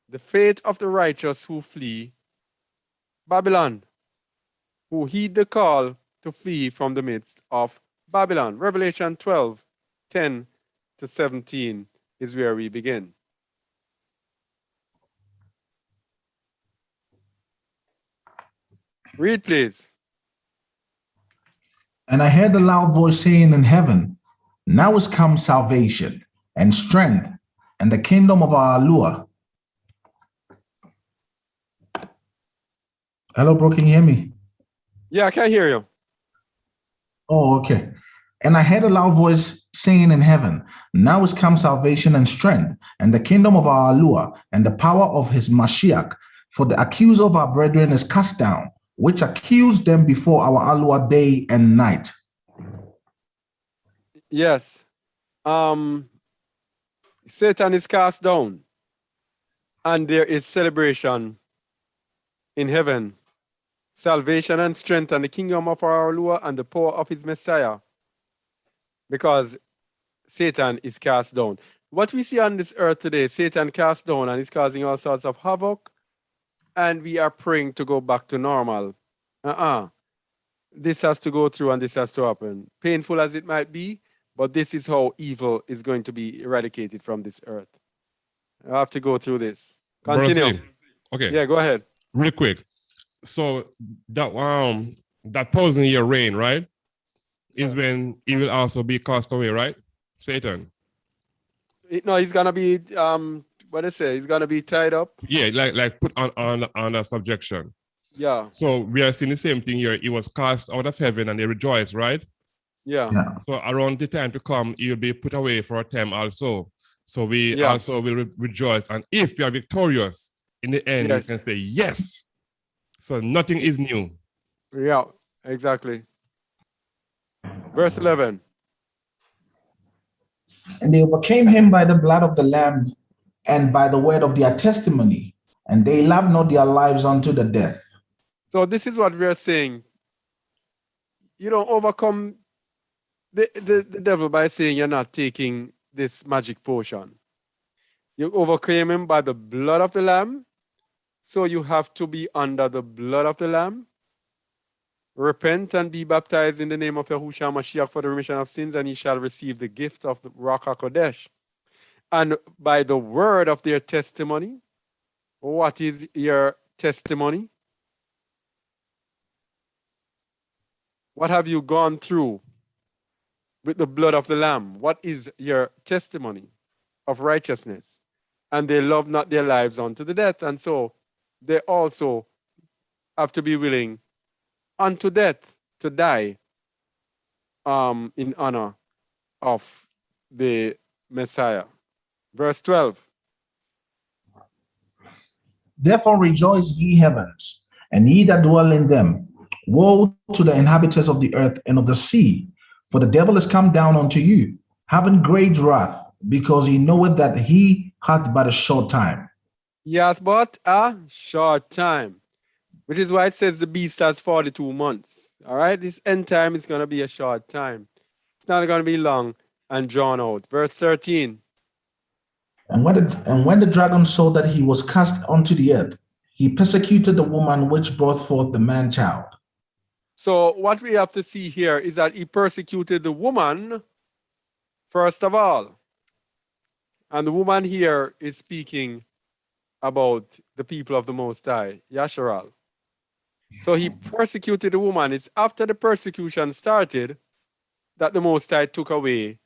The faith of the righteous who flee Babylon, who heed the call to flee from the midst of Babylon. Revelation 12:10 to 17 is where we begin. Read, please. And I heard a loud voice saying in heaven, now is come salvation and strength and the kingdom of our Lord. Hello, bro, can you hear me? Yeah, I can hear you. Oh, okay. And I heard a loud voice saying in heaven, now is come salvation and strength and the kingdom of our Lord and the power of his Mashiach. For the accuser of our brethren is cast down, which accused them before our Lord day and night. Yes. Satan is cast down, and there is celebration in heaven, salvation and strength, and the kingdom of our Lord and the power of his Messiah, because Satan is cast down. What we see on this earth today, Satan cast down and is causing all sorts of havoc, and we are praying to go back to normal. This has to go through and this has to happen. Painful as it might be, but this is how evil is going to be eradicated from this earth. I have to go through this. Continue. Okay. Yeah, go ahead. Real quick. So that 1,000-year reign, right, is when he will also be cast away, right? Satan. No, he's gonna be what they say, he's gonna be tied up. Yeah, like put on a subjection. Yeah. So we are seeing the same thing here. He was cast out of heaven and they rejoiced, right? Yeah. So around the time to come, he will be put away for a time also. So we also will rejoice. And if you are victorious in the end, you can say yes. So nothing is new. Yeah, exactly. Verse 11. And they overcame him by the blood of the Lamb and by the word of their testimony, and they loved not their lives unto the death. So this is what we are saying. You don't overcome the devil by saying you're not taking this magic potion. You overcame him by the blood of the Lamb. So you have to be under the blood of the Lamb. Repent and be baptized in the name of Yahushua Mashiach for the remission of sins, and ye shall receive the gift of the Ruach HaKodesh. And by the word of their testimony. What is your testimony? What have you gone through with the blood of the Lamb? What is your testimony of righteousness? And they love not their lives unto the death. And so they also have to be willing unto death to die in honor of the Messiah. Verse 12. Therefore rejoice, ye heavens, and ye that dwell in them. Woe to the inhabitants of the earth and of the sea, for the devil is come down unto you, having great wrath, because he knoweth that he hath but a short time. He hath but a short time, which is why it says the beast has 42 months. All right, this end time is going to be a short time. It's not going to be long and drawn out. Verse 13. And when the dragon saw that he was cast unto the earth, he persecuted the woman which brought forth the man child. So what we have to see here is that he persecuted the woman first of all. And the woman here is speaking about the people of the Most High, Yasharal. So he persecuted the woman. It's after the persecution started that the Most High took away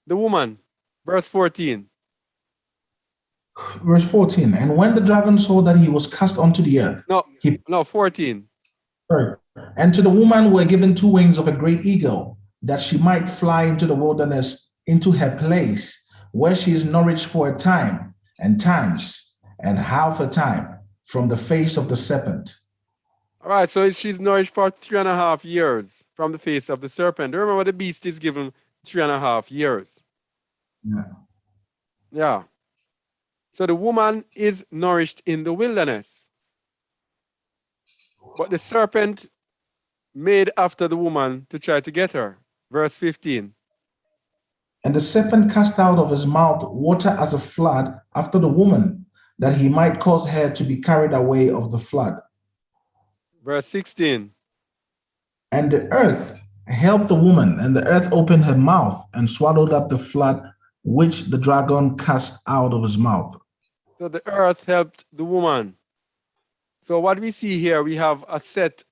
the woman. Verse 14. Verse 14. And when the dragon saw that he was cast unto the earth. No, 14. Sorry. And to the woman were given 2 wings of a great eagle, that she might fly into the wilderness, into her place, where she is nourished for a time, and times, and half a time, from the face of the serpent. All right, so she's nourished for 3.5 years from the face of the serpent. Remember, the beast is given 3.5 years. Yeah. So the woman is nourished in the wilderness. But the serpent made after the woman to try to get her. Verse 15. And the serpent cast out of his mouth water as a flood after the woman, that he might cause her to be carried away of the flood. Verse 16. And the earth helped the woman, and the earth opened her mouth and swallowed up the flood which the dragon cast out of his mouth. So the earth helped the woman. So what we see here, we have a set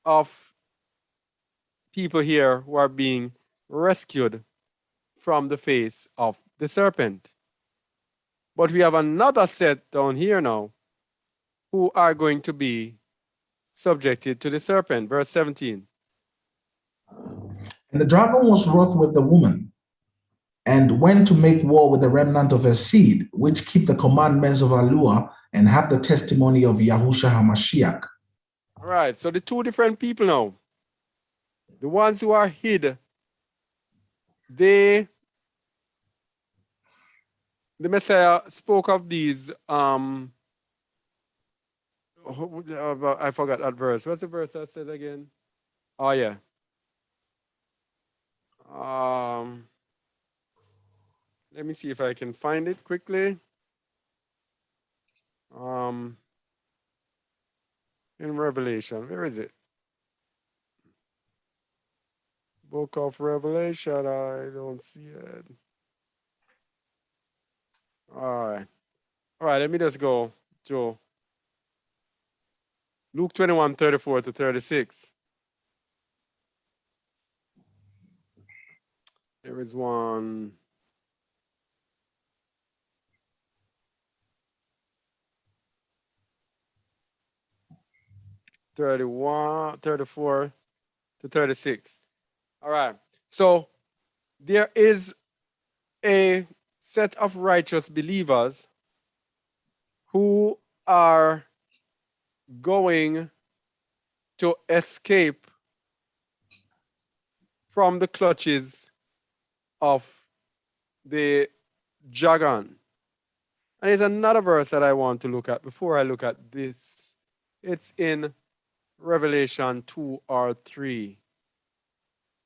of people here who are being rescued from the face of the serpent. But we have another set down here now who are going to be subjected to the serpent. Verse 17. And the dragon was wroth with the woman, and went to make war with the remnant of her seed, which keep the commandments of Allah and have the testimony of Yahushua HaMashiach. All right, so the two different people now. The ones who are hid, the Messiah spoke of these. I forgot that verse. What's the verse that says again? Oh yeah. Let me see if I can find it quickly. In Revelation, where is it? Book of Revelation, I don't see it. All right, let me just go to Luke 21, 34 to 36. There is one. (31, 34 to 36). All right. So there is a set of righteous believers who are going to escape from the clutches of the dragon. And there's another verse that I want to look at before I look at this. It's in Revelation 2 or 3.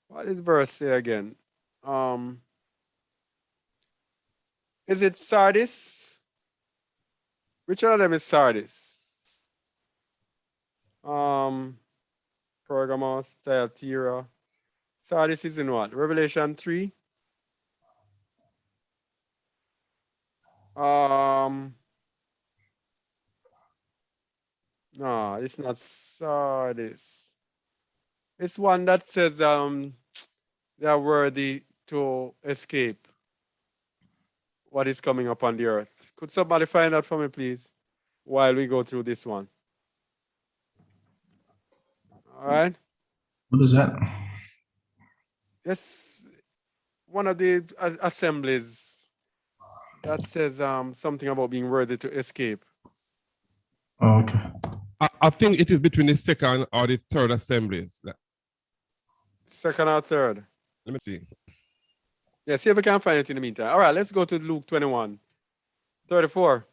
What does verse say again? Is it Sardis? Which one of them is Sardis? Pergamos, Thyatira. Sardis is in what? Revelation 3? No, it's not Sardis. It's one that says they are worthy to escape what is coming upon the earth. Could somebody find that for me, please, while we go through this one? All right. What is that? Yes, one of the assemblies that says something about being worthy to escape. Oh, okay. I think it is between the second or the third assemblies. Second or third? Let me see. Yeah, see if we can find it in the meantime. All right, let's go to Luke 21, 34.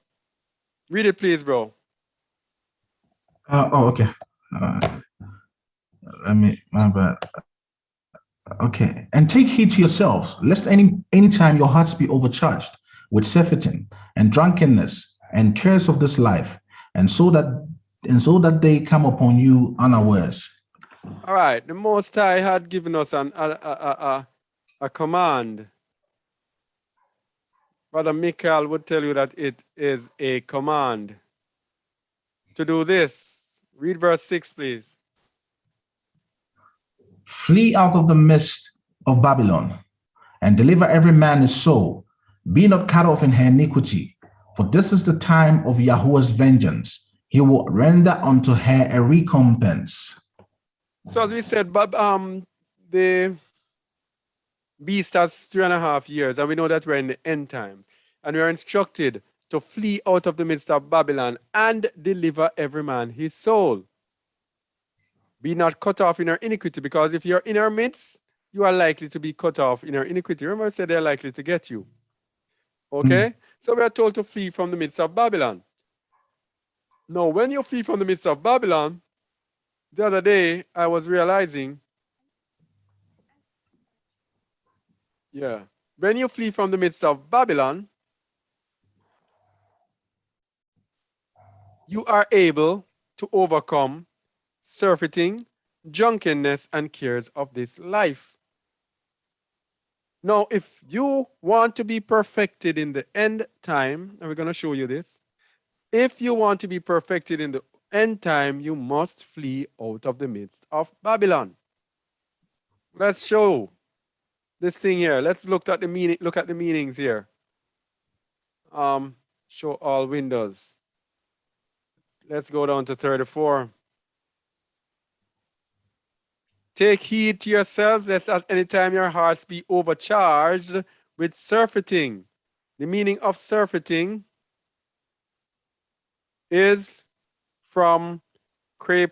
Read it, please, bro. Okay. My bad. Okay. And take heed to yourselves, lest any time your hearts be overcharged with surfeiting and drunkenness and cares of this life, and so that they come upon you unawares. All right, the Most High had given us a command. Brother Michael would tell you that it is a command to do this. Read verse 6, please. Flee out of the midst of Babylon, and deliver every man his soul. Be not cut off in her iniquity, for this is the time of Yahuwah's vengeance. He will render unto her a recompense. So as we said, the beast has 3.5 years, and we know that we're in the end time. And we are instructed to flee out of the midst of Babylon and deliver every man his soul. Be not cut off in our iniquity, because if you're in our midst, you are likely to be cut off in our iniquity. Remember, I said they're likely to get you. Okay? So we are told to flee from the midst of Babylon. Now, when you flee from the midst of Babylon, the other day I was realizing, when you flee from the midst of Babylon, you are able to overcome surfeiting, drunkenness, and cares of this life. Now, if you want to be perfected in the end time, and we're going to show you this, if you want to be perfected in the end time, you must flee out of the midst of Babylon. Let's show this thing here. Let's look at the meaning. Look at the meanings here. Show all windows. Let's go down to 34. Take heed to yourselves, lest at any time your hearts be overcharged with surfeiting. The meaning of surfeiting is from crypale,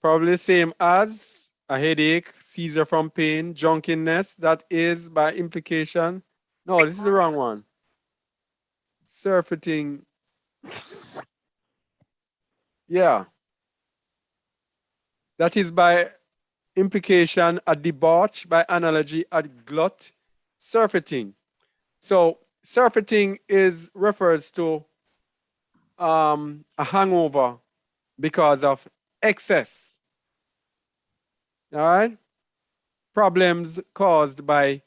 probably same as a headache, seizure from pain, drunkenness. That is by implication. No, this is the wrong one. Surfeiting. Yeah. That is by implication a debauch, by analogy a glut, surfeiting. So surfeiting refers to a hangover because of excess. All right? Problems caused by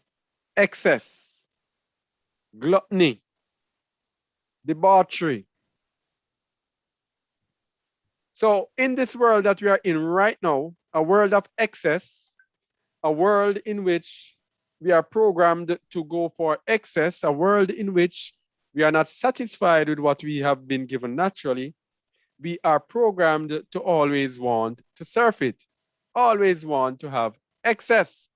excess, gluttony, debauchery. So in this world that we are in right now, a world of excess, a world in which we are programmed to go for excess, a world in which we are not satisfied with what we have been given naturally, we are programmed to always want to surf it, always want to have excess.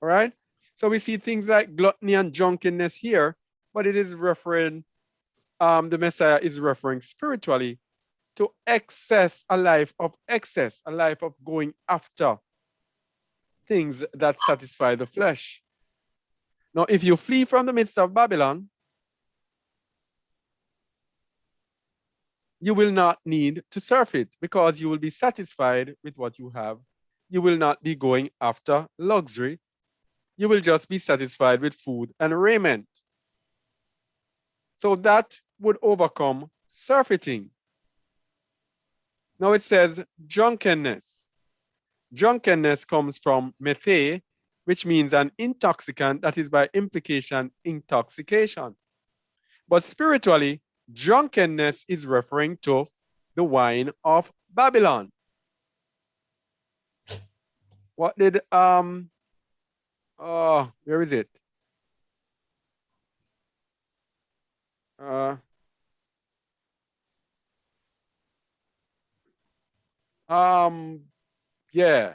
All right? So we see things like gluttony and drunkenness here, but it is referring, the Messiah is referring spiritually to excess, a life of excess, a life of going after things that satisfy the flesh. Now, if you flee from the midst of Babylon, you will not need to surf it because you will be satisfied with what you have. You will not be going after luxury. You will just be satisfied with food and raiment. So that would overcome surfeiting. Now it says drunkenness. Drunkenness comes from methe, which means an intoxicant, that is by implication intoxication. But spiritually, drunkenness is referring to the wine of Babylon. What did where is it? Yeah,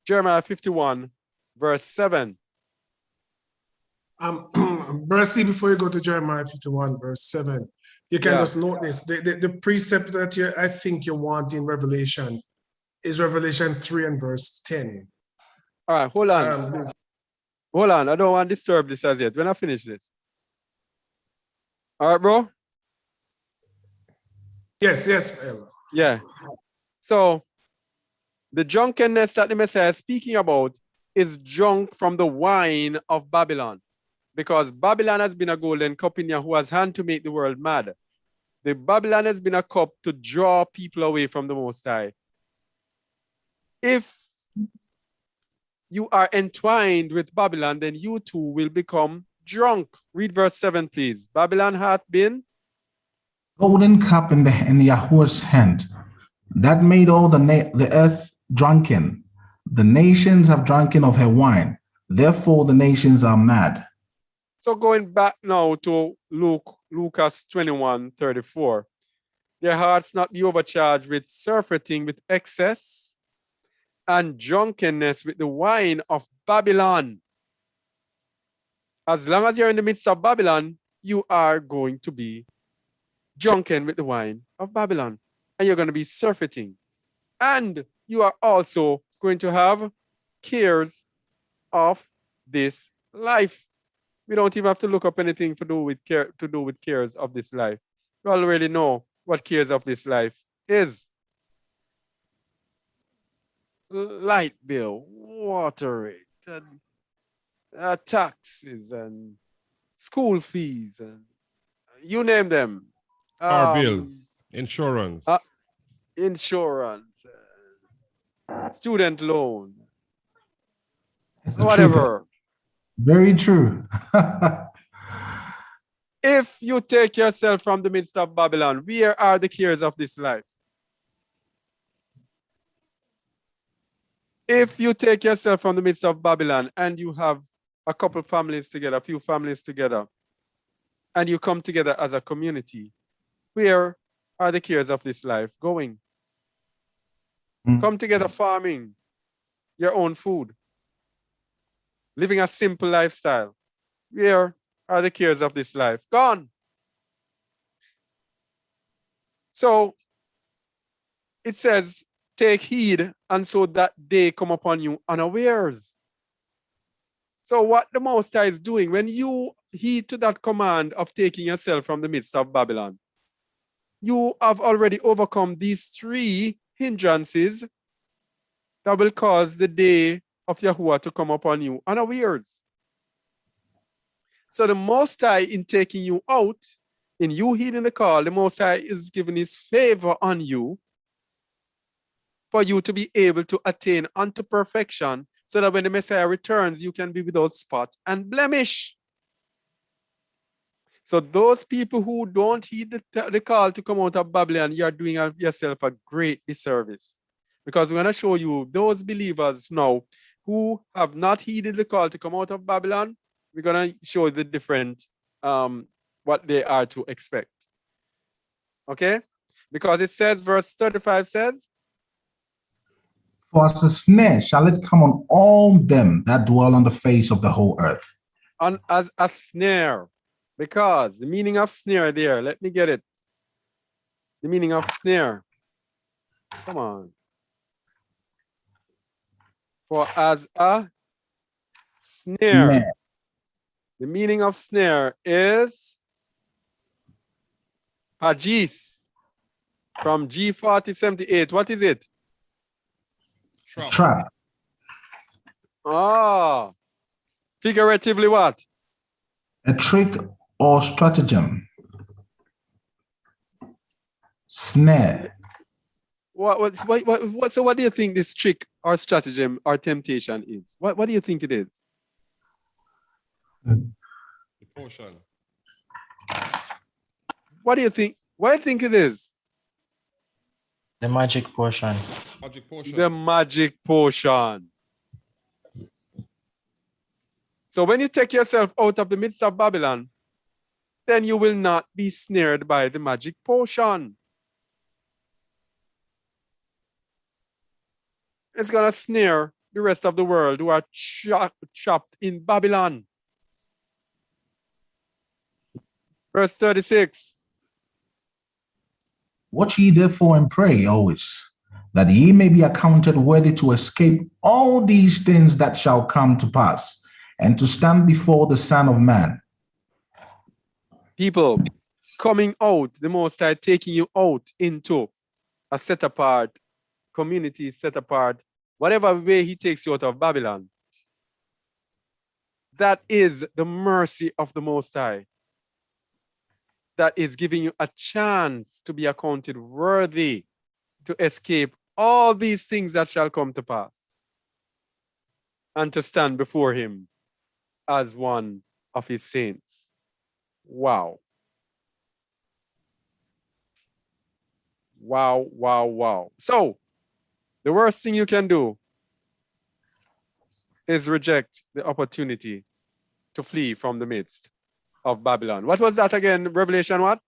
Jeremiah 51, verse 7. Verse C, before you go to Jeremiah 51, verse 7, you can just note this. The precept that I think you want in Revelation is Revelation 3 and verse 10. All right, hold on. Hold on, I don't want to disturb this as yet. When I finish this. All right, bro? Yes. Yeah. So the drunkenness that the Messiah is speaking about is drunk from the wine of Babylon. Because Babylon has been a golden cup in Yahuwah's hand to make the world mad. The Babylon has been a cup to draw people away from the Most High. If you are entwined with Babylon, then you too will become drunk. Read verse 7, please. Babylon hath been golden cup in Yahuwah's hand, that made all the earth drunken. The nations have drunken of her wine. Therefore the nations are mad. So going back now to Lucas 21:34, their hearts not be overcharged with surfeiting, with excess, and drunkenness with the wine of Babylon. As long as you're in the midst of Babylon, you are going to be drunken with the wine of Babylon. And you're going to be surfeiting. And you are also going to have cares of this life. We don't even have to look up anything to do with cares of this life. We already know what cares of this life is. Light bill, water rate, and taxes, and school fees, and you name them. Car bills, insurance. Insurance, student loan, It's whatever. Very true. If you take yourself from the midst of Babylon, where are the cares of this life? If you take yourself from the midst of Babylon and you have a couple families together, a few families together, and you come together as a community, where are the cares of this life going? Come together farming your own food, living a simple lifestyle. Where are the cares of this life? Gone. So it says, take heed, and so that they come upon you unawares. So what the Most High is doing, when you heed to that command of taking yourself from the midst of Babylon, you have already overcome these three hindrances that will cause the day of Yahuwah to come upon you unawares. So the Most High, in taking you out, in you heeding the call, the Most High is giving his favor on you for you to be able to attain unto perfection, so that when the Messiah returns, you can be without spot and blemish. So those people who don't heed the call to come out of Babylon, you're doing yourself a great disservice. Because we're going to show you those believers now who have not heeded the call to come out of Babylon. We're going to show the different, what they are to expect. Okay? Because it says, verse 35 says, For as a snare shall it come on all them that dwell on the face of the whole earth. on as a snare. Because the meaning of snare there, let me get it. The meaning of snare. Come on. For as a snare. Snare. The meaning of snare is hajis from G4078. What is it? Trap. Ah, figuratively what? A trick or stratagem. Snare. So what do you think this trick or stratagem or temptation is? What do you think it is? The portion. What do you think? What do you think it is? The magic portion. Magic portion. The magic potion. So when you take yourself out of the midst of Babylon, then you will not be snared by the magic potion. It's going to snare the rest of the world who are trapped in Babylon. Verse 36. Watch ye therefore and pray always, that ye may be accounted worthy to escape all these things that shall come to pass, and to stand before the Son of Man. People coming out, the Most High taking you out into a set apart community, set apart, whatever way he takes you out of Babylon. That is the mercy of the Most High. That is giving you a chance to be accounted worthy to escape all these things that shall come to pass and to stand before him as one of his saints. Wow. Wow, wow, wow. So the worst thing you can do is reject the opportunity to flee from the midst of Babylon. What was that again? Revelation what?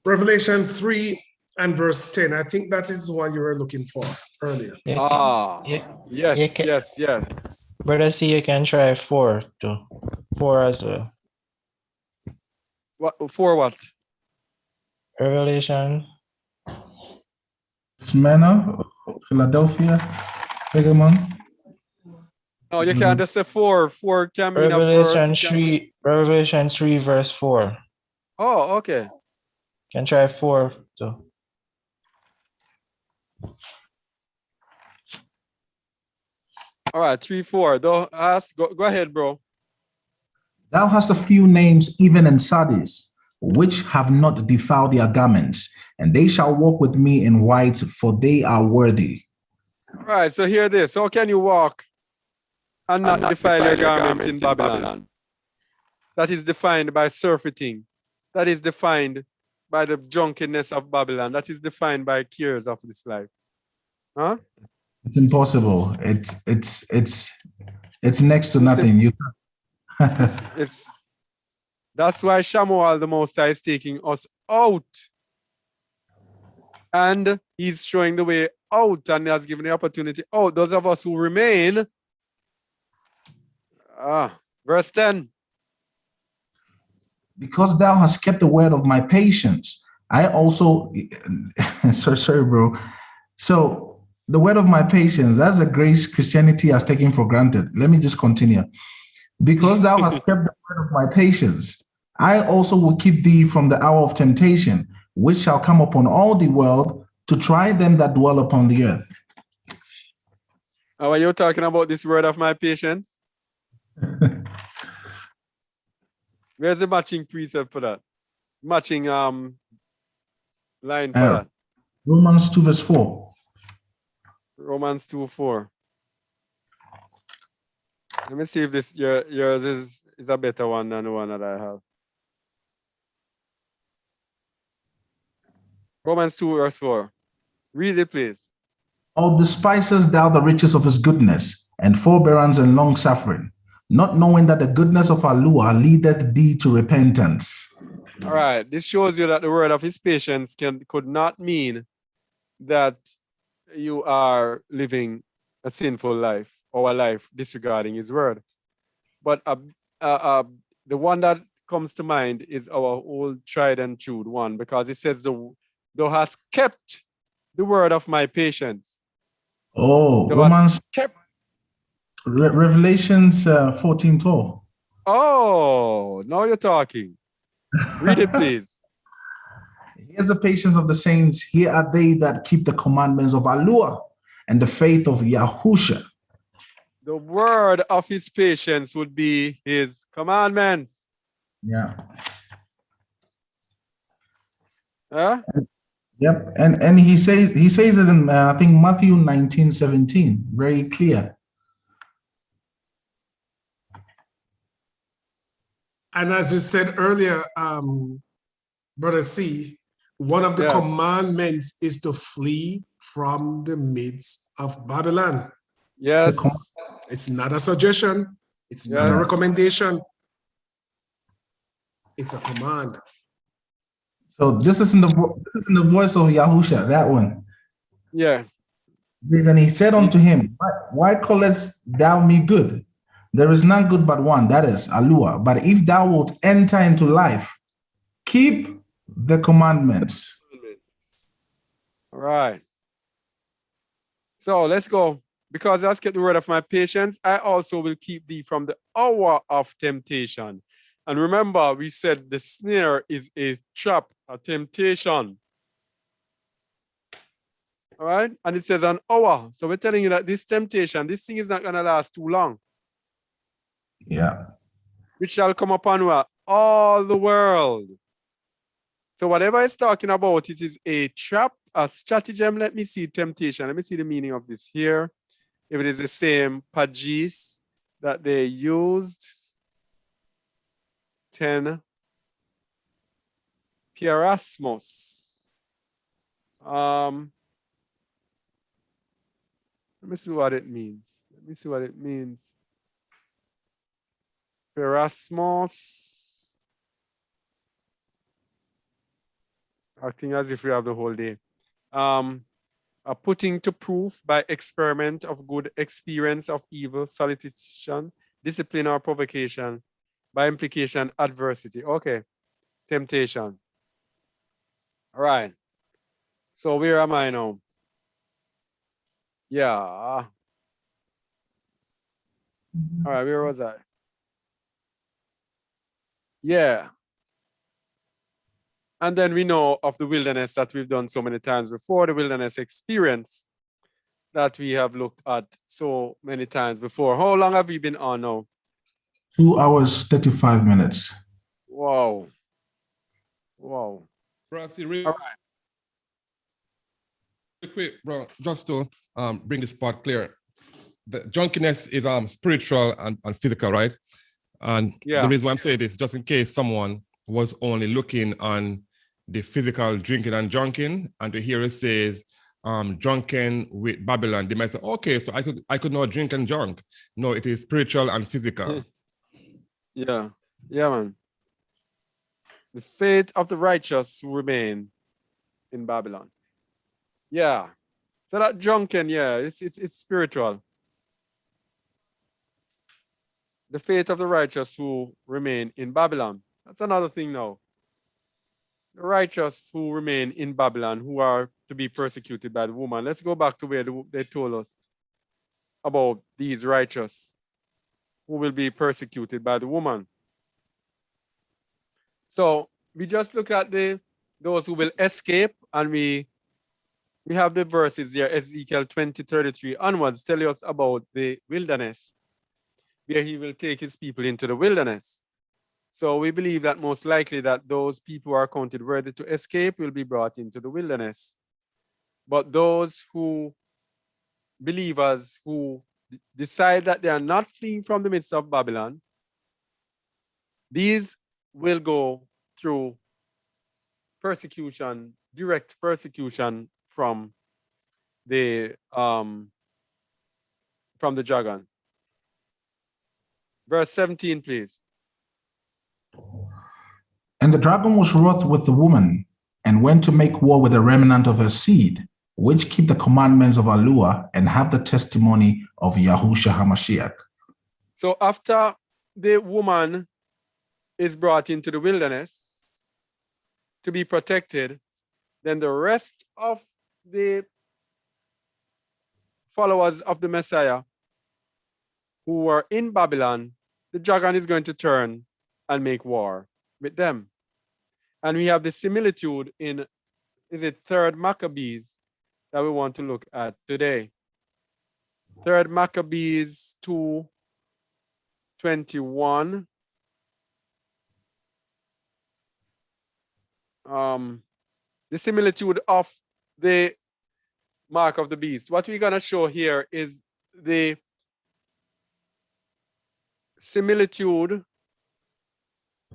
Revelation 3 and verse 10. I think that is what you were looking for earlier. Yes. Brother C, you can try 4 too. 4 as well. For what? Revelation. Smyrna, Philadelphia, Pergamon. No, you can't just say 4. 4 can mean a Revelation verse. 3. Revelation 3 verse 4. Oh, okay. Can try 4 too. All right, 3, 4. Go ahead, bro. Thou hast a few names even in Sardis, which have not defiled their garments, and they shall walk with me in white, for they are worthy. All right, so hear this. How can you walk and not defile your garments in Babylon? That is defined by surfeiting. That is defined by the drunkenness of Babylon. That is defined by cares of this life. Huh? It's impossible. It's next to nothing. You it's that's why Shamuel the Most High is taking us out. And he's showing the way out and has given the opportunity out. Those of us who remain. Verse 10. Because thou hast kept the word of my patience, I also sorry, bro. So the word of my patience, that's a grace Christianity has taken for granted. Let me just continue. Because thou hast kept the word of my patience, I also will keep thee from the hour of temptation, which shall come upon all the world to try them that dwell upon the earth. Are you talking about this word of my patience? Where's the matching precept for that? Matching line for that. Romans 2 verse 4. Romans 2:4. Let me see if this yours is a better one than the one that I have. Romans 2 verse 4. Read it, please. Or despisest thou the riches of his goodness and forbearance and long suffering, not knowing that the goodness of Allah leadeth thee to repentance. All right. This shows you that the word of his patience could not mean that you are living a sinful life or a life disregarding his word. But the one that comes to mind is our old tried and true one, because it says, thou hast kept the word of my patience. Oh, Romans kept. Revelations 14:12. Oh, now you're talking. Read it, please. Here's the patience of the saints. Here are they that keep the commandments of Allah and the faith of Yahusha. The word of his patience would be his commandments. Yeah. Huh? Yep. And he says it in I think Matthew 19:17. Very clear. And as you said earlier, Brother C, one of the commandments is to flee from the midst of Babylon. Yes. It's not a suggestion. It's not a recommendation. It's a command. So this is in the voice of Yahusha, that one. Yeah. And he said unto him, why callest thou me good? There is none good but one, that is Allah. But if thou wilt enter into life, keep the commandments. All right. So let's go. Because I kept the word of my patience, I also will keep thee from the hour of temptation. And remember, we said the snare is a trap, a temptation. All right. And it says an hour. So we're telling you that this temptation, this thing is not going to last too long. Yeah. Which shall come upon what? All the world. So whatever it's talking about, it is a trap, a stratagem. Let me see temptation. Let me see the meaning of this here. If it is the same pagis that they used, 10 pierasmos. Let me see what it means. Let me see what it means. Pierasmos. Acting as if we have the whole day. A putting to proof by experiment of good experience of evil, solicitation, discipline or provocation, by implication, adversity. Okay. Temptation. All right. So where am I now? Yeah. All right, where was I? Yeah. And then we know of the wilderness that we've done so many times before, the wilderness experience that we have looked at so many times before. How long have we been on now? 2 hours, 35 minutes. Wow. Wow. Bro, see, all right. Quick, bro, just to bring the spot clear. The junkiness is spiritual and physical, right? And the reason why I'm saying this, just in case someone was only looking on the physical drinking and junking, and to hear it says drunken with Babylon, they might say, okay, so I could not drink and drunk. No, it is spiritual and physical. Yeah, man. The fate of the righteous will remain in Babylon. Yeah. So that drunken, yeah, it's spiritual. The fate of the righteous who remain in Babylon. That's another thing now. The righteous who remain in Babylon, who are to be persecuted by the woman. Let's go back to where they told us about these righteous who will be persecuted by the woman. So we just look at those who will escape, and we have the verses there, Ezekiel 20:33 onwards, tell us about the wilderness, where he will take his people into the wilderness. So we believe that most likely that those people who are counted worthy to escape will be brought into the wilderness. But those who, believers who decide that they are not fleeing from the midst of Babylon, these will go through persecution, direct persecution from the dragon. Verse 17, please. And the dragon was wroth with the woman, and went to make war with the remnant of her seed, which keep the commandments of Allua and have the testimony of Yahushua HaMashiach. So after the woman is brought into the wilderness to be protected, then the rest of the followers of the Messiah who were in Babylon, the dragon is going to turn and make war with them. And we have the similitude in, is it 3rd Maccabees that we want to look at today. 3rd Maccabees 2:21. The similitude of the mark of the beast. What we're going to show here is the similitude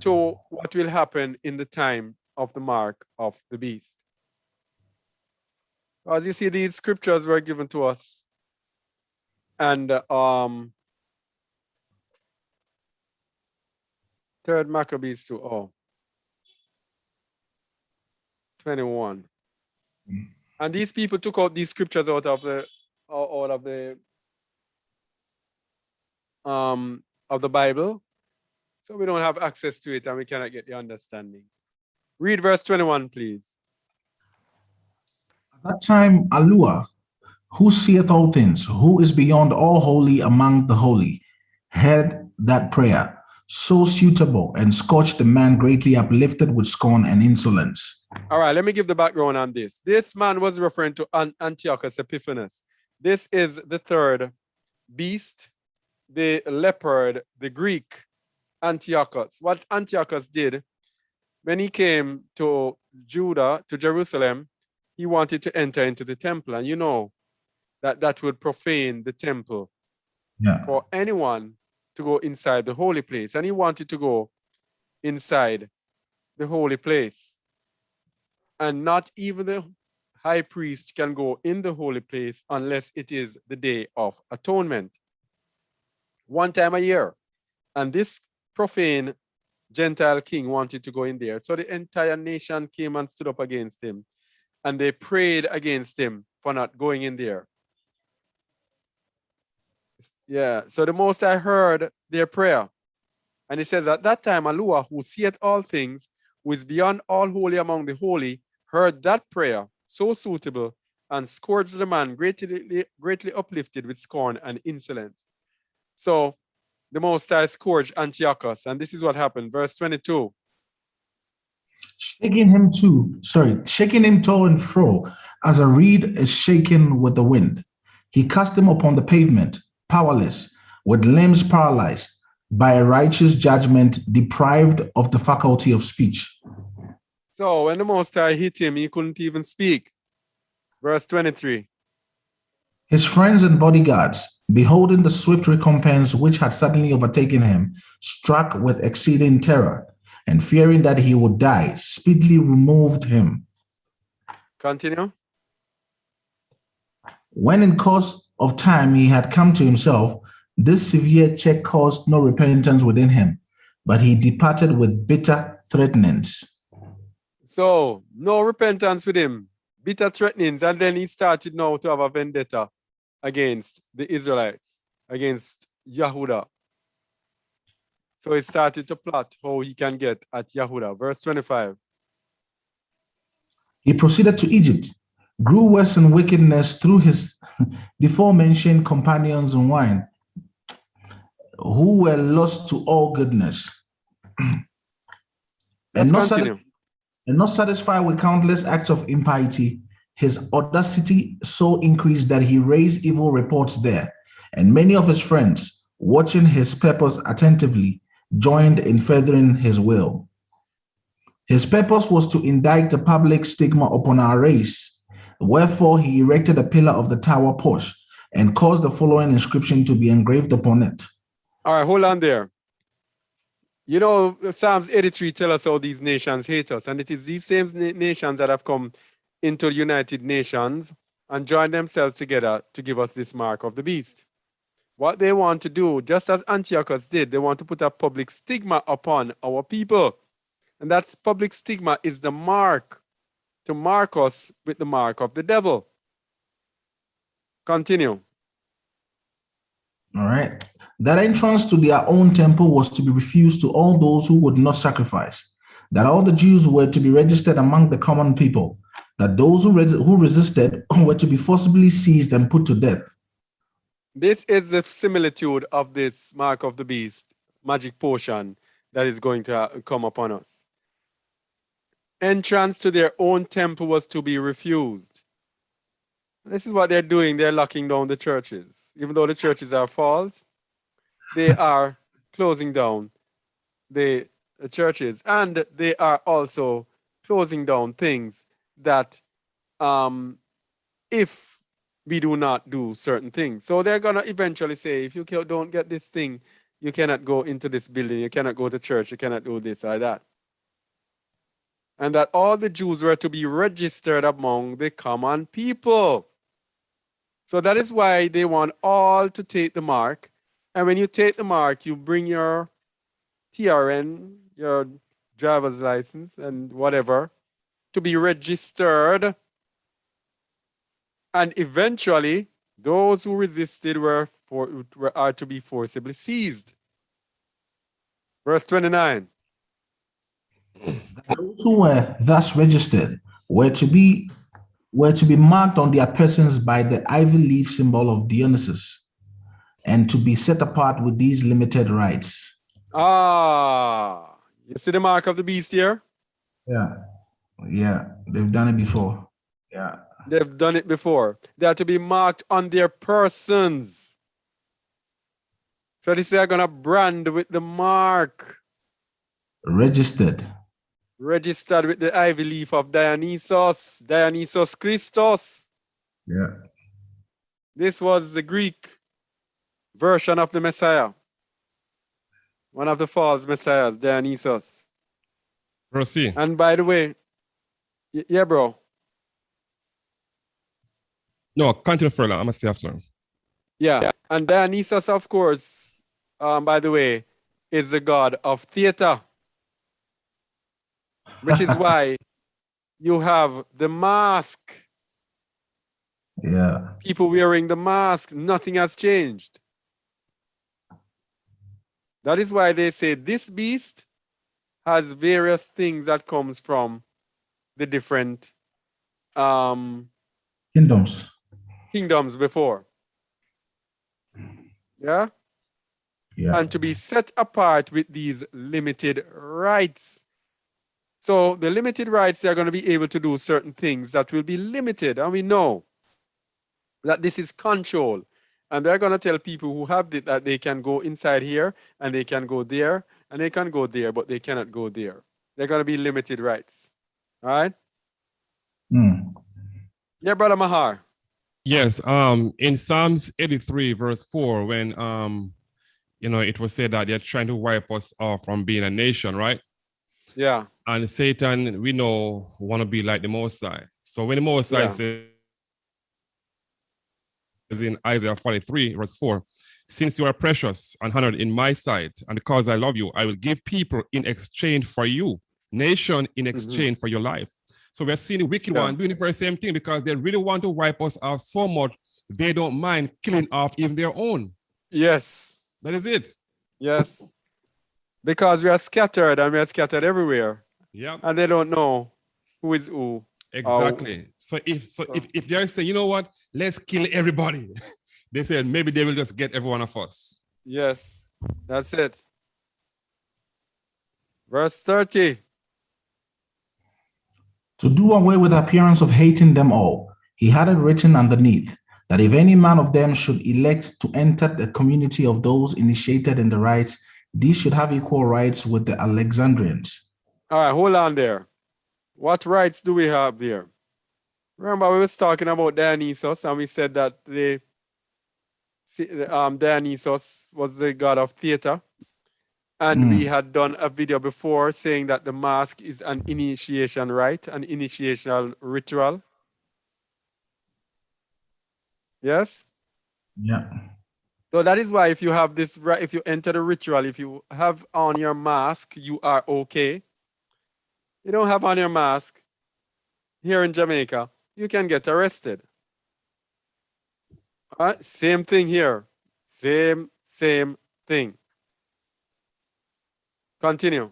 to what will happen in the time of the mark of the beast. As you see, these scriptures were given to us, and 3rd Maccabees 2:21. And these people took out these scriptures out of the Bible, so we don't have access to it and we cannot get the understanding. Read verse 21, please. At that time, Allua, who seeth all things, who is beyond all holy among the holy, heard that prayer, so suitable, and scorched the man greatly uplifted with scorn and insolence. All right, let me give the background on this. This man was referring to Antiochus Epiphanes. This is the 3rd beast, the leopard, the Greek Antiochus. What Antiochus did when he came to Judah, to Jerusalem, he wanted to enter into the temple. And you know that would profane the temple for anyone to go inside the holy place. And he wanted to go inside the holy place. And not even the high priest can go in the holy place unless it is the Day of Atonement, one time a year. And this profane Gentile king wanted to go in there. So the entire nation came and stood up against him, and they prayed against him for not going in there. Yeah, so the Most High heard their prayer. And he says, at that time, Allua, who seeth all things, who is beyond all holy among the holy, heard that prayer, so suitable, and scourged the man greatly uplifted with scorn and insolence. So the Most High scourged Antiochus, and this is what happened. Verse 22. Shaking him to and fro, as a reed is shaken with the wind. He cast him upon the pavement, powerless, with limbs paralyzed, by a righteous judgment, deprived of the faculty of speech. So when the Most High hit him, he couldn't even speak. Verse 23. His friends and bodyguards, beholding the swift recompense which had suddenly overtaken him, struck with exceeding terror, and fearing that he would die, speedily removed him. Continue. When in course of time he had come to himself, this severe check caused no repentance within him, but he departed with bitter threatenings. So no repentance with him, bitter threatenings, and then he started now to have a vendetta against the Israelites, against Yahudah. So he started to plot how he can get at Yahudah. Verse 25. He proceeded to Egypt, grew worse in wickedness through his before-mentioned companions in wine, who were lost to all goodness. Let's continue. And not satisfied with countless acts of impiety, his audacity so increased that he raised evil reports there, and many of his friends, watching his purpose attentively, joined in furthering his will. His purpose was to indict a public stigma upon our race. Wherefore he erected a pillar of the tower porch and caused the following inscription to be engraved upon it. All right, hold on there. You know, Psalms 83 tell us how these nations hate us, and it is these same nations that have come into the United Nations and joined themselves together to give us this mark of the beast. What they want to do, just as Antiochus did, they want to put a public stigma upon our people. And that public stigma is the mark, to mark us with the mark of the devil. Continue. All right. That entrance to their own temple was to be refused to all those who would not sacrifice, that all the Jews were to be registered among the common people, that those who resisted were to be forcibly seized and put to death. This is the similitude of this mark of the beast, magic potion that is going to come upon us. Entrance to their own temple was to be refused. This is what they're doing. They're locking down the churches. Even though the churches are false, they are closing down the churches. And they are also closing down things that if we do not do certain things. So they're going to eventually say, if you don't get this thing, you cannot go into this building, you cannot go to church, you cannot do this or that. And that all the Jews were to be registered among the common people. So that is why they want all to take the mark. And when you take the mark, you bring your TRN, your driver's license and whatever, to be registered. And eventually, those who resisted are to be forcibly seized. Verse 29. Those who were thus registered were to be marked on their persons by the ivy leaf symbol of Dionysus, and to be set apart with these limited rights. You see the mark of the beast here? Yeah, they've done it before. Yeah. They've done it before. They are to be marked on their persons. So they say they're going to brand with the mark. Registered Registered with the ivy leaf of Dionysus Christos. Yeah. This was the Greek version of the Messiah. One of the false messiahs, Dionysus. Proceed. And by the way, yeah, bro. No, continue further. I'm going to say after. Yeah. And Dionysus, of course, by the way, is the god of theater. Which is why you have the mask. Yeah. People wearing the mask, nothing has changed. That is why they say this beast has various things that comes from the different Kingdoms before. Yeah? Yeah. And to be set apart with these limited rights. So the limited rights, they're going to be able to do certain things that will be limited. And we know that this is control. And they're going to tell people who have it that they can go inside here and they can go there and they can go there, but they cannot go there. They're going to be limited rights. All right? Yeah, Brother Mahar. Yes. In Psalms 83, verse 4, when it was said that they're trying to wipe us off from being a nation, right? Yeah. And Satan, we know, want to be like the Most High. So when the Most High says, in Isaiah 43, verse 4, since you are precious and honored in my sight, and because I love you, I will give people in exchange for you, nation in exchange for your life. So we're seeing the wicked one doing the very same thing because they really want to wipe us out so much, they don't mind killing off even their own. Yes. That is it. Yes. Because we are scattered and we are scattered everywhere. Yeah. And they don't know who is who. Exactly. So if they say, you know what, let's kill everybody, they said maybe they will just get every one of us. Yes, that's it. Verse 30. To do away with the appearance of hating them all, he had it written underneath that if any man of them should elect to enter the community of those initiated in the rites, these should have equal rights with the Alexandrians. All right, hold on there. What rights do we have there? Remember, we was talking about Dionysus, and we said that Dionysus was the god of theater. And we had done a video before saying that the mask is an initiation rite, an initiation ritual. Yes? Yeah. So that is why if you have this, if you enter the ritual, if you have on your mask, you are okay. You don't have on your mask here in Jamaica, you can get arrested. All right, same thing here. Same thing. Continue.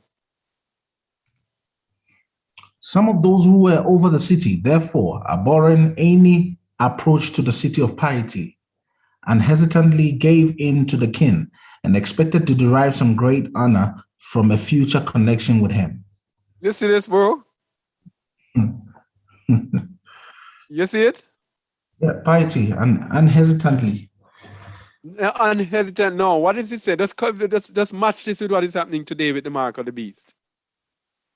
Some of those who were over the city, therefore, abhorring any approach to the city of piety, and hesitantly gave in to the king, and expected to derive some great honor from a future connection with him. You see this, bro? You see it? Yeah, piety and hesitantly. Unhesitant. No, what does it say? Just match this with what is happening today with the mark of the beast.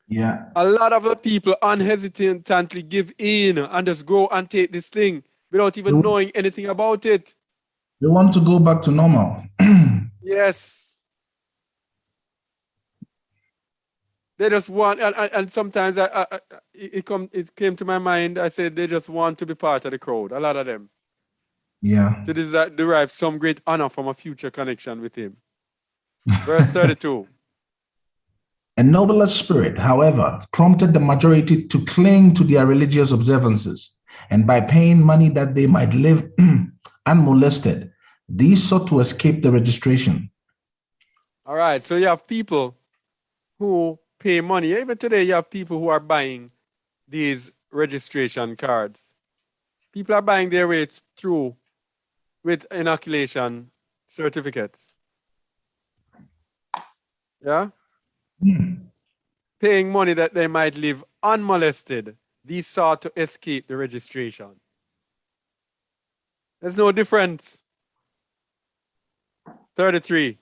Yeah. A lot of the people unhesitantly give in and just go and take this thing without even knowing anything about it. They want to go back to normal. Yes. They just want, and sometimes it came to my mind, I said they just want to be part of the crowd, a lot of them. Yeah. To derive some great honor from a future connection with him. Verse 32. A nobler spirit, however, prompted the majority to cling to their religious observances, and by paying money that they might live unmolested, these sought to escape the registration. All right, so you have people who pay money. Even today, you have people who are buying these registration cards. People are buying their way through with inoculation certificates. Yeah? Paying money that they might live unmolested. These sought to escape the registration. There's no difference. 33.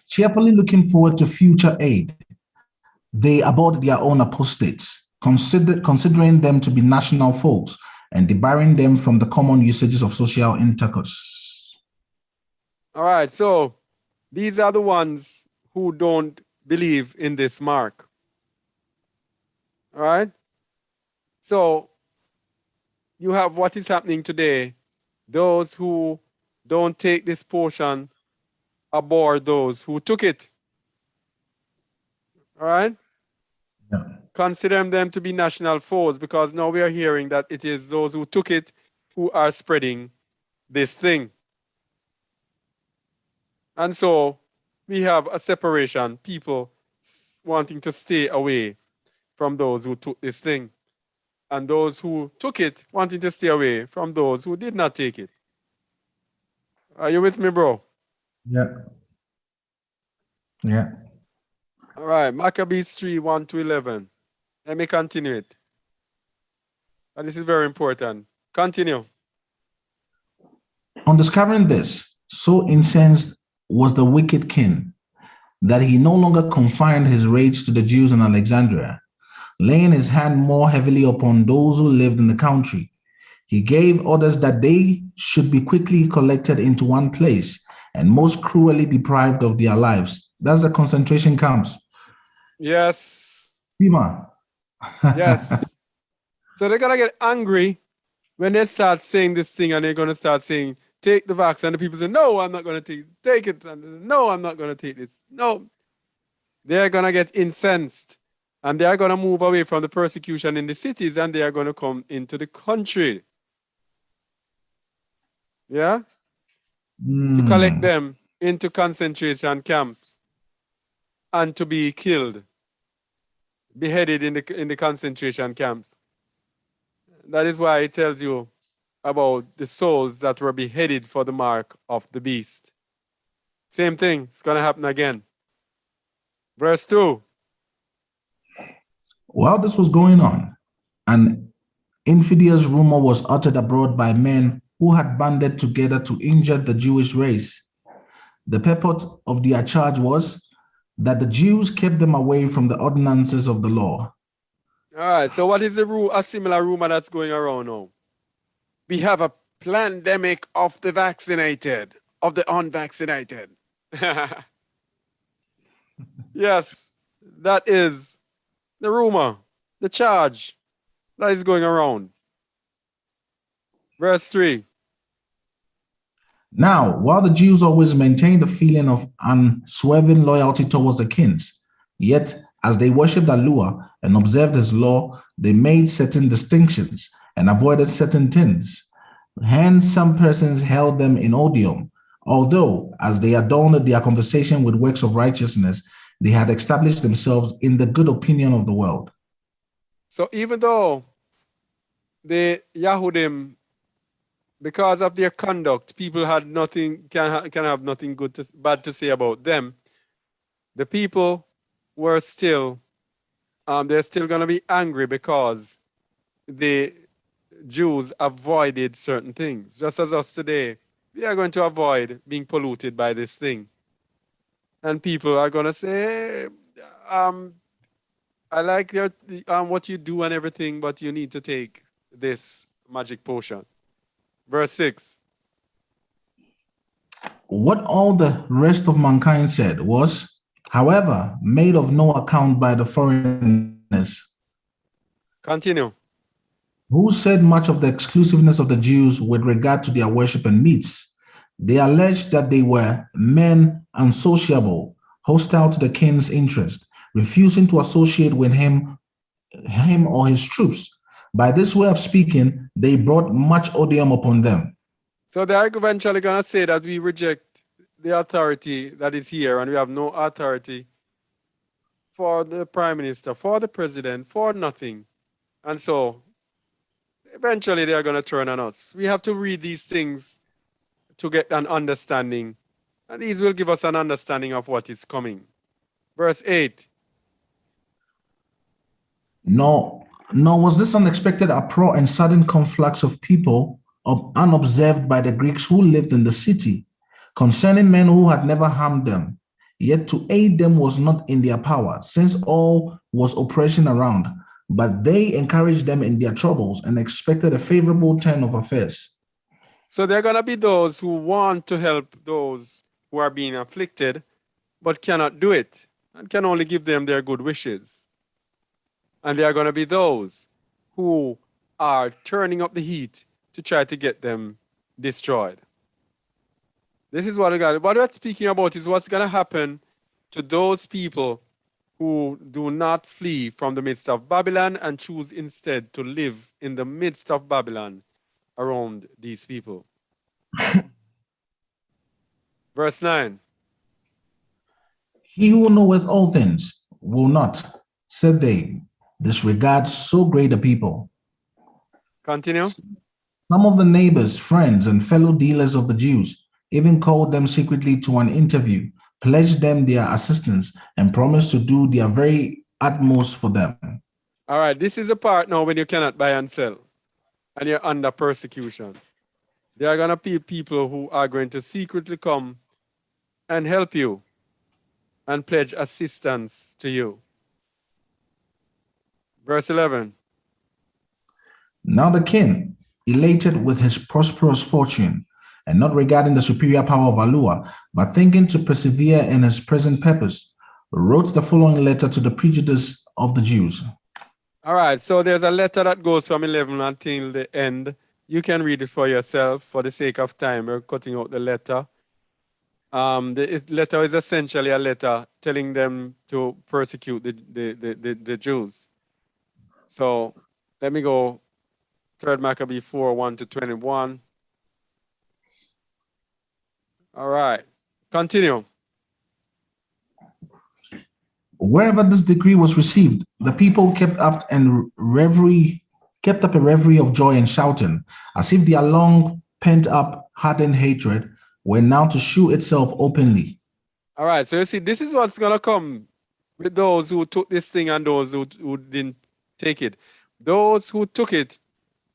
Cheerfully looking forward to future aid, they abhorred their own apostates, considering them to be national foes and debarring them from the common usages of social intercourse. All right, so these are the ones who don't believe in this mark. All right? So you have what is happening today. Those who don't take this portion abhor those who took it. All right? Yeah. Consider them to be national foes because now we are hearing that it is those who took it who are spreading this thing. And so we have a separation, people wanting to stay away from those who took this thing, and those who took it wanting to stay away from those who did not take it. Are you with me, bro? Yeah. Yeah. All right, Maccabees 3, 1 to 11. Let me continue it. And this is very important. Continue. On discovering this, so incensed was the wicked king that he no longer confined his rage to the Jews in Alexandria, laying his hand more heavily upon those who lived in the country. He gave orders that they should be quickly collected into one place and most cruelly deprived of their lives. That's the concentration camps. Yes. Pima. Yes. So they're going to get angry when they start saying this thing and they're going to start saying, take the vaccine, and the people say, no, I'm not going to take it. And no, I'm not going to take this. No, they're going to get incensed and they are going to move away from the persecution in the cities and they are going to come into the country. Yeah? To collect them into concentration camps and to be killed, beheaded in the concentration camps. That is why it tells you about the souls that were beheaded for the mark of the beast. Same thing, it's going to happen again. Verse 2. While this was going on, an invidious rumor was uttered abroad by men who had banded together to injure the Jewish race. The purport of their charge was that the Jews kept them away from the ordinances of the law. All right, so what is a similar rumor that's going around now? We have a pandemic of the vaccinated, of the unvaccinated. Yes, that is the rumor, the charge that is going around. Verse 3. Now, while the Jews always maintained a feeling of unswerving loyalty towards the kings, yet as they worshipped Allah and observed his law, they made certain distinctions and avoided certain things. Hence, some persons held them in odium, although, as they adorned their conversation with works of righteousness, they had established themselves in the good opinion of the world. So even though the Yahudim, because of their conduct, people had nothing, can have nothing bad to say about them, the people were still, they're still going to be angry because the Jews avoided certain things. Just as us today, we are going to avoid being polluted by this thing. And people are going to say, I like what you do and everything, but you need to take this magic potion. Verse 6. What all the rest of mankind said was, however, made of no account by the foreigners. Continue. Who said much of the exclusiveness of the Jews with regard to their worship and meats. They alleged that they were men unsociable, hostile to the king's interest, refusing to associate with him or his troops. By this way of speaking, they brought much odium upon them. So they are eventually going to say that we reject the authority that is here and we have no authority for the prime minister, for the president, for nothing. And so eventually they are going to turn on us. We have to read these things to get an understanding. And these will give us an understanding of what is coming. Verse 8. Nor was this unexpected uproar and sudden conflux of people unobserved by the Greeks who lived in the city, concerning men who had never harmed them. Yet to aid them was not in their power, since all was oppression around. But they encouraged them in their troubles and expected a favorable turn of affairs. So there are going to be those who want to help those who are being afflicted, but cannot do it, and can only give them their good wishes. And there are going to be those who are turning up the heat to try to get them destroyed. This is what we're speaking about is what's going to happen to those people who do not flee from the midst of Babylon and choose instead to live in the midst of Babylon around these people. Verse 9. He who knoweth all things will not, said they, disregard so great a people. Continue. Some of the neighbors, friends, and fellow dealers of the Jews even called them secretly to an interview, pledged them their assistance, and promised to do their very utmost for them. All right, this is a part now when you cannot buy and sell and you're under persecution. There are going to be people who are going to secretly come and help you and pledge assistance to you. Verse 11. Now the king, elated with his prosperous fortune, and not regarding the superior power of Allah, but thinking to persevere in his present purpose, wrote the following letter to the prejudice of the Jews. All right, so there's a letter that goes from 11 until the end, You can read it for yourself. For the sake of time, we're cutting out the letter. The letter is essentially a letter telling them to persecute the Jews. So let me go 3rd Maccabee 4, 1-21. All right, continue. Wherever this decree was received, the people kept up a reverie of joy and shouting, as if their long pent-up hardened hatred were now to shew itself openly. All right, so you see, this is what's gonna come with those who took this thing and those who didn't take it. Those who took it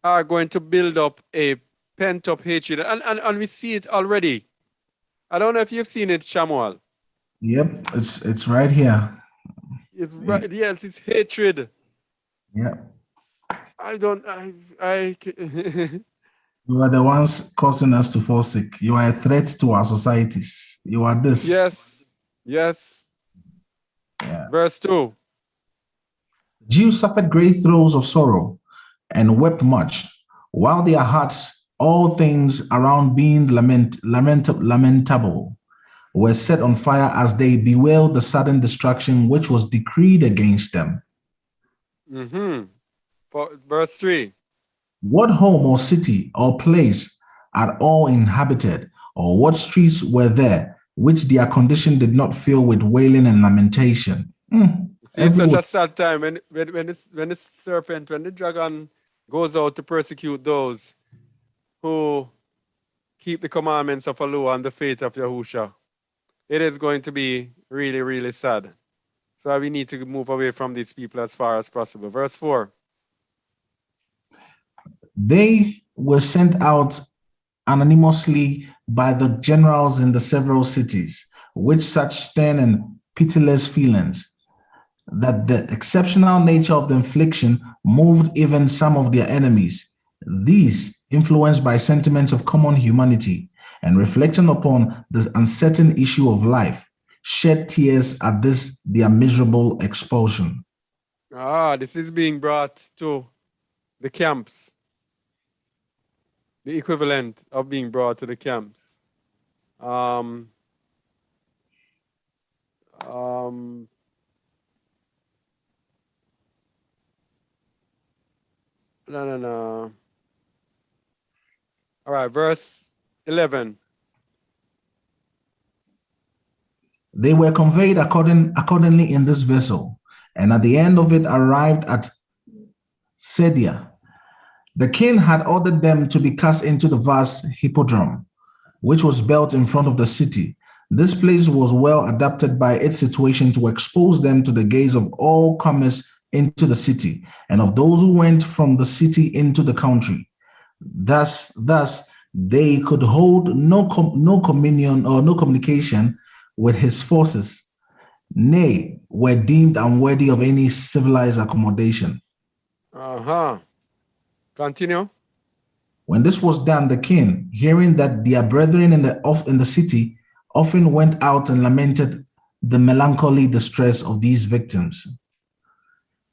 are going to build up a pent-up hatred, and we see it already. I don't know if you've seen it, Shamuel. Yep, it's right here. It's right. Yes, it's hatred. Yeah. I don't. You are the ones causing us to fall sick. You are a threat to our societies. You are this. Yes. Yes. Yeah. Verse 2. Jews suffered great throes of sorrow and wept much, while their hearts, all things around being lamentable, were set on fire as they bewailed the sudden destruction which was decreed against them. Verse 3. What home or city or place at all inhabited, or what streets were there which their condition did not fill with wailing and lamentation? See, it's such a sad time when the serpent, when the dragon goes out to persecute those who keep the commandments of Allah and the faith of Yahusha. It is going to be really, really sad. So we need to move away from these people as far as possible. Verse 4. They were sent out anonymously by the generals in the several cities, with such stern and pitiless feelings, that the exceptional nature of the infliction moved even some of their enemies. These, influenced by sentiments of common humanity and reflecting upon the uncertain issue of life, shed tears at this their miserable expulsion. This is being brought to the camps. The equivalent of being brought to the camps. No. All right, verse 11. They were conveyed accordingly in this vessel, and at the end of it arrived at Sedia. The king had ordered them to be cast into the vast hippodrome, which was built in front of the city. This place was well adapted by its situation to expose them to the gaze of all comers into the city, and of those who went from the city into the country. Thus, they could hold no communion or no communication with his forces, nay, were deemed unworthy of any civilized accommodation. Continue. When this was done, the king, hearing that their brethren in the city often went out and lamented the melancholy distress of these victims,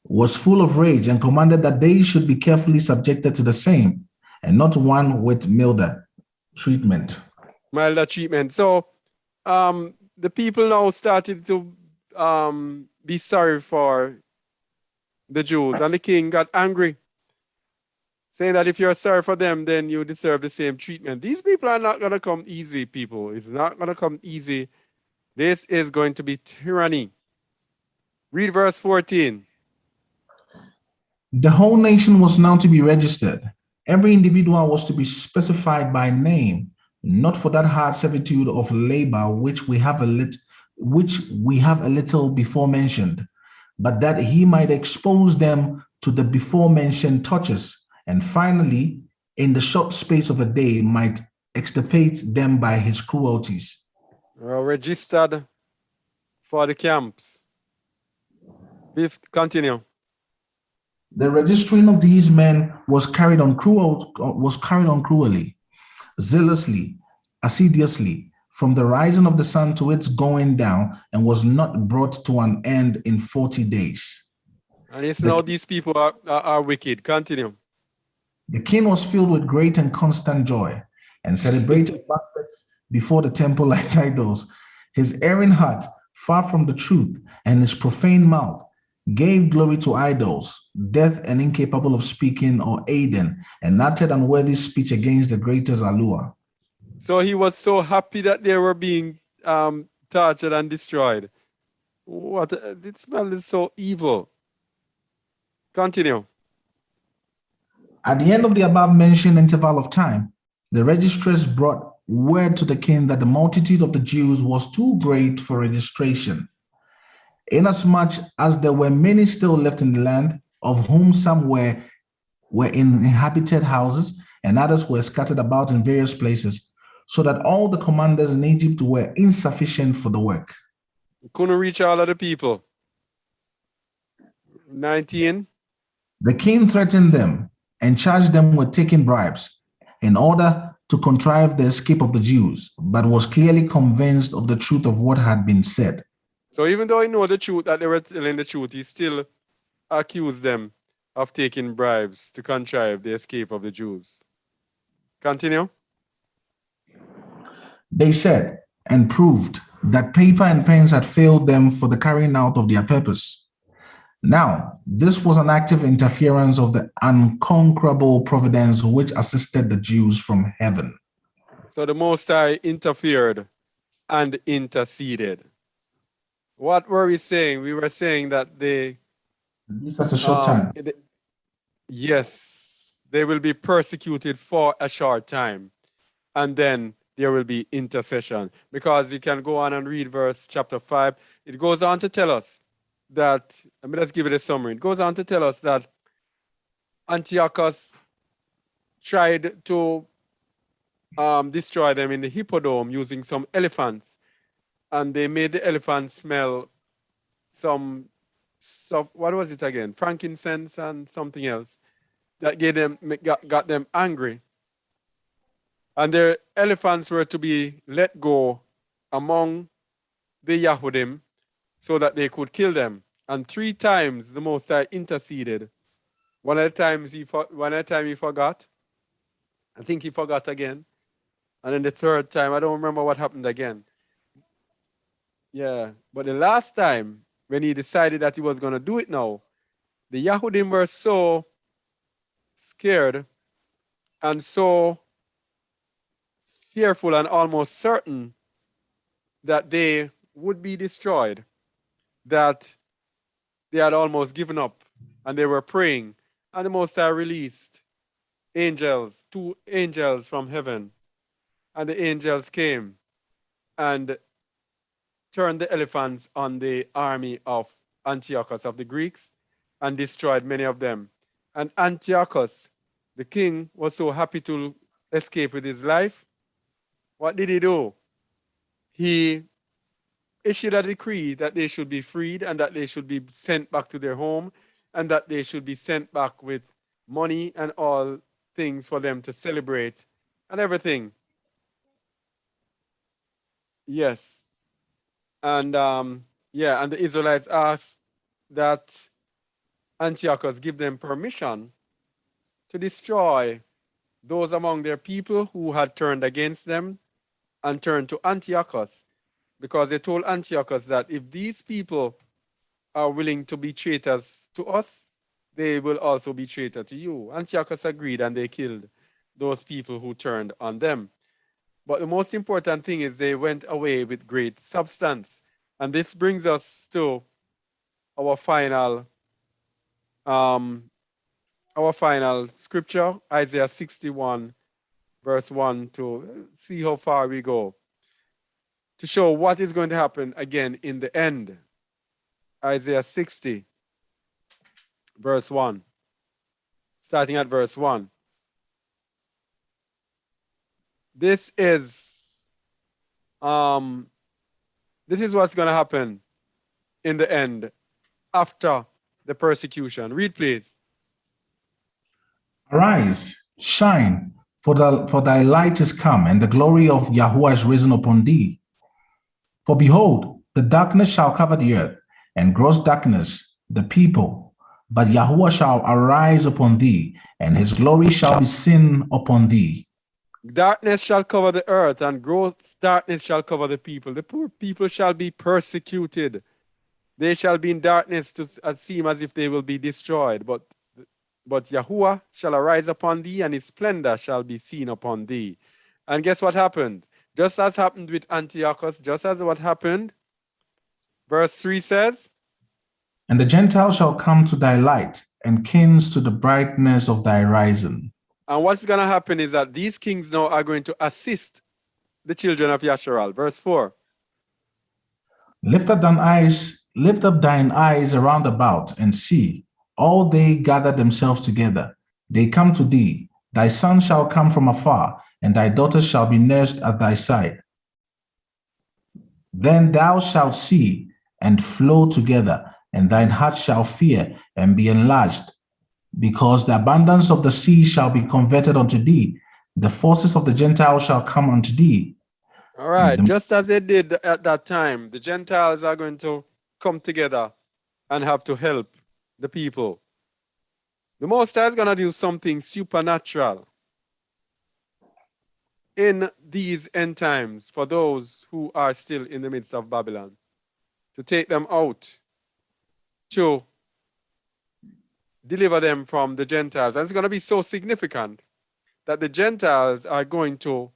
was full of rage and commanded that they should be carefully subjected to the same, and not one with milder treatment. So the people now started to be sorry for the Jews, and the king got angry, saying that if you're sorry for them, then you deserve the same treatment. These people are not going to come easy, people. It's not going to come easy. This is going to be tyranny. Read verse 14. The whole nation was now to be registered. Every individual was to be specified by name, not for that hard servitude of labor which we have a little before mentioned, but that he might expose them to the before mentioned touches, and finally, in the short space of a day, might extirpate them by his cruelties. Registered for the camps. Continue. The registering of these men was carried on cruelly, zealously, assiduously, from the rising of the sun to its going down, and was not brought to an end in 40 days. And it's now these people are wicked. Continue. The king was filled with great and constant joy and celebrated banquets before the temple like idols. His erring heart, far from the truth, and his profane mouth gave glory to idols, deaf and incapable of speaking or aiding, and uttered unworthy speech against the greatest allure. So he was so happy that they were being tortured and destroyed. What? This man is so evil. Continue. At the end of the above mentioned interval of time, the registrars brought word to the king that the multitude of the Jews was too great for registration, inasmuch as there were many still left in the land, of whom some were in inhabited houses, and others were scattered about in various places, so that all the commanders in Egypt were insufficient for the work. Couldn't reach all of the people. 19. The king threatened them and charged them with taking bribes in order to contrive the escape of the Jews, but was clearly convinced of the truth of what had been said. So even though he knew the truth, that they were telling the truth, he still accused them of taking bribes to contrive the escape of the Jews. Continue. They said and proved that paper and pens had failed them for the carrying out of their purpose. Now, this was an active interference of the unconquerable providence which assisted the Jews from heaven. So the Most High interfered and interceded. What were we saying? We were saying that they... This is a short time. Yes, they will be persecuted for a short time. And then there will be intercession. Because you can go on and read verse chapter 5. It goes on to tell us that, let me just give it a summary. It goes on to tell us that Antiochus tried to destroy them in the hippodrome using some elephants. And they made the elephants smell some what was it again? Frankincense and something else that got them angry. And their elephants were to be let go among the Yahudim so that they could kill them. And 3 times the Most High interceded. One time he forgot. I think he forgot again. And then the 3rd time, I don't remember what happened again. Yeah, but the last time, when he decided that he was going to do it now, the Yahudim were so scared and so fearful and almost certain that they would be destroyed, that they had almost given up and they were praying. And the Most High released angels, 2 angels from heaven. And the angels came and turned the elephants on the army of Antiochus of the Greeks and destroyed many of them. And Antiochus, the king, was so happy to escape with his life. What did he do? He issued a decree that they should be freed and that they should be sent back to their home and that they should be sent back with money and all things for them to celebrate and everything. Yes. And and the Israelites asked that Antiochus give them permission to destroy those among their people who had turned against them and turned to Antiochus, because they told Antiochus that if these people are willing to be traitors to us, they will also be traitor to you. Antiochus agreed and they killed those people who turned on them. But the most important thing is they went away with great substance. And this brings us to our final scripture, Isaiah 61, verse 1, to see how far we go, to show what is going to happen again in the end. Isaiah 60, verse 1, starting at verse 1. This is what's going to happen in the end after the persecution. Read, please. Arise, shine, for thy light is come, and the glory of Yahuwah is risen upon thee. For behold, the darkness shall cover the earth, and gross darkness the people. But Yahuwah shall arise upon thee, and his glory shall be seen upon thee. Darkness shall cover the earth, and gross darkness shall cover the people. The poor people shall be persecuted. They shall be in darkness to seem as if they will be destroyed. But Yahuwah shall arise upon thee, and his splendor shall be seen upon thee. And guess what happened? Just as happened with Antiochus, just as what happened, verse 3 says, And the Gentiles shall come to thy light, and kings to the brightness of thy rising. And what's going to happen is that these kings now are going to assist the children of Yasharal. Verse 4. Lift up thine eyes around about, and see, all they gather themselves together. They come to thee. Thy son shall come from afar, and thy daughters shall be nursed at thy side. Then thou shalt see and flow together, and thine heart shall fear and be enlarged, because the abundance of the sea shall be converted unto thee. The forces of the Gentiles shall come unto thee. All right, just as they did at that time, the Gentiles are going to come together and have to help the people. The Most High is going to do something supernatural in these end times for those who are still in the midst of Babylon, to take them out, to deliver them from the Gentiles. And it's going to be so significant that the Gentiles are going to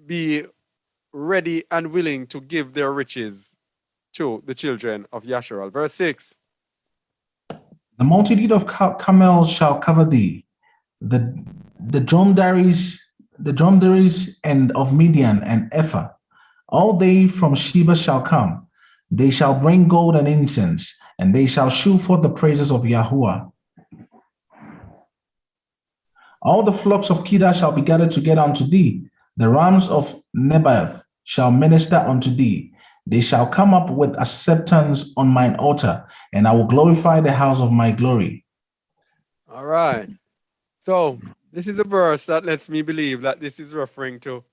be ready and willing to give their riches to the children of Yasharal. Verse 6. The multitude of camels shall cover thee, the dromedaries and of Midian and Ephah. All they from Sheba shall come. They shall bring gold and incense, and they shall shew forth the praises of Yahuwah. All the flocks of Kedar shall be gathered together unto thee. The rams of Nebaioth shall minister unto thee. They shall come up with acceptance on mine altar, and I will glorify the house of my glory. All right. So this is a verse that lets me believe that this is referring to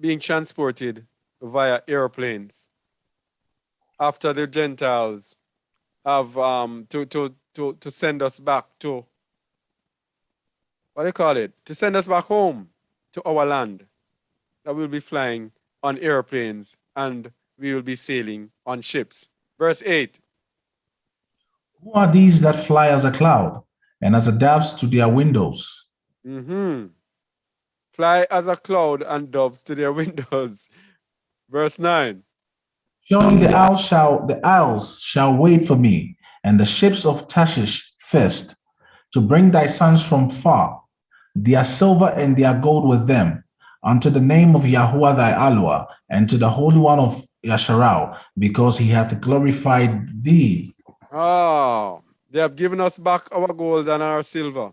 being transported via airplanes after the Gentiles have to send us back to, what do you call it? To send us back home to our land. That we'll be flying on airplanes and we will be sailing on ships. Verse 8. Who are these that fly as a cloud, and as a doves to their windows? Fly as a cloud and doves to their windows. Verse 9. Surely the isles shall wait for me, and the ships of Tarshish first, to bring thy sons from far, their silver and their gold with them, unto the name of Yahuwah thy Aloha, and to the Holy One of Yasharal, because he hath glorified thee. Oh, they have given us back our gold and our silver.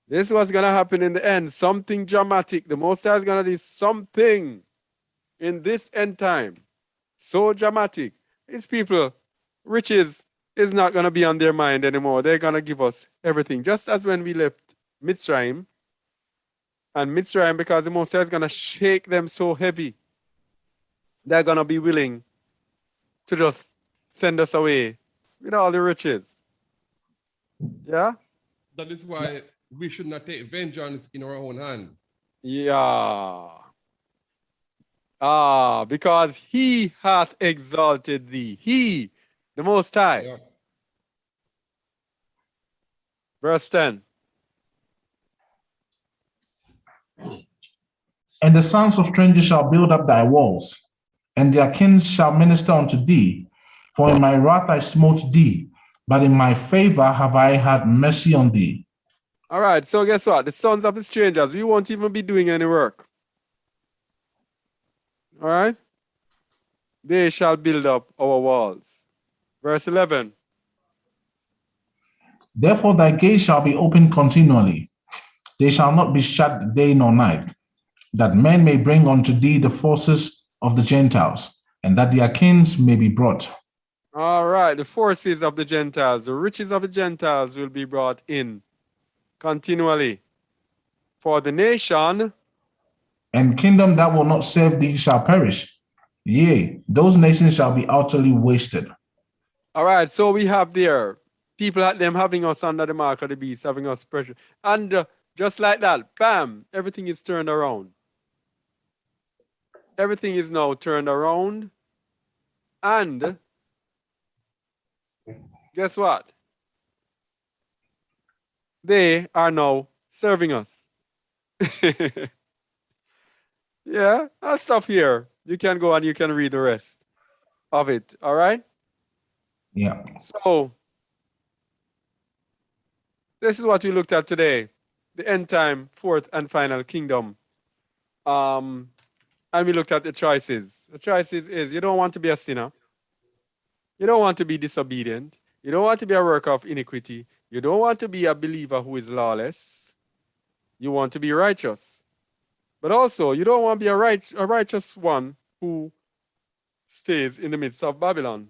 This was going to happen in the end, something dramatic. The Most High is going to do something in this end time. So dramatic. These people, riches is not going to be on their mind anymore. They're going to give us everything. Just as when we left Mitzrayim, and Mitzrayim, because the Most High is going to shake them so heavy, they're going to be willing to just send us away with all the riches. Yeah? That is why we should not take vengeance in our own hands. Yeah. Because he hath exalted thee. He, the Most High. Yeah. Verse 10. And the sons of strangers shall build up thy walls, and their kings shall minister unto thee. For in my wrath I smote thee, but in my favor have I had mercy on thee. All right, so guess what? The sons of the strangers, we won't even be doing any work. All right? They shall build up our walls. Verse 11. Therefore thy gates shall be open continually. They shall not be shut day nor night, that men may bring unto thee the forces of the Gentiles, and that their kings may be brought. All right, the forces of the Gentiles, the riches of the Gentiles will be brought in continually. For the nation, and kingdom that will not serve thee shall perish, Yea, those nations shall be utterly wasted. All right, so we have there people at them having us under the mark of the beast, having us pressure. And just like that, bam, everything is turned around. Everything is now turned around. And guess what? They are now serving us. Yeah, I'll stop here. You can go and you can read the rest of it. All right. Yeah. So this is what we looked at today: the end time, fourth and final kingdom. And we looked at the choices. The choices is you don't want to be a sinner. You don't want to be disobedient. You don't want to be a worker of iniquity. You don't want to be a believer who is lawless. You want to be righteous. But also, you don't want to be a righteous one who stays in the midst of Babylon.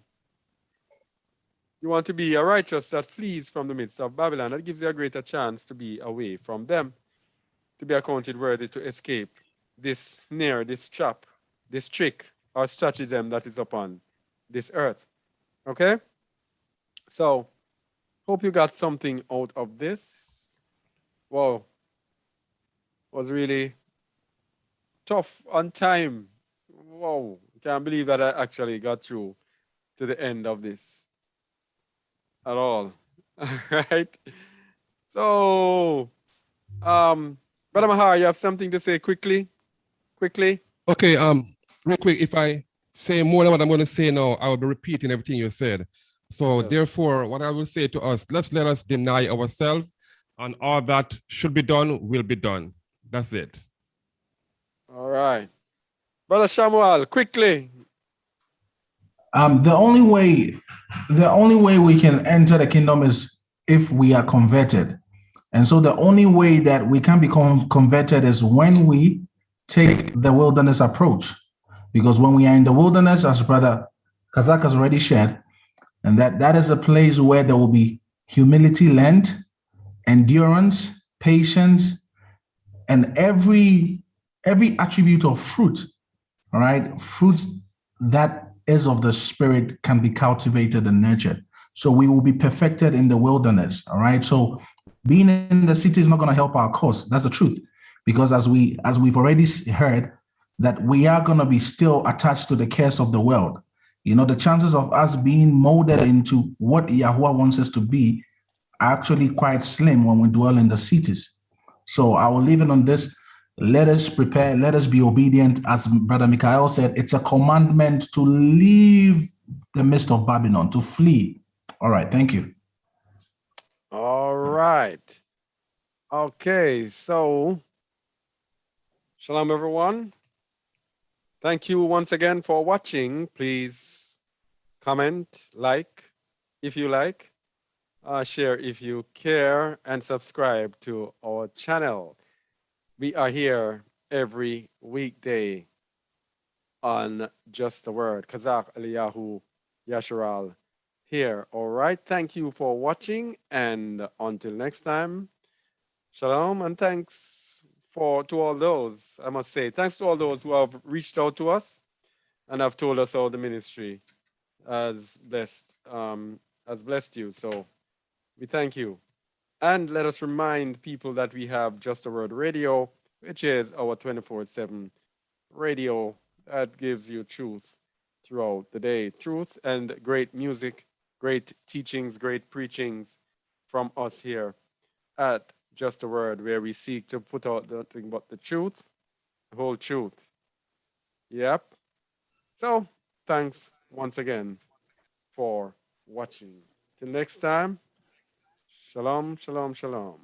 You want to be a righteous that flees from the midst of Babylon. That gives you a greater chance to be away from them, to be accounted worthy to escape this snare, this trap, this trick or stratagem that is upon this earth. Okay? So, hope you got something out of this. Wow. Was really tough on time. Wow. Can't believe that I actually got through to the end of this at all. All right. So, Brother Mahar, you have something to say quickly? Quickly? Okay, real quick, if I say more than what I'm going to say now, I will be repeating everything you said. So Yeah. therefore, what I will say to us, let us deny ourselves, and all that should be done will be done. That's it. All right. Brother Shamuel, quickly. The only way we can enter the kingdom is if we are converted. And so the only way that we can become converted is when we take the wilderness approach. Because when we are in the wilderness, as Brother Kazak has already shared, and that is a place where there will be humility learned, endurance, patience, and every attribute of fruit, all right, fruit that is of the spirit can be cultivated and nurtured. So we will be perfected in the wilderness, all right. So being in the city is not going to help our cause. That's the truth, because as we've already heard, that we are going to be still attached to the cares of the world. You know, the chances of us being molded into what Yahuwah wants us to be are actually quite slim when we dwell in the cities. So I will leave it on this. Let us prepare, let us be obedient. As Brother Michael said, it's a commandment to leave the midst of Babylon, to flee. All right, thank you. All right. Okay, so shalom, everyone. Thank you once again for watching. Please comment, like if you like, share if you care, and subscribe to our channel. We are here every weekday on Just a Word. Kazak Eliyahu Yasharal here. All right. Thank you for watching. And until next time, shalom. And thanks to all those, I must say, thanks to all those who have reached out to us and have told us how the ministry has blessed you. So we thank you. And let us remind people that we have Just a Word Radio, which is our 24/7 radio that gives you truth throughout the day. Truth and great music, great teachings, great preachings from us here at Just a Word, where we seek to put out nothing but the truth, the whole truth. Yep. So thanks once again for watching. Till next time, shalom, shalom, shalom.